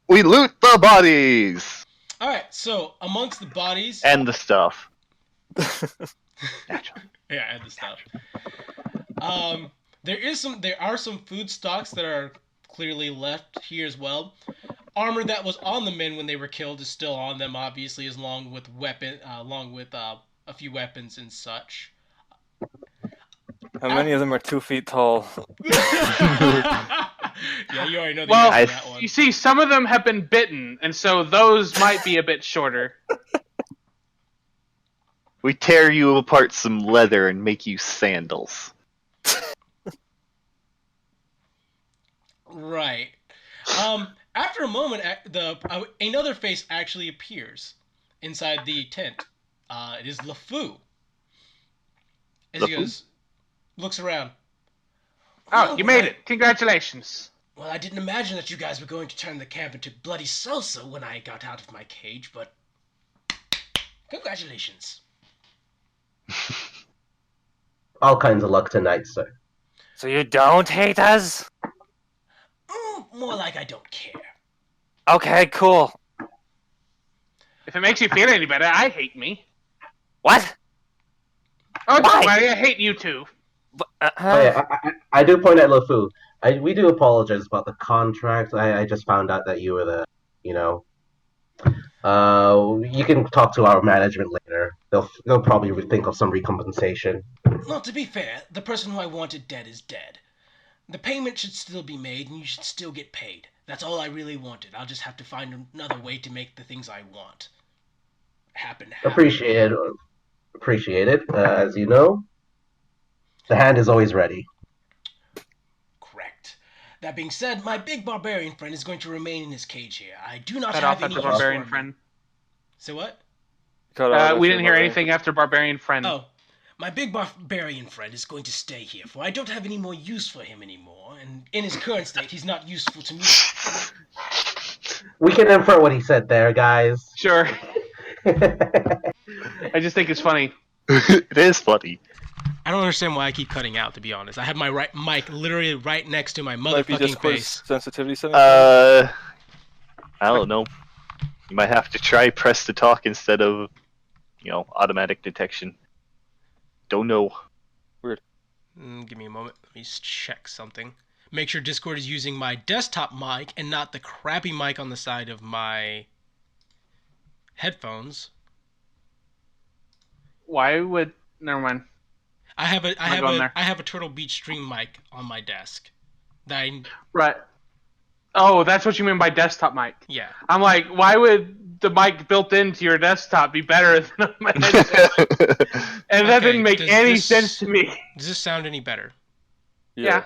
We loot the bodies All right. So amongst the bodies and the stuff. yeah, and the stuff. There are some food stocks that are clearly left here as well. Armor that was on the men when they were killed is still on them, obviously, along with a few weapons and such. How many of them are 2 feet tall? Yeah, you already know the Well, answer to that one. you see, some of them have been bitten, and so those might be a bit shorter. We tear you apart some leather and make you sandals. Right. After a moment, another face actually appears inside the tent. It is LeFou. As he LeFou? looks around. Oh, you made it. Congratulations. Well, I didn't imagine that you guys were going to turn the camp into bloody salsa when I got out of my cage, but congratulations. All kinds of luck tonight, sir. So you don't hate us? More like I don't care. Okay, cool. If it makes you feel any better, I hate me. What? Oh, Why? don't worry, I hate you too. Oh, yeah, I do point at LeFou. We do apologize about the contract. I just found out that you were the, you can talk to our management later. They'll probably think of some recompensation. Well, to be fair, the person who I wanted dead is dead. The payment should still be made, and you should still get paid. That's all I really wanted. I'll just have to find another way to make the things I want happen. Appreciate it. As you know, the hand is always ready. Correct. That being said, my big barbarian friend is going to remain in his cage here. I do not Cut have off any after use Barbarian for him. Friend. So what? We didn't hear anything after Barbarian Friend. Oh, my big barbarian friend is going to stay here, for I don't have any more use for him anymore, and in his current state, he's not useful to me. We can infer what he said there, guys. Sure. I just think it's funny. It is funny. I don't understand why I keep cutting out, to be honest. I have my right mic literally right next to my Might be motherfucking Discord's face. sensitivity setting. I don't know. You might have to try press to talk instead of, automatic detection. Don't know. Give me a moment. Let me just check something. Make sure Discord is using my desktop mic and not the crappy mic on the side of my headphones. Why would? Never mind. I have Not going there. a Turtle Beach Stream mic on my desk. Right. Oh, that's what you mean by desktop mic. Yeah. I'm like, why would the mic built into your desktop be better than my headset? And that didn't make any sense to me. Does this sound any better? Yeah.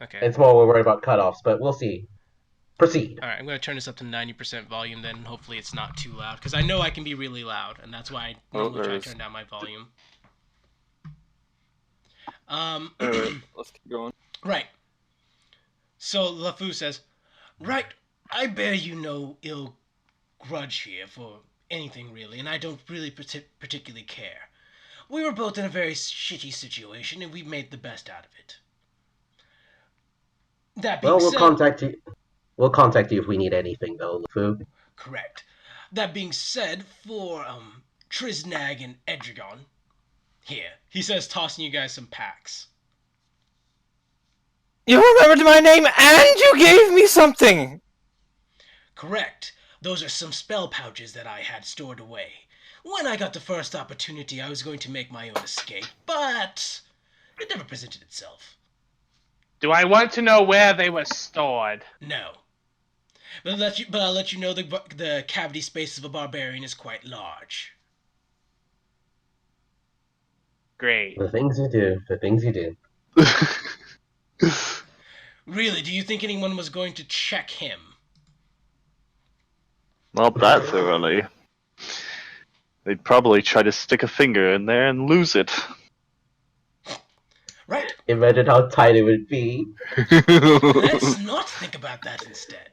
Okay. It's more we're worried about cutoffs, but we'll see. Proceed. All right, I'm going to turn this up to 90% volume then, and hopefully it's not too loud, because I know I can be really loud, and that's why I normally try to turn down my volume. Alright, let's keep going. Right. So LeFou says, "Right, I bear you no ill grudge here for anything really, and I don't really particularly care. We were both in a very shitty situation, and we made the best out of it. That being Well, said, we'll contact you if we need anything, though, LeFou. correct. That being said, for Triznag and Edragon, here," he says, tossing you guys some packs. You remembered my name and you gave me something! Correct. Those are some spell pouches that I had stored away. When I got the first opportunity, I was going to make my own escape, but it never presented itself. Do I want to know where they were stored? No. But I'll let you know the cavity space of a barbarian is quite large. Great. The things you do. Really, do you think anyone was going to check him? Not that thoroughly. They'd probably try to stick a finger in there and lose it. Right. Imagine how tight it would be. Let's not think about that instead.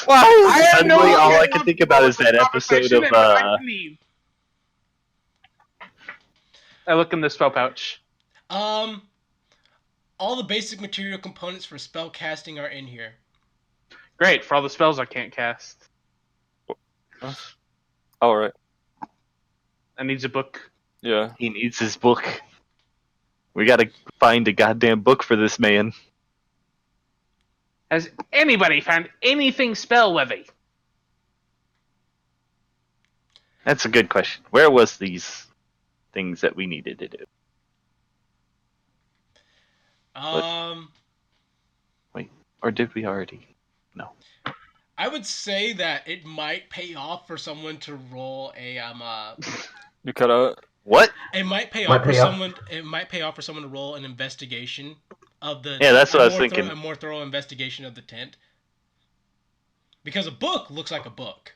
Why? Suddenly, all I can think about is that episode of, I look in the spell pouch. All the basic material components for spell casting are in here. Great, for all the spells I can't cast. Alright. I needs a book. Yeah. He needs his book. We gotta find a goddamn book for this man. Has anybody found anything spell-worthy? That's a good question. Where was these things that we needed to do? Or did we already? No. I would say that it might pay off for someone to roll a You cut out. What? It might pay Might off for pay off. someone. It might pay off for someone to roll an investigation of the. Yeah, that's what I was a thinking. more thorough investigation of the tent. Because a book looks like a book.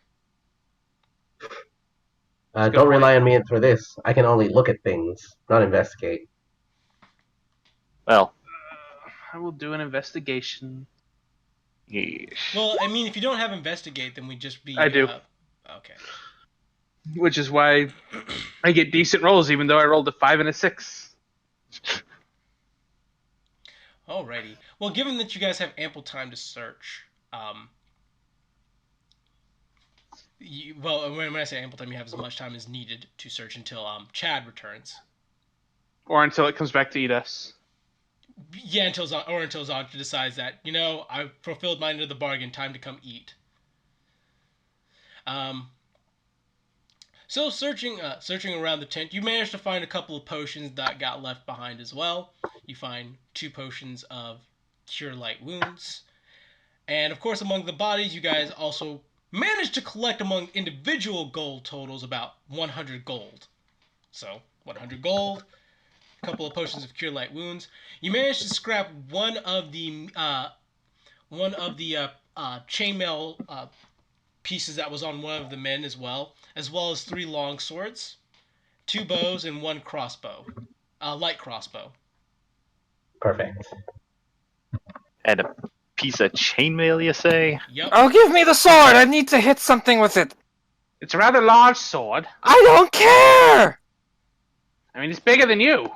Don't rely on me for this. I can only look at things, not investigate. Well, I will do an investigation. yeesh. Well, I mean, if you don't have investigate, then we just be. I do. Okay. Which is why I get decent rolls, even though I rolled a 5 and a 6. Alrighty. Well, given that you guys have ample time to search, when I say ample time, you have as much time as needed to search until Chad returns. Or until it comes back to eat us. Yeah, until Zonta decides that, I fulfilled my end of the bargain, time to come eat. So searching around the tent, you manage to find a couple of potions that got left behind as well. You find 2 potions of Cure Light Wounds. And of course, among the bodies, you guys also managed to collect among individual gold totals about 100 gold. So, 100 gold, a couple of potions of Cure Light Wounds. You managed to scrap one of the chainmail pieces that was on one of the men as well as 3 long swords, 2 bows, and 1 crossbow, light crossbow. Perfect. And a piece of chainmail, you say? Yep. Oh, give me the sword! I need to hit something with it! It's a rather large sword. I don't care! I mean, it's bigger than you.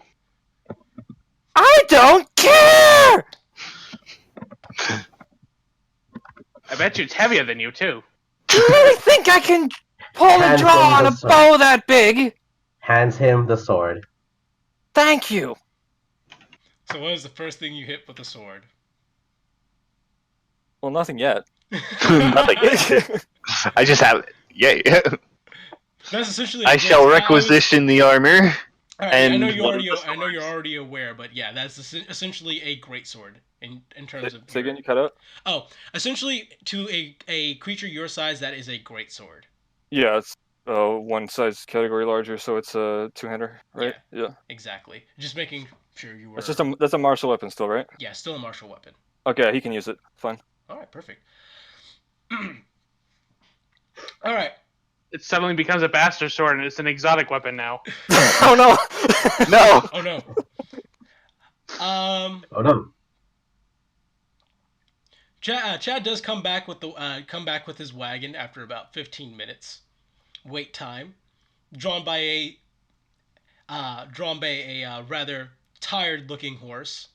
I don't care! I bet you it's heavier than you, too. Do you really think I can pull a Hands draw him on the a sword. bow that big? Hands him the sword. Thank you. So what is the first thing you hit with the sword? Well, nothing yet. Nothing. I just have. Yeah. That's essentially. I shall requisition the armor. All right, and I know you're one of already. the I know you're swords. already aware, but yeah, that's essentially a greatsword in terms of. Say again, you cut out? Oh, essentially, to a creature your size, that is a greatsword. Yeah, it's one size category larger, so it's a two-hander, right? Yeah. Exactly. Just making sure you were. It's just that's a martial weapon still, right? Yeah, still a martial weapon. Okay, he can use it. Fine. All right, perfect. All right. It suddenly becomes a bastard sword, and it's an exotic weapon now. Oh no! No. Oh no. Oh no. Chad does come back with his wagon after about 15 minutes wait time, drawn by a rather tired looking horse.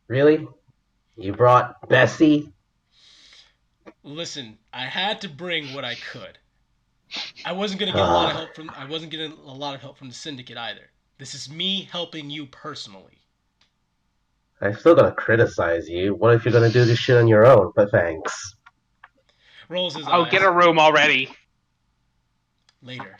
Really? You brought Bessie? Listen, I had to bring what I could. I wasn't gonna get a lot of help from. I wasn't getting a lot of help from the syndicate either. This is me helping you personally. I'm still gonna criticize you. What if you're gonna do this shit on your own? But thanks. Rolls his Oh, eyes. get a room already. Later.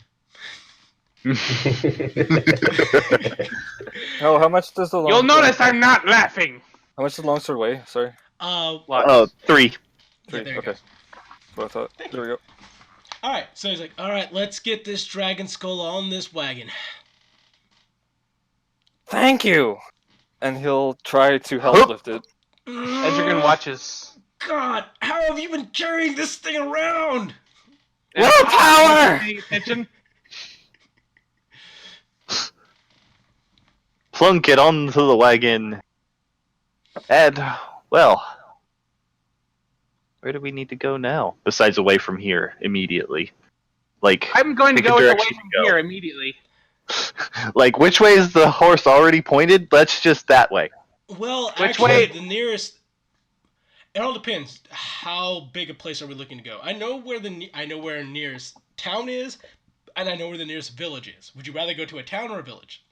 Oh, how much does the long You'll notice I'm not laughing. How much does the longsword weigh? Sorry. What? Oh, 3. Yeah, Three. there you Okay. go. That's what I thought. There we go. All right, so he's like, all right, let's get this dragon skull on this wagon. Thank you. And he'll try to help lift it. Edrigan watches. God, how have you been carrying this thing around? Willpower! Paying attention? Plunk it onto the wagon. And, well, where do we need to go now? Besides away from here, immediately. Like, I'm going to pick a go away direction from to go. here immediately. Like, which way is the horse already pointed? Let's just that way. Well, Which actually, way? the nearest. It all depends. How big a place are we looking to go? I know where nearest town is, and I know where the nearest village is. Would you rather go to a town or a village?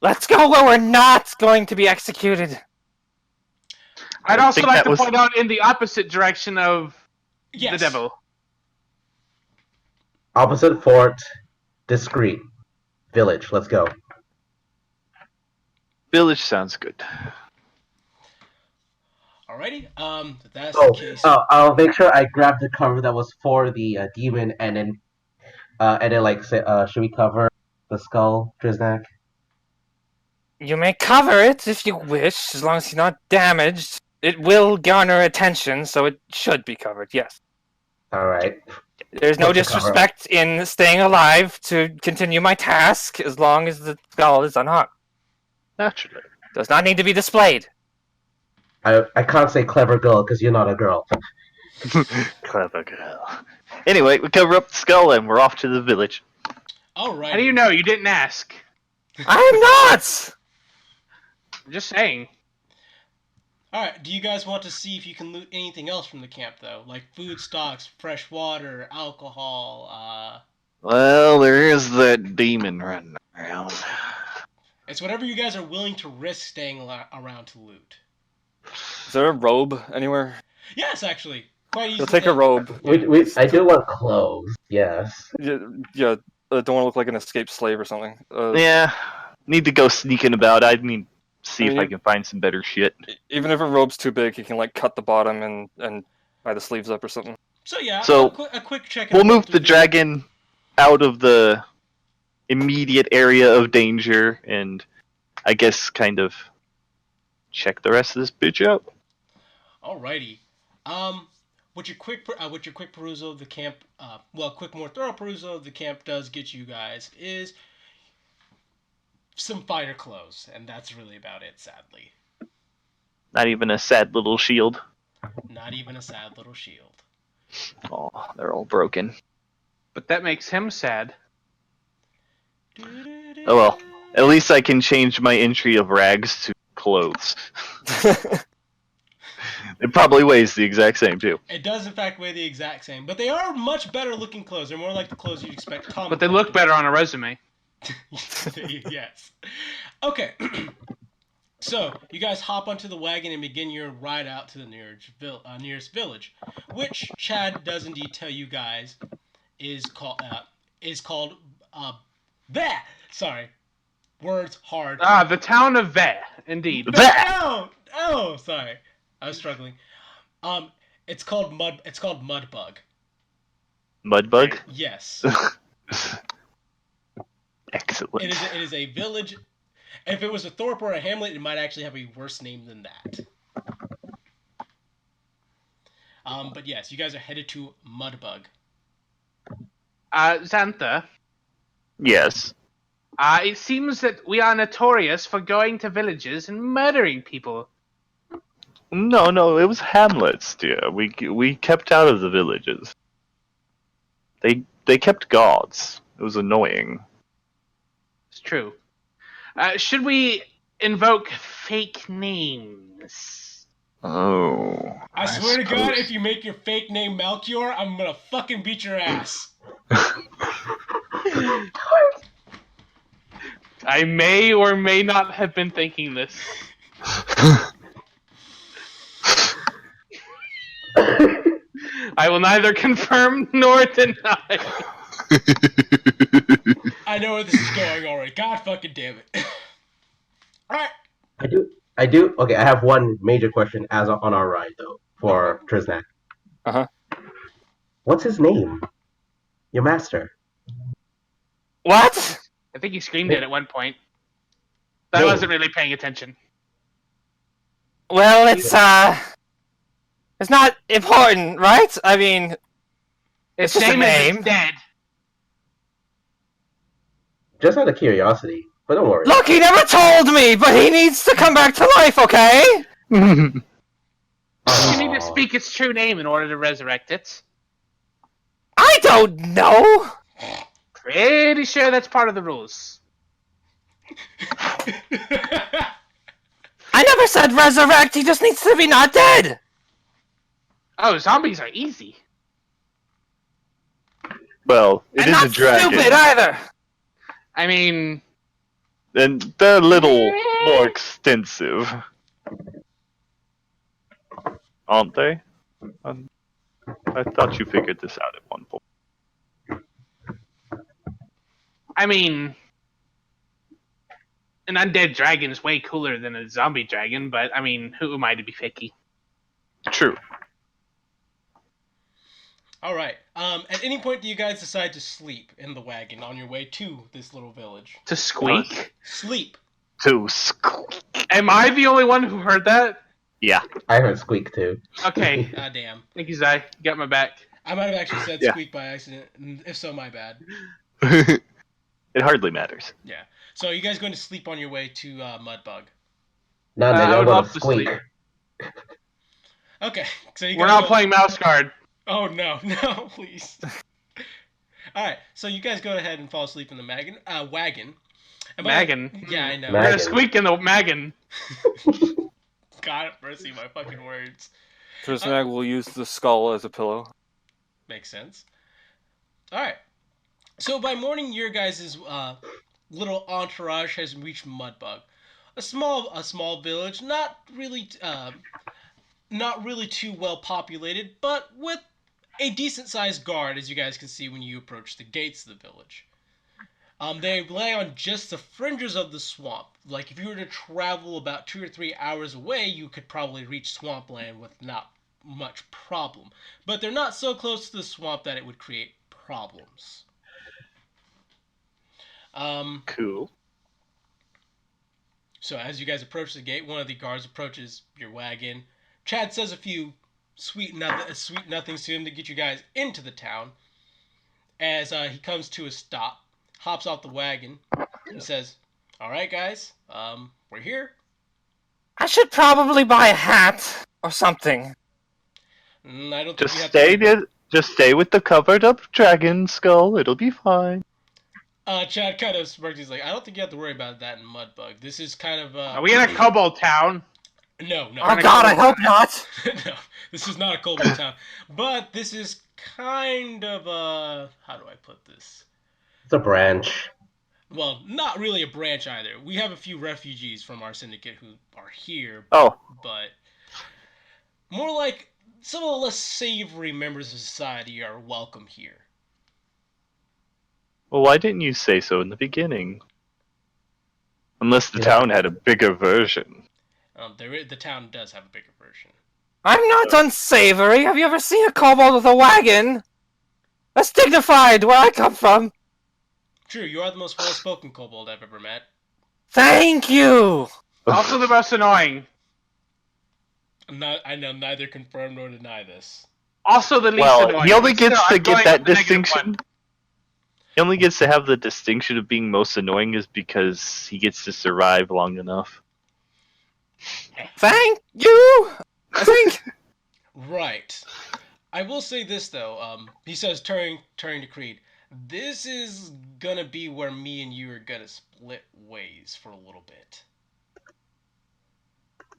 Let's go where we're not going to be executed. I'd I also think like that to was- point out in the opposite direction of Yes. the devil. Opposite fort, discreet. Village, let's go. Village sounds good. Alrighty. If that's Oh, the case. I'll make sure I grab the cover that was for the demon, and then like say, should we cover the skull, Driznak? You may cover it if you wish, as long as he's not damaged. It will garner attention, so it should be covered, yes. All right. There's no What's the cover? disrespect in staying alive to continue my task, as long as the skull is unharmed. Naturally. Does not need to be displayed. I can't say clever girl because you're not a girl. Clever girl. Anyway, we cover up the skull and we're off to the village. Alright. How do you know? You didn't ask. I'm not! I'm just saying. Alright, do you guys want to see if you can loot anything else from the camp, though? Like food stocks, fresh water, alcohol, Well, there is that demon running around. It's whatever you guys are willing to risk staying around to loot. Is there a robe anywhere? Yes, actually. Quite easy. You'll take a robe. I do want clothes, yes. Yeah. Don't want to look like an escaped slave or something. Yeah, need to go sneaking about. I mean, see I if mean, I can find some better shit. Even if a robe's too big, you can like cut the bottom and tie the sleeves up or something. So yeah, So, a quick check. We'll move the dragon out of the immediate area of danger and I guess kind of check the rest of this bitch out. Alrighty. With your quick perusal of the camp, more thorough perusal of the camp does get you guys is some finer clothes, and that's really about it. Sadly, Not even a sad little shield. not even a sad little shield. Oh, they're all broken. But that makes him sad. Oh well. At least I can change my entry of rags to clothes. It probably weighs the exact same too. It does in fact weigh the exact same, but they are much better looking clothes. They're more like the clothes you'd expect Tom. But they look better on a resume. Yes. Okay. So you guys hop onto the wagon and begin your ride out to the nearest village, which Chad does indeed tell you guys is called that. Sorry, words hard. The town of Ve, indeed. Oh, sorry, I was struggling. It's called Mudbug. Mudbug? Yes. Excellent. It is a village. If it was a thorp or a hamlet, it might actually have a worse name than that. But yes, you guys are headed to Mudbug. Xantha, Yes. it seems that we are notorious for going to villages and murdering people. No, it was hamlets, dear. We kept out of the villages. They kept guards. It was annoying. It's true. Should we invoke fake names? Oh. I swear to God, if you make your fake name Melchior, I'm gonna fucking beat your ass. I may or may not have been thinking this. I will neither confirm nor deny. I know where this is going already. God fucking damn it. Alright. I do. Okay, I have one major question as on our ride though for Triznak. Uh-huh. What's his name? Your master. What? I think he screamed it at one point. But I No. wasn't really paying attention. Well, it's not important, right? I mean, His just a name name. is dead. Just out of curiosity, but don't worry. Look, he never told me, but he needs to come back to life, okay? You need to Aw. speak its true name in order to resurrect it. I don't know. Pretty sure that's part of the rules. I never said resurrect. He just needs to be not dead. Oh, zombies are easy. Well, it And is not a dragon. stupid either. I mean, And they're a little more extensive. Aren't they? I thought you figured this out at one point. I mean, an undead dragon is way cooler than a zombie dragon, but I mean, who am I to be picky? True. Alright. At any point do you guys decide to sleep in the wagon on your way to this little village? To squeak? Sleep. To squeak. Am I the only one who heard that? Yeah. I heard squeak too. Okay. Ah, damn. Thank you, Zai. You got my back. I might have actually said Yeah. squeak by accident. If so, my bad. It hardly matters. Yeah. So you guys going to sleep on your way to Mudbug? No, I nigga, would I'm gonna love to squeak. sleep. Okay. So you We're guys not go- playing mouse guard. Oh no, no, please. Alright, so you guys go ahead and fall asleep in the wagon. And by- Maggin. Yeah, I know. We're gonna Maggin. squeak in the maggin. God mercy my fucking words. Trisnag will use the skull as a pillow. Makes sense. Alright. So by morning, your guys' little entourage has reached Mudbug. A small village, not really too well populated, but with a decent sized guard, as you guys can see when you approach the gates of the village. They lay on just the fringes of the swamp. Like if you were to travel about 2 or 3 hours away, you could probably reach swampland with not much problem. But they're not so close to the swamp that it would create problems. Cool. So as you guys approach the gate, one of the guards approaches your wagon. Chad says a few sweet nothings to him to get you guys into the town. As he comes to a stop, hops off the wagon, and says, "All right, guys, we're here." I should probably buy a hat or something. I don't think Just you have stay to. Just stay with the covered up dragon skull. It'll be fine. Chad kind of smirked. He's like, I don't think you have to worry about that in Mudbug. This is kind of Are we in a kobold town? No, no. Oh God, I hope not. No, this is not a kobold town. But this is kind of a... How do I put this? It's a branch. Well, not really a branch either. We have a few refugees from our syndicate who are here, Oh, but more like some of the less savory members of society are welcome here. well, why didn't you say so in the beginning? Unless the Yeah. town had a bigger version. The town does have a bigger version. I'm not unsavory. Have you ever seen a kobold with a wagon? That's dignified where I come from. True, you are the most well-spoken kobold I've ever met. Thank you. Also the most annoying. I know neither confirm nor deny this. Also the least Well, annoying. he only gets Still, to I'm going get that with the negative distinction. one. He only gets to have the distinction of being most annoying is because he gets to survive long enough. Thank you. I think. Right. I will say this though. He says, turning to Creed. This is gonna be where me and you are gonna split ways for a little bit.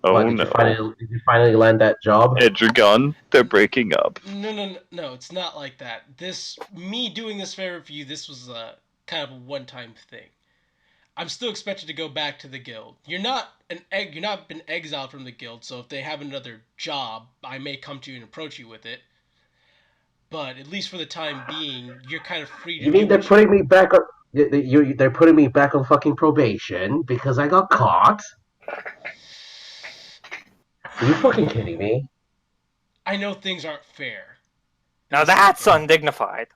Oh What, no. did you finally land that job? Edragon, they're breaking up. No, it's not like that. Me doing this favor for you, this was a kind of a one-time thing. I'm still expected to go back to the guild. You're not been exiled from the guild, so if they have another job, I may come to you and approach you with it. But at least for the time being, you're kind of free to You do mean they're what you... putting me back on? They're putting me back on fucking probation because I got caught? Are you fucking kidding me? I know things aren't fair. Now that's undignified.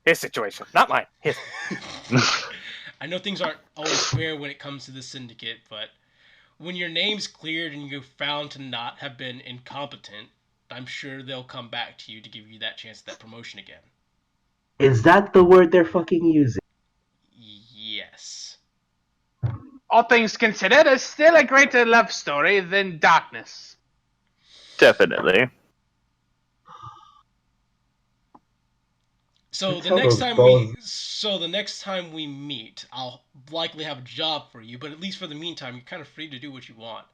His situation, not mine. His. I know things aren't always fair when it comes to the syndicate, but when your name's cleared and you're found to not have been incompetent, I'm sure they'll come back to you to give you that chance at that promotion again. Is that the word they're fucking using? Yes. All things considered, it's still a greater love story than Darkness. Definitely. So You the tell next those time balls- we meet, I'll likely have a job for you, but at least for the meantime, you're kind of free to do what you want.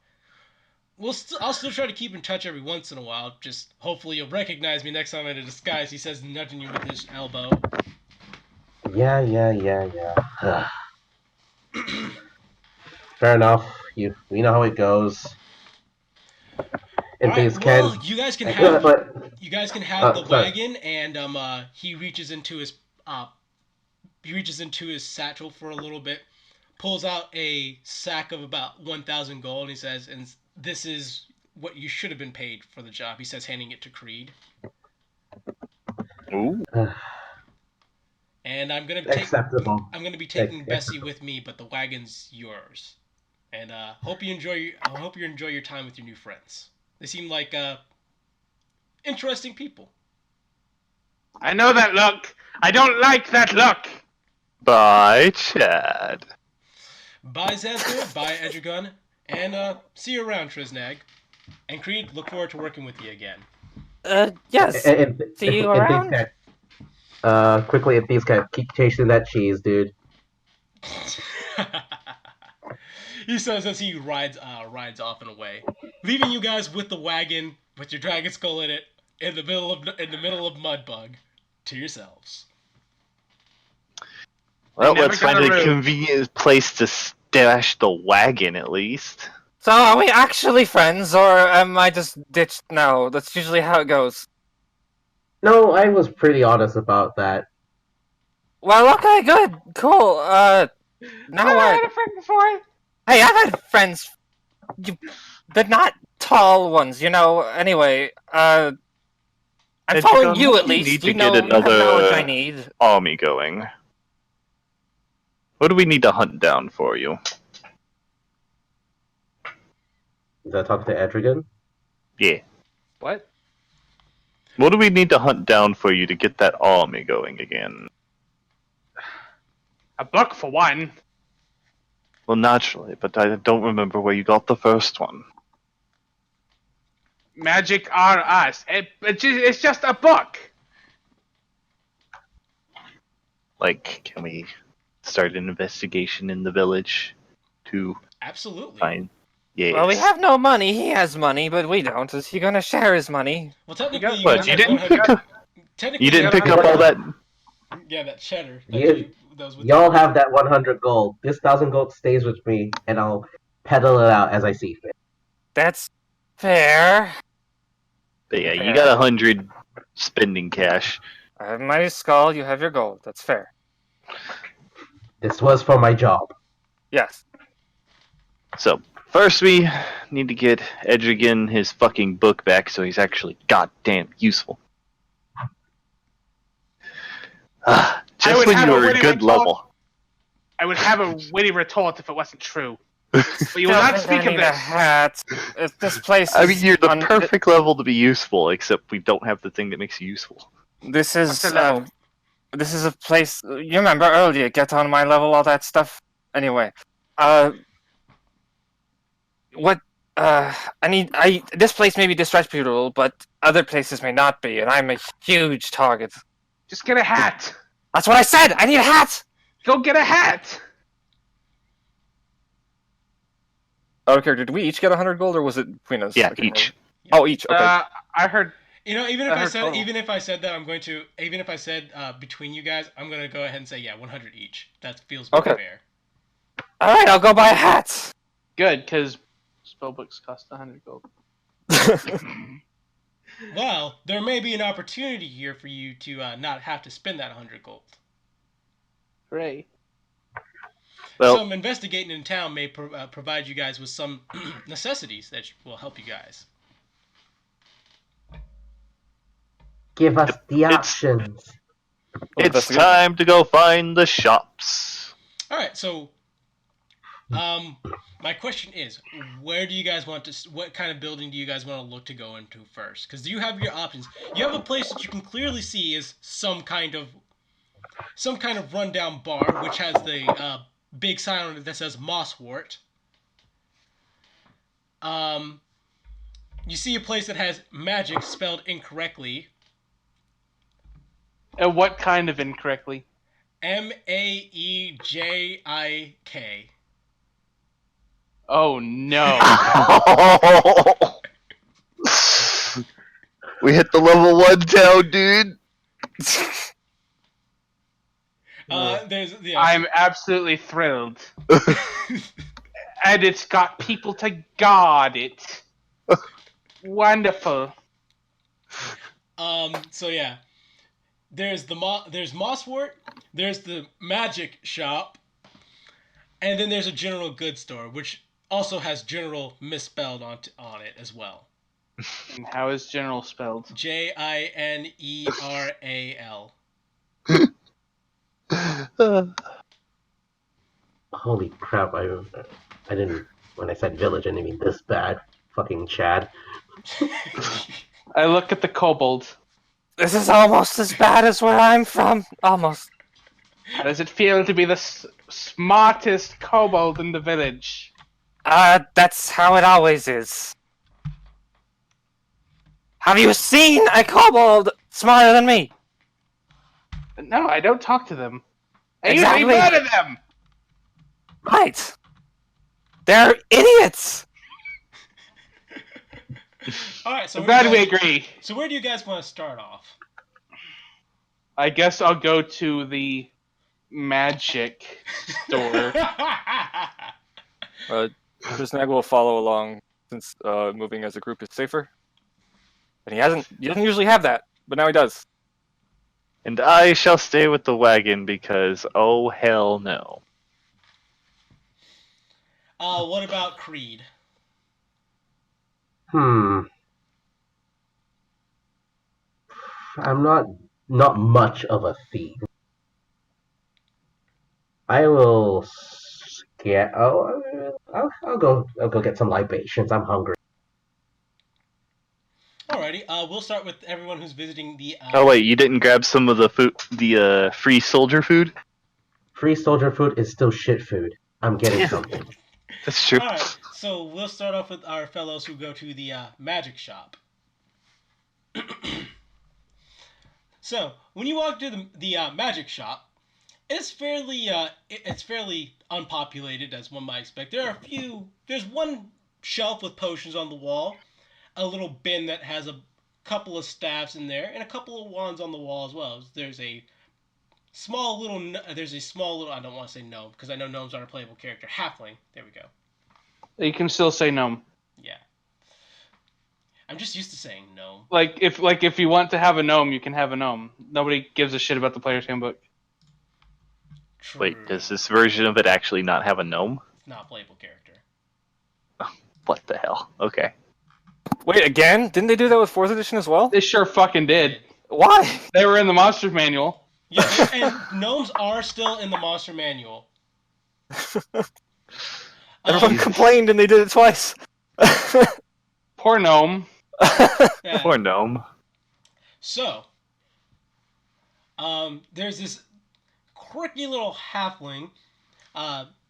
I'll still try to keep in touch every once in a while. Just hopefully you'll recognize me next time I'm in a disguise. He says, nudging you with his elbow. Yeah. Fair enough. We know how it goes. And things Well, can. you guys can But have the sorry. wagon, and he reaches into his satchel for a little bit, pulls out a sack of about 1,000 gold, and he says, "And this is what you should have been paid for the job." He says, handing it to Creed. Ooh. And I'm gonna Acceptable. be taking Bessie with me, but the wagon's yours. And I hope you enjoy your time with your new friends. They seem like interesting people. I know that look. I don't like that look. Bye, Chad. Bye, Xanther. Bye, Edragon. And see you around, Trisnag. And Creed, look forward to working with you again. Yes. See you around. Quickly, if these guys keep chasing that cheese, dude. He says as he rides off and away, leaving you guys with the wagon with your dragon skull in it in the middle of Mudbug to yourselves. Well, never let's got find a a room. convenient place to stash the wagon at least. So are we actually friends, or am I just ditched now? That's usually how it goes. No, I was pretty honest about that. Well, okay, good, cool. Now Never what? had a friend before. Hey, I've had friends, but not tall ones, you know. Anyway, I'm Hey, following John, you what at do you least. need You to know, get you have knowledge I another need. army going? What do we need to hunt down for you? Did I talk to Edragon? Yeah. What? What do we need to hunt down for you to get that army going again? A book for one. Well, naturally, but I don't remember where you got the first one. Magic R Us. It's just a book. Like, can we start an investigation in the village to Absolutely. find. Yes. Well, we have no money. He has money, but we don't. Is he gonna share his money? Well, technically, you What, guys you have didn't 100. pick up. Technically, You didn't have pick up all that. Yeah, that cheddar. You- That was with Y'all have that 100 gold. This 1,000 gold stays with me, and I'll peddle it out as I see fit. That's fair. But yeah, you Fair. got 100 spending cash. I have my skull. You have your gold. That's fair. This was for my job. Yes. So first, we need to get Edrigan his fucking book back, so he's actually goddamn useful. Just would when have you a were a witty good retort. level. I would have a witty retort if it wasn't true. But you will not speak I of need a this. hat. If this place I mean, is you're the un- perfect level to be useful, except we don't have the thing that makes you useful. This What's is the level? this is a place. You remember earlier? Get on my level, all that stuff. Anyway, what? This place may be disreputable, but other places may not be, and I'm a huge target. Just get a hat. That's what I said. I need a hat. Go get a hat. Okay, did we each get 100 gold, or was it between us? Yeah, I can't each. remember. Oh, each. Okay. I heard. You know, even I heard total. even if I said that, I'm going to, even if I said between you guys, I'm going to go ahead and say, yeah, 100 each. That feels more Okay. fair. All right, I'll go buy a hat. Good, because spellbooks cost 100 gold. Well, there may be an opportunity here for you to not have to spend that 100 gold. Hooray. Well, Some investigating in town may provide you guys with some necessities that will help you guys. Give us the It's- options. it's time to go find the shops. All right, so my question is, where do you guys want to? What kind of building do you guys want to look to go into first? Because you have your options. You have a place that you can clearly see is some kind of rundown bar, which has the big sign on it that says Mosswort. You see a place that has magic spelled incorrectly. What kind of incorrectly? Maejik. Oh no. We hit the level 1 town, dude. I'm absolutely thrilled. And it's got people to guard it. Wonderful. So yeah, there's there's Mosswort, there's the magic shop, and then there's a general goods store, which also has general misspelled on it as well. And how is general spelled? Jineral. Holy crap! I didn't. When I said village, I didn't mean this bad. Fucking Chad. I look at the kobold. This is almost as bad as where I'm from. Almost. How does it feel to be the smartest kobold in the village? That's how it always is. Have you seen a kobold smarter than me? No, I don't talk to them. I Exactly. usually murder them! Right. They're idiots. All right, so I'm glad we agree. So where do you guys want to start off? I guess I'll go to the magic store. Krisnag will follow along since moving as a group is safer. And he doesn't usually have that, but now he does. And I shall stay with the wagon because, oh hell no. What about Creed? I'm not much of a thief. I will get. I'll go get some libations. I'm hungry. Alrighty, we'll start with everyone who's visiting the. Oh wait, you didn't grab some of the food, the free soldier food? Free soldier food is still shit food. I'm getting something. That's true. Alright, so we'll start off with our fellows who go to the magic shop. So, when you walk to the magic shop, It's fairly unpopulated, as one might expect. There's one shelf with potions on the wall, a little bin that has a couple of staffs in there, and a couple of wands on the wall as well. There's a small little. I don't want to say gnome because I know gnomes aren't a playable character. Halfling. There we go. You can still say gnome. Yeah. I'm just used to saying gnome. If you want to have a gnome, you can have a gnome. Nobody gives a shit about the player's handbook. True. Wait, does this version of it actually not have a gnome? It's not a playable character. What the hell? Okay. Wait, again? Didn't they do that with 4th edition as well? They sure fucking did. Why? They were in the monster manual. Yeah, and gnomes are still in the monster manual. Everyone complained and they did it twice. Poor gnome. Yeah. Poor gnome. So, there's this quirky little halfling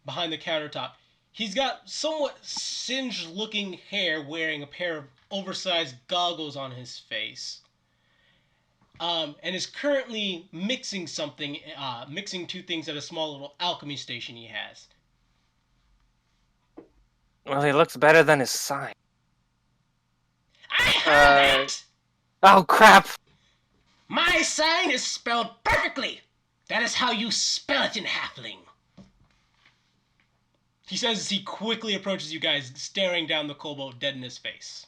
behind the countertop. He's got somewhat singed-looking hair, wearing a pair of oversized goggles on his face, and is currently mixing two things at a small little alchemy station he has. Well, he looks better than his sign. I heard that! Oh, crap! My sign is spelled perfectly! That is how you spell it in halfling. He says as he quickly approaches you guys, staring down the kobold dead in his face.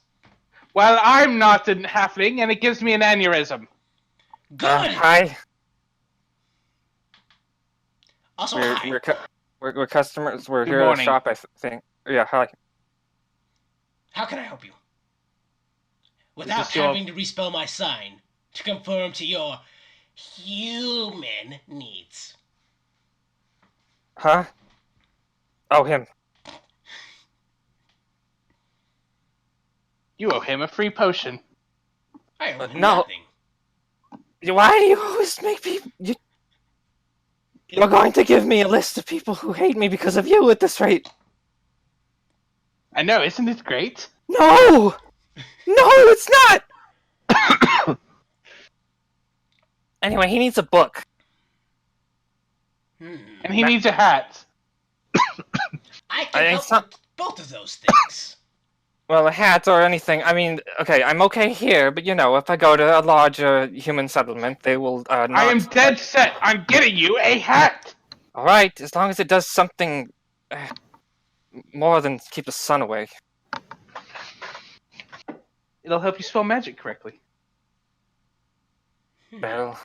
Well, I'm not a halfling, and it gives me an aneurysm. Good! Hi. Also, We're, hi. we're customers. We're Good here at morning. the shop, I think. Yeah, hi. How can I help you? Without Just your- having to respell my sign to conform to your human needs. Huh? Oh, him. You owe him a free potion. I owe him no. nothing. Why do you always make people... You're going to give me a list of people who hate me because of you at this rate. I know, isn't it great? No! No, it's not! Anyway, he needs a book. And he needs a hat. I can I- help it's not- with both of those things. Well, a hat or anything. I mean, okay, I'm okay here, but you know, if I go to a larger human settlement, they will not... I am dead set on getting you a hat! Alright, as long as it does something more than keep the sun away. It'll help you spell magic correctly. Well,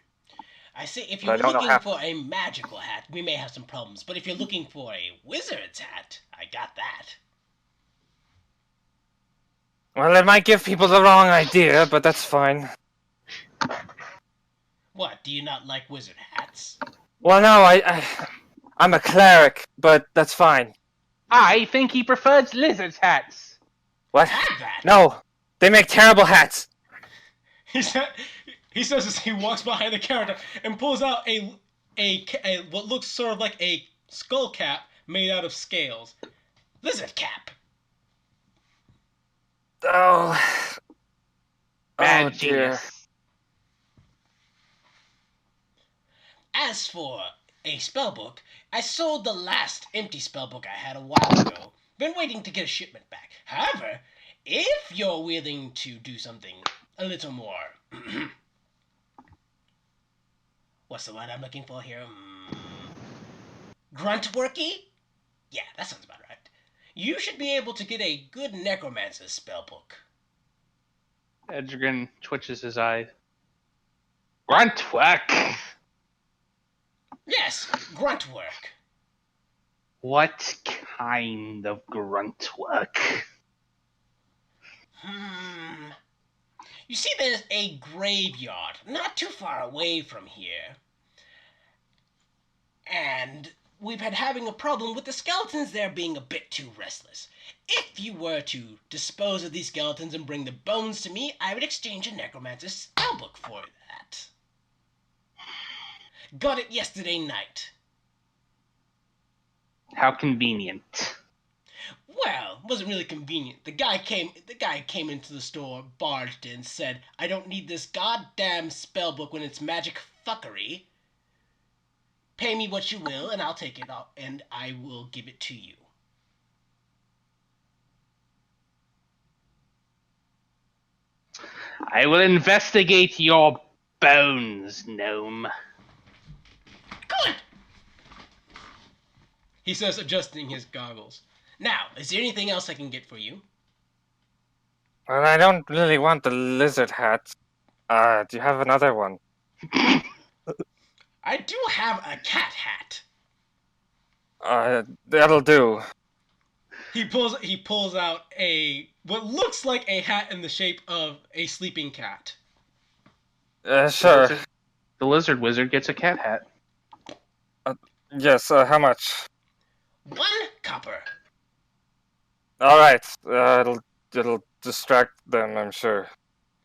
I say, if But I you're don't know looking how- for a magical hat, we may have some problems. But if you're looking for a wizard's hat, I got that. well, it might give people the wrong idea, but that's fine. What, do you not like wizard hats? Well, no, I'm a cleric, but that's fine. I think he prefers lizard's hats. What? Have that! No, they make terrible hats. He says as he walks behind the counter and pulls out a what looks sort of like a skull cap made out of scales. Lizard cap. Oh. Bad Oh, dear. genius. As for a spellbook, I sold the last empty spellbook I had a while ago. Been waiting to get a shipment back. However, if you're willing to do something a little more... What's the word I'm looking for here? Grunt-worky? Yeah, that sounds about right. You should be able to get a good necromancer's spellbook. Edgren twitches his eyes. Grunt work! Yes, grunt work. What kind of grunt work? You see, there's a graveyard not too far away from here. And we've been having a problem with the skeletons there being a bit too restless. If you were to dispose of these skeletons and bring the bones to me, I would exchange a necromancer's spellbook for that. Got it yesterday night. How convenient. Well, wasn't really convenient. The guy came into the store, barged in, said, "I don't need this goddamn spellbook when it's magic fuckery." Pay me what you will, and I'll take it out, and I will give it to you. I will investigate your bones, gnome. Good! He says, adjusting his goggles. Now, is there anything else I can get for you? Well, I don't really want the lizard hat. Do you have another one? I do have a cat hat. That'll do. He pulls out what looks like a hat in the shape of a sleeping cat. Sure. The lizard wizard gets a cat hat. Yes, how much? 1 copper. Alright, it'll distract them, I'm sure.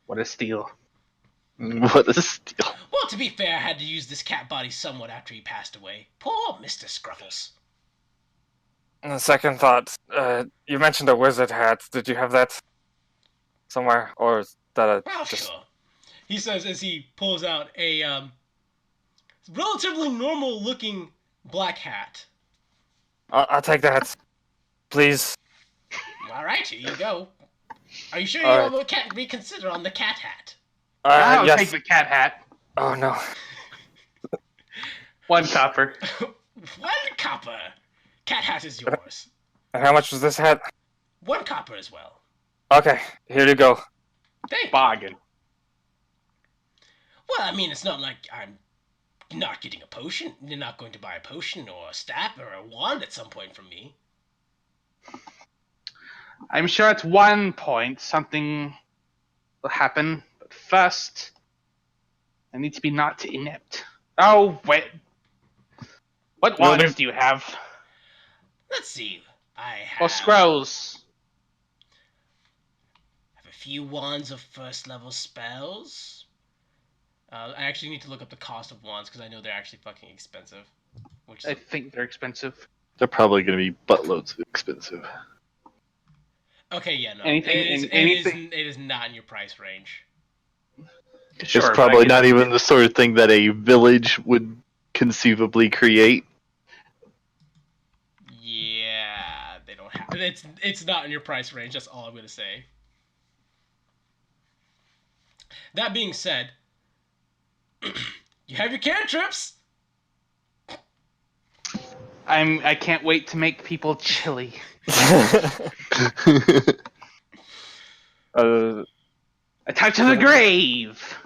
What a steal. What a steal. Well, to be fair, I had to use this cat body somewhat after he passed away. Poor Mr. Scruffles. And the second thought, you mentioned a wizard hat. Did you have that somewhere? Or is that a... Well, just... sure. He says as he pulls out a relatively normal-looking black hat. I'll take that. Please. All right, here you go. Are you sure you All don't can't reconsider on the cat hat? I'll Yes. take the cat hat. Oh, no. 1 copper. 1 copper. Cat hat is yours. And how much was this hat? 1 copper as well. Okay, here you go. Thank you. Bargain. Well, I mean, it's not like I'm not getting a potion. You're not going to buy a potion or a staff or a wand at some point from me. I'm sure at one point something will happen, but first, I need to be not inept. Oh, wait. What No, wands there's- do you have? Let's see. I Or have scrolls? a few wands of first level spells. I actually need to look up the cost of wands because I know they're actually fucking expensive. Which I is, think they're expensive. They're probably going to be buttloads of expensive. okay, yeah, no. Anything- It is not in your price range. Sure, It's but I probably get not the- even the sort of thing that a village would conceivably create. Yeah, they don't have. It's not in your price range. That's all I'm gonna say. That being said, you have your cantrips. I can't wait to make people chilly. A touch of the grave.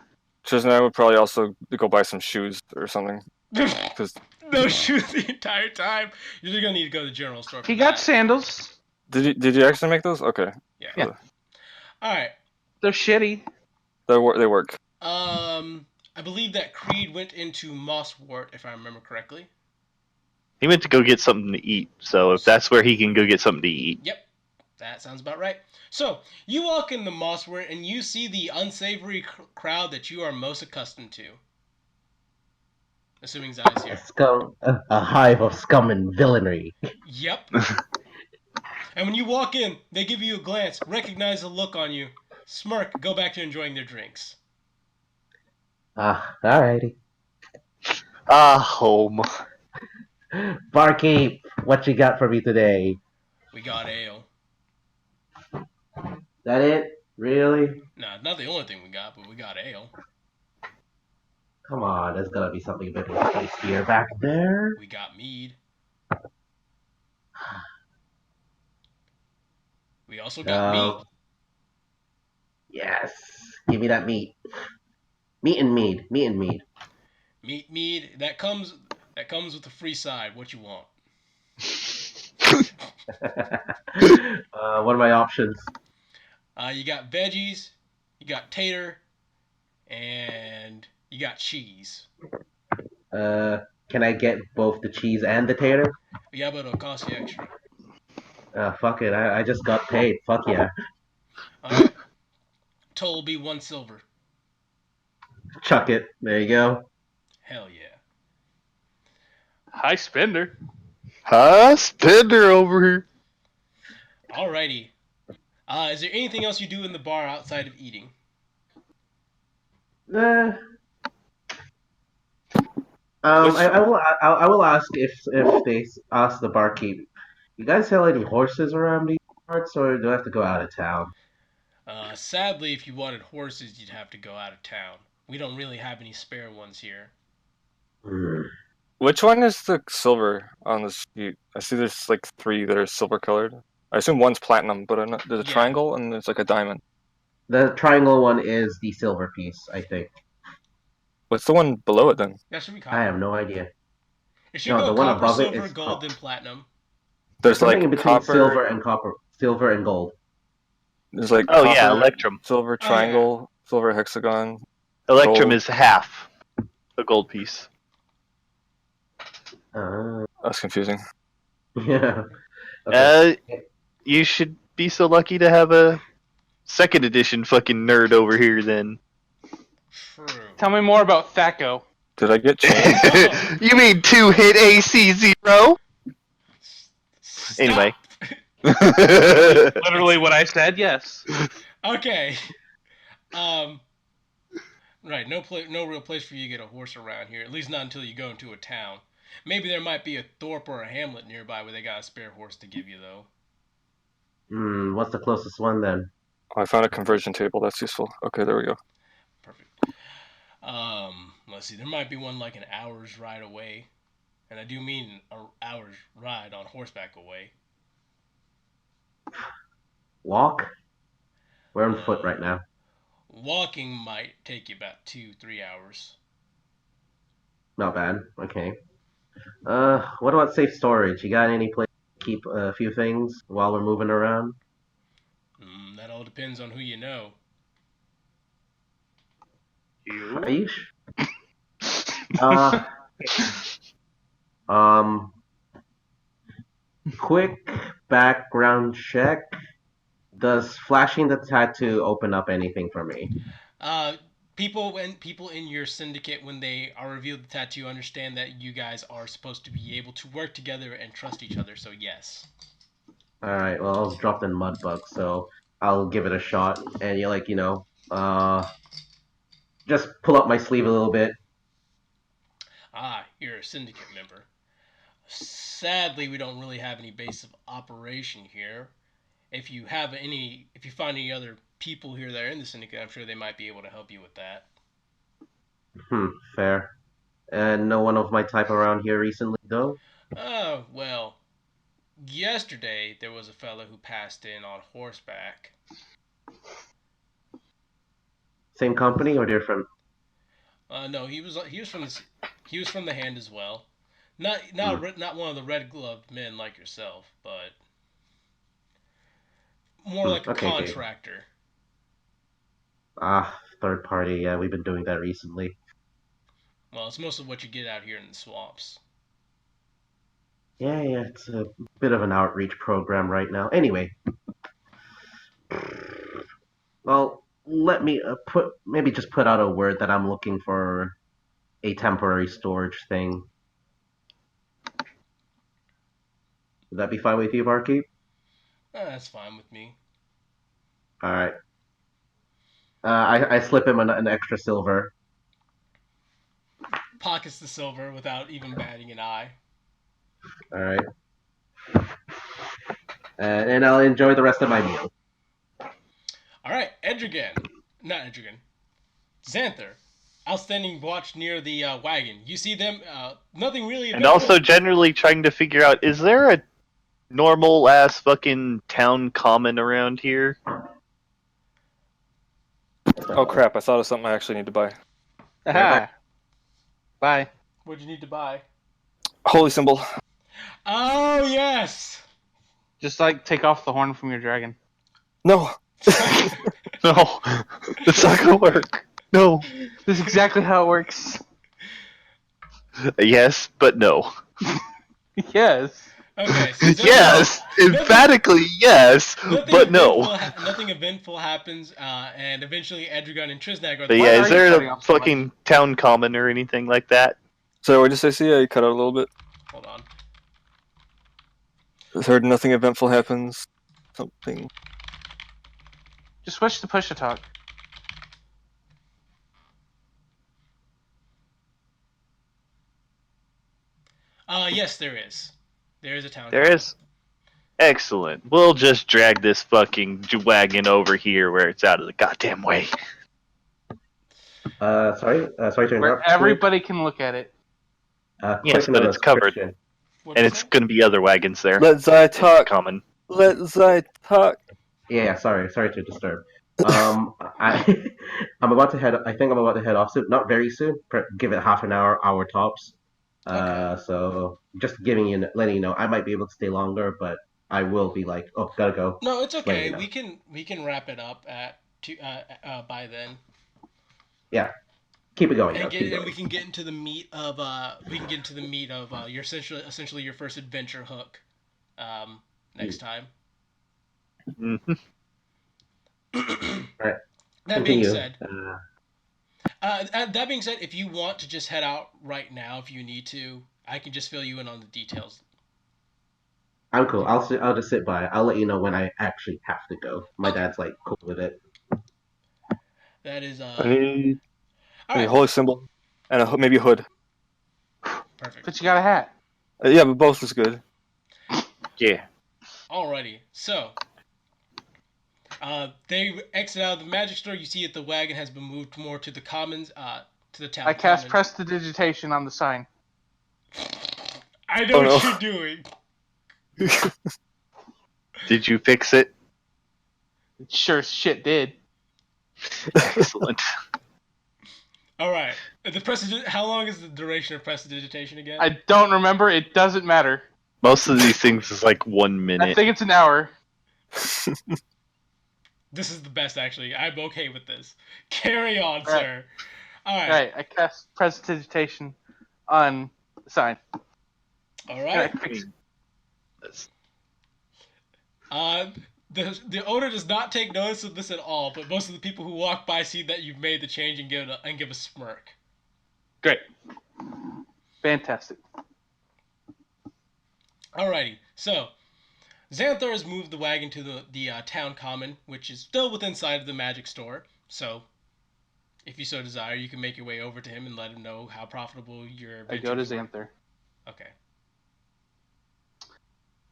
Tristan and I would probably also go buy some shoes or something. Because No shoes the entire time. You're just gonna need to go to the general store. For He got that. sandals. did you actually make those? Okay, Yeah. All right. They're shitty. they work. I believe that Creed went into Mosswort, if I remember correctly. He went to go get something to eat, so if that's where he can go get something to eat. Yep, that sounds about right. So, you walk in the Mosswort and you see the unsavory crowd that you are most accustomed to. Assuming Zai's here. A hive of scum and villainy. Yep. And when you walk in, they give you a glance, recognize the look on you, smirk, go back to enjoying their drinks. Alrighty. Home. Barkeep, what you got for me today? We got ale. That it? Really? Nah, not the only thing we got, but we got ale. Come on, there's gotta be something a bit more tastier back there. We got mead. We also got meat. Yes. Give me that meat. Meat and mead. Meat and mead. Mead. That comes with the free side. What you want? What are my options? You got veggies, you got tater, and you got cheese. Can I get both the cheese and the tater? Yeah, but it'll cost you extra. Fuck it. I just got paid. Fuck yeah. Alright. Toll will be 1 silver. Chuck it. There you go. Hell yeah. High spender. Spender over here. Alrighty. Is there anything else you do in the bar outside of eating? I will ask if they ask the barkeep. You guys sell any horses around these parts, or do I have to go out of town? Sadly, if you wanted horses, you'd have to go out of town. We don't really have any spare ones here. Hmm. Which one is the silver on the sheet? I see there's like 3 that are silver colored. I assume one's platinum, but I'm not, there's a Yeah. triangle and there's like a diamond. The triangle one is the silver piece, I think. What's the one below it then? That should be I copper. have no idea. It should No, go the one copper, above it silver, is gold, then platinum. there's There's something in like between copper. silver and gold. There's like Oh copper, yeah, Electrum. silver Oh, yeah. triangle, silver hexagon. Electrum Gold. is half a gold piece. That's confusing. Yeah. Okay. You should be so lucky to have a second edition fucking nerd over here then. True. Tell me more about Thaco. Did I get changed? You mean 2-hit AC 0? Stop. Anyway. Literally what I said. Yes. Okay. Right. No real place for you to get a horse around here. At least not until you go into a town. Maybe there might be a thorp or a hamlet nearby where they got a spare horse to give you, though. What's the closest one then? Oh, I found a conversion table. That's useful. Okay, there we go. Perfect. Let's see. There might be one like an hour's ride away, and I do mean an hour's ride on horseback away. Walk? We're on foot right now. Walking might take you about 2-3 hours. Not bad. Okay. What about safe storage? You got any place to keep a few things while we're moving around? That all depends on who you know. Aish? Uh, um, quick background check. Does flashing the tattoo open up anything for me? People in your syndicate, when they are revealed the tattoo, understand that you guys are supposed to be able to work together and trust each other. So yes. Alright, well, I was dropped in Mudbug, so I'll give it a shot. And just pull up my sleeve a little bit. You're a syndicate member. Sadly, we don't really have any base of operation here. If you find any other people here that are in the syndicate, I'm sure they might be able to help you with that. Fair. And no one of my type around here recently, though? Oh, well, yesterday there was a fellow who passed in on horseback. Same company or different? No, he was from the hand as well. Not one of the red gloved men like yourself, but more like a Okay. contractor. Third party. Yeah, we've been doing that recently. Well, it's mostly what you get out here in the swamps. Yeah, it's a bit of an outreach program right now. Anyway, well, let me put out a word that I'm looking for a temporary storage thing. Would that be fine with you, barkeep? That's fine with me. All right. I slip him an extra silver. Pockets the silver without even batting an eye. All right. And I'll enjoy the rest of my meal. All right, Xanther, outstanding watch near the wagon. You see them. Nothing really. And also generally trying to figure out, is there a normal ass fucking town common around here? Oh crap! I thought of something I actually need to buy. Aha. Bye. What'd you need to buy? Holy symbol. Oh yes. Just like take off the horn from your dragon. No. No, that's not gonna work. No. This is exactly how it works. Yes, but no. Yes. Okay. So Yes, emphatically yes, but no. Nothing eventful happens, and eventually Edrigon and Trisnag are. But Why yeah, are is you there cutting a off so fucking town common or anything like that? So what did you say? See, you cut out a little bit. Hold on. Heard nothing eventful happens. Something. Just switch to push to talk. Yes, there is. There is a town. There common. is. Excellent. We'll just drag this fucking wagon over here where it's out of the goddamn way. Sorry to Where interrupt. everybody can look at it. Yes, Quick but note it's of covered. Christian. What'd And you it's say? going to be other wagons there. Let Zai It's talk. common. Let Zai talk. Yeah, sorry to disturb. I I'm about to head. I think I'm about to head off soon. Not very soon. Give it half an hour tops. Okay. So just letting you know, I might be able to stay longer, but I will be like, oh, gotta go. No, it's Just letting okay. you know. We can wrap it up at by then, Yeah, keep it going and though. Keep get it and we going. can get into the meat of your essentially your first adventure hook, next time. hmm All right, That being continue. said, that being said, if you want to just head out right now, if you need to, I can just fill you in on the details. I'm cool. I'll just sit by. I'll let you know when I actually have to go. My Okay. dad's like cool with it. That is I need all a right. holy symbol and maybe a hood. Perfect. But you got a hat. Yeah, but both is good. Yeah. Alrighty. So, they exit out of the magic store. You see that the wagon has been moved more to the commons, to the town I cast common. prestidigitation on the sign. I know Oh, no. what you're doing. Did you fix it? It sure as shit did. Excellent. All right. How long is the duration of prestidigitation again? I don't remember. It doesn't matter. Most of these things is like 1 I minute. think it's an hour. This is the best, actually. I'm okay with this. Carry on, Right. sir. All right. Right, I cast prestidigitation on the sign. All Can right. I fix The owner does not take notice of this at all, but most of the people who walk by see that you've made the change and give a smirk. Great. Fantastic. Alrighty, so Xanthar has moved the wagon to the town common, which is still within sight of the magic store. So, if you so desire, you can make your way over to him and let him know how profitable your I adventures go to were. Xanthar. Okay.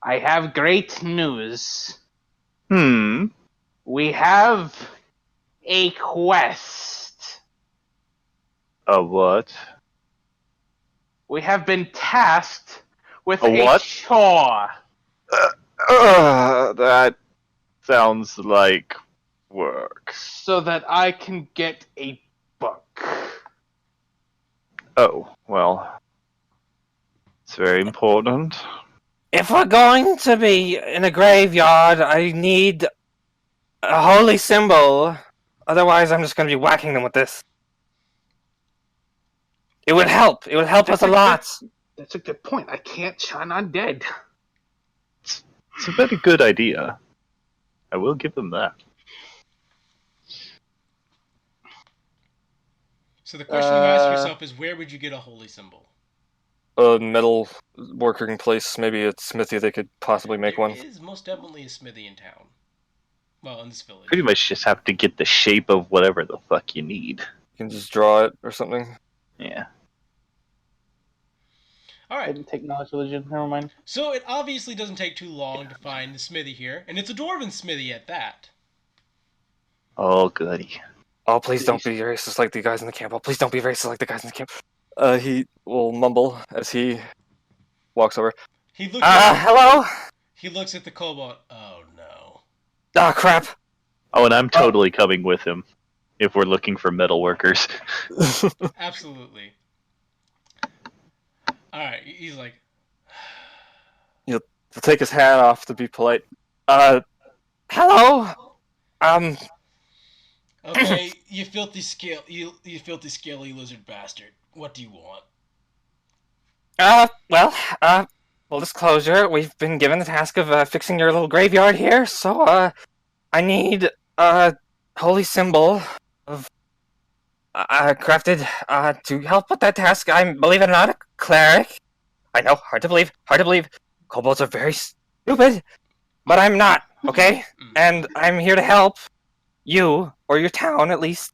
I have great news. We have a quest. A what? We have been tasked with A what? chore. That sounds like work. So that I can get a book. Oh, well. It's very important. If we're going to be in a graveyard, I need a holy symbol. Otherwise, I'm just going to be whacking them with this. It would help. It would help us a lot. That's a good point. I can't shine undead. It's a very good idea. I will give them that. So the question you ask yourself is, where would you get a holy symbol? A metal working place, maybe a smithy they could possibly make one. There is most definitely a smithy in town. Well, in this village. Pretty much just have to get the shape of whatever the fuck you need. You can just draw it or something. Yeah. All I right. didn't take knowledge religion. Never mind. So it obviously doesn't take too long to find the smithy here, and it's a dwarven smithy at that. Oh, goody. Oh, please don't be racist like the guys in the camp. Oh, please don't be racist like the guys in the camp. He will mumble as he walks over. He looks. At, Hello? he looks at the kobold. Oh no. Ah, crap. Oh, and I'm totally coming with him if we're looking for metal workers. Absolutely. All right. He's like. He'll take his hat off to be polite. Hello? Okay, you filthy scaly lizard bastard. What do you want? Full disclosure, we've been given the task of fixing your little graveyard here, so, I need a holy symbol of, crafted, to help with that task. I'm, believe it or not, a cleric. I know, hard to believe. Kobolds are very stupid, but I'm not, okay? And I'm here to help you, or your town, at least.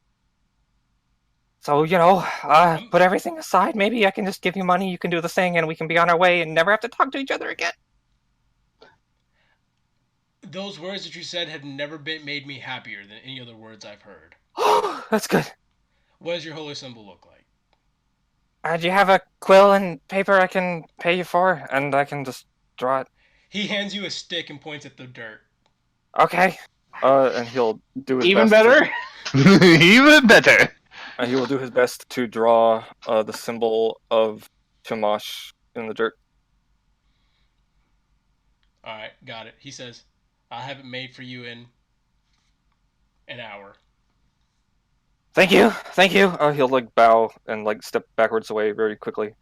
So, put everything aside. Maybe I can just give you money, you can do the thing, and we can be on our way and never have to talk to each other again. Those words that you said have never made me happier than any other words I've heard. That's good. What does your holy symbol look like? Do you have a quill and paper I can pay you for? And I can just draw it. He hands you a stick and points at the dirt. Okay. And he'll do his Even best. better. Even better. He will do his best to draw the symbol of Shamash in the dirt. Alright, got it. He says, I'll have it made for you in an hour. Thank you. Thank you. He'll bow and step backwards away very quickly.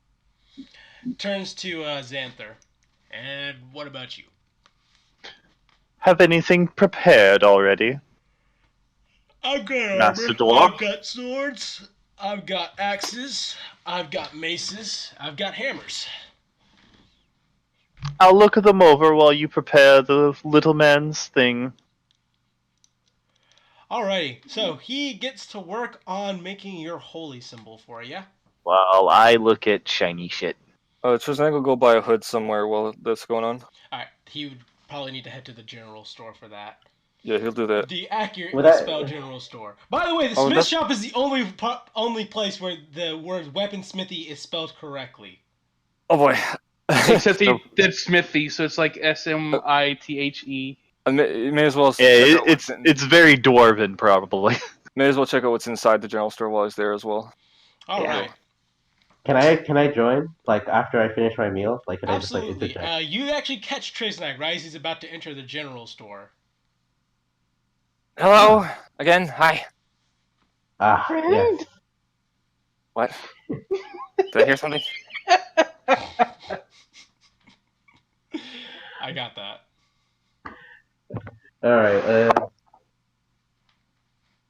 Turns to Xanther. And what about you? Have anything prepared already? I've got Master armor. Dwarf? I've got swords. I've got axes. I've got maces. I've got hammers. I'll look them over while you prepare the little man's thing. Alrighty, so he gets to work on making your holy symbol for you. While I look at shiny shit. Trisnag will go buy a hood somewhere while that's going on. Alright, he would probably need to head to the general store for that. Yeah, he'll do that. The accurate Well, that- spelled general store. By the way, the Oh, smith that's- shop is the only place where the word weaponsmithy is spelled correctly. Oh boy. Except he So, did Smithy, so it's like SMITHE. you may as well. Yeah, check out what's it's very dwarven, probably. May as well check out what's inside the general store while he's there as well. Alright, Can I join? Like after I finish my meal? Like can I just absolutely. interject? You actually catch Trisnag right as he's about to enter the general store. Hello. Again. Hi. Yes. What? Did I hear something? I got that. All right.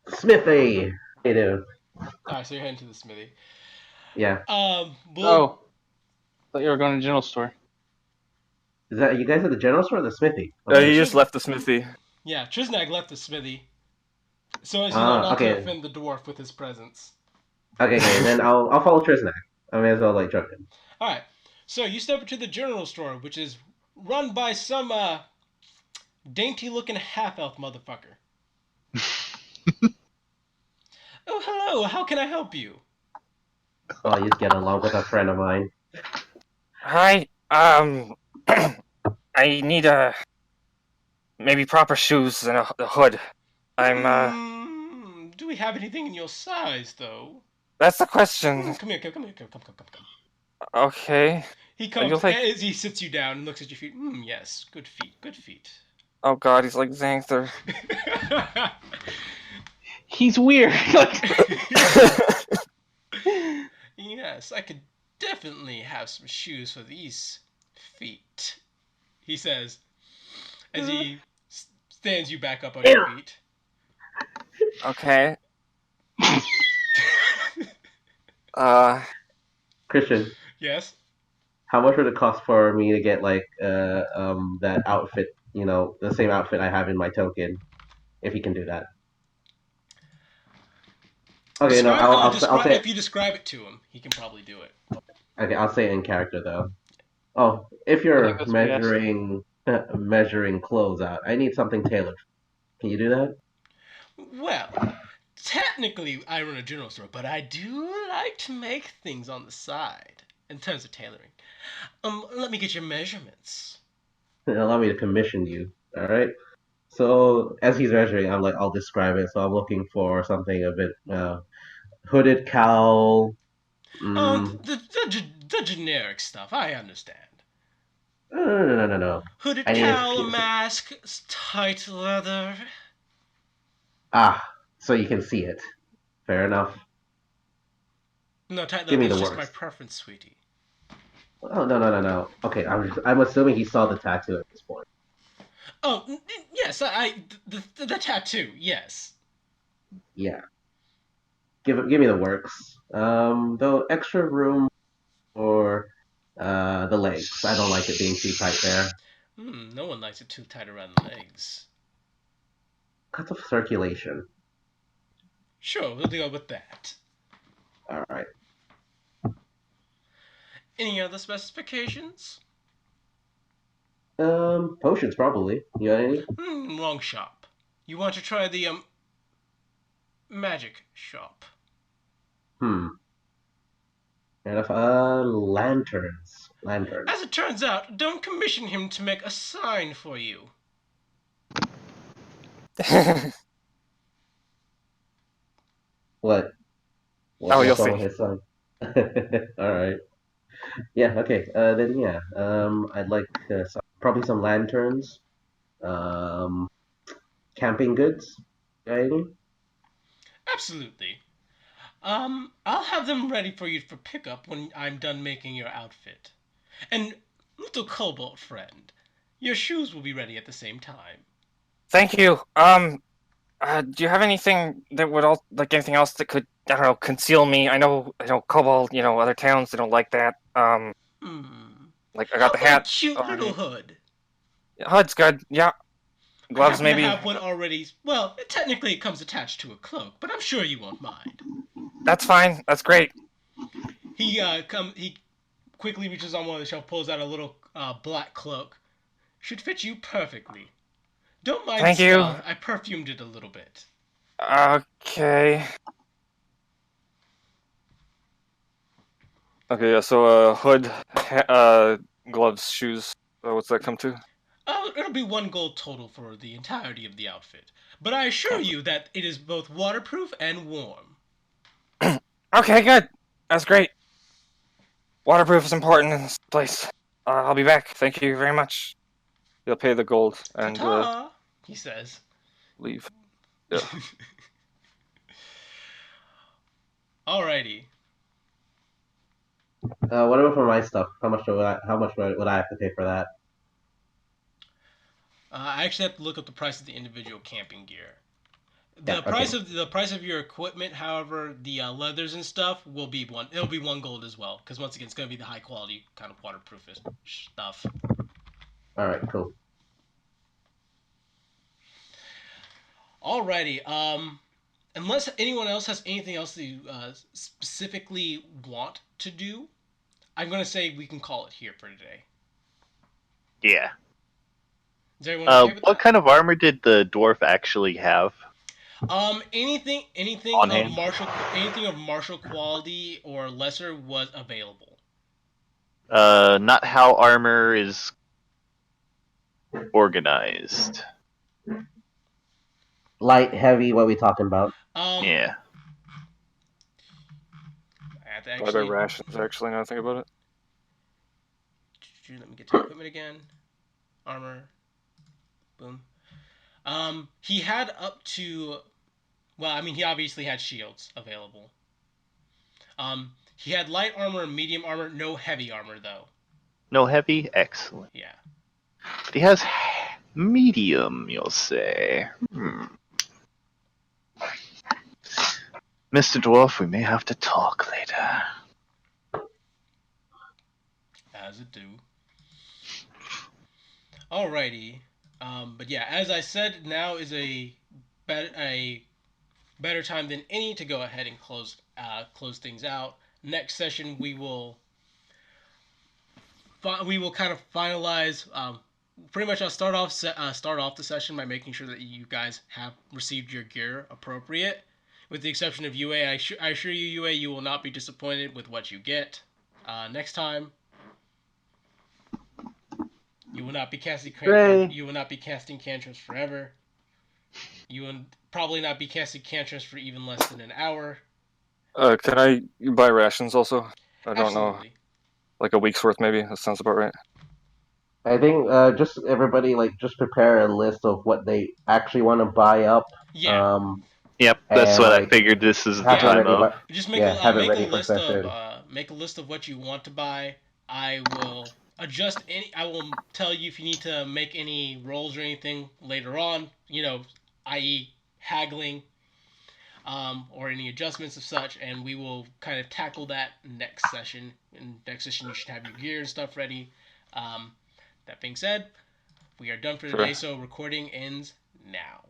Smithy. Hey, dude. Alright, so you're heading to the smithy. Yeah. Well, Oh, thought you were going to the general store. Is that you guys at the general store or the smithy? He just left the smithy. yeah, Trisnag left the smithy. So as not Okay. to offend the dwarf with his presence. Okay, then I'll follow Trisnak. I may as well jump in. Alright, so you step into the general store, which is run by some dainty-looking half-elf motherfucker. Oh, hello, how can I help you? Oh, you get along with a friend of mine. Hi. I need maybe proper shoes and a hood. Do we have anything in your size, though? That's the question. Come here, come. Okay. He comes You'll take- as he sits you down and looks at your feet. Yes, good feet. Oh God, he's like Xanther. He's weird. Yes, I could definitely have some shoes for these feet, he says, as he stands you back up on your feet. Okay. Christian, Yes? how much would it cost for me to get that outfit? You know, the same outfit I have in my token. If you can do that. Okay, no, I'll say. If you describe it to him, he can probably do it. Okay, I'll say it in character though. Oh, if I you're think that's measuring measuring clothes out, I need something tailored. Can you do that? Well, technically, I run a general store, but I do like to make things on the side in terms of tailoring. Let me get your measurements. Allow me to commission you. All right. So as he's measuring, I'll describe it. So I'm looking for something a bit hooded cowl. The generic stuff. I understand. No. Hooded I need a cowl, few- mask, tight leather. So you can see it. Fair enough. No, tight Give leather me is the just my works. preference, sweetie. Oh no. Okay, I'm assuming he saw the tattoo at this point. Oh, yes, the tattoo, yes. Yeah. Give me the works. Though extra room for the legs. I don't like it being too tight there. No one likes it too tight around the legs. Cut of circulation. Sure, we'll go with that. All right. Any other specifications? Potions probably. You got any? Wrong shop. You want to try the magic shop? Hmm. And if lanterns. As it turns out, don't commission him to make a sign for you. What? Oh, you'll What's wrong see. with his son? All right. Yeah. Okay. Then yeah. I'd like probably some lanterns. Um, camping goods. Got any? Absolutely. I'll have them ready for you for pickup when I'm done making your outfit. And little cobalt friend, your shoes will be ready at the same time. Thank you. Do you have anything that would anything else that could, I don't know, conceal me? I know, Cobalt, other towns, they don't like that. Like I How got the about hat cute little already. hood? Hood's good. Yeah. I Gloves happen maybe. to have one already. Well, technically it comes attached to a cloak, but I'm sure you won't mind. That's fine. That's great. He quickly reaches on one of the shelf, pulls out a little black cloak. Should fit you perfectly. Don't mind the Thank you. smell. I perfumed it a little bit. Okay. Okay, yeah, so hood, gloves, shoes. What's that come to? It'll be 1 gold total for the entirety of the outfit. But I assure you that it is both waterproof and warm. Okay, good. That's great. Waterproof is important in this place. I'll be back. Thank you very much. You'll pay the gold and Ta-ta! He says. leave. Yeah. Alrighty. What about for my stuff? How much would I have to pay for that? I actually have to look up the price of the individual camping gear. Yeah, The price of your equipment, however, the leathers and stuff will be one. It'll be 1 gold as well, because once again, it's going to be the high quality kind of waterproof stuff. All right, cool. Alrighty. Unless anyone else has anything else that you specifically want to do, I'm going to say we can call it here for today. Yeah. Is everyone okay with What that? kind of armor did the dwarf actually have? Anything On of hand. martial quality or lesser was available. Not how armor is organized. Light, heavy. What are we talking about? Yeah. I have to Buy their actually rations, actually, now I think about it. let me get to equipment again. Armor. Boom. He had up to. Well, I mean, he obviously had shields available. He had light armor and medium armor, no heavy armor though. No heavy? Excellent. Yeah. But he has medium, you'll say. Mr. Dwarf, we may have to talk later. As it do. Alrighty. But yeah, as I said, now is a better time than any to go ahead and close things out. Next session we will kind of finalize. Pretty much, I'll start off the session by making sure that you guys have received your gear appropriate. With the exception of UA, I assure you, UA, you will not be disappointed with what you get next time. You will not be casting cantrips forever. You will probably not be casting cantrips for even less than an hour. Can I buy rations also? I don't know. Absolutely. Like a week's worth, maybe? That sounds about right. I think just everybody just prepare a list of what they actually want to buy up. Yeah. Yep, that's And, what I figured this is the have it time ready. of. Just Have it make a ready for list session. of what you want to buy. I will adjust any. I will tell you if you need to make any rolls or anything later on. I.e. haggling, or any adjustments of such, and we will kind of tackle that next session. In next session, you should have your gear and stuff ready. That being said, we are done for today. So recording ends now.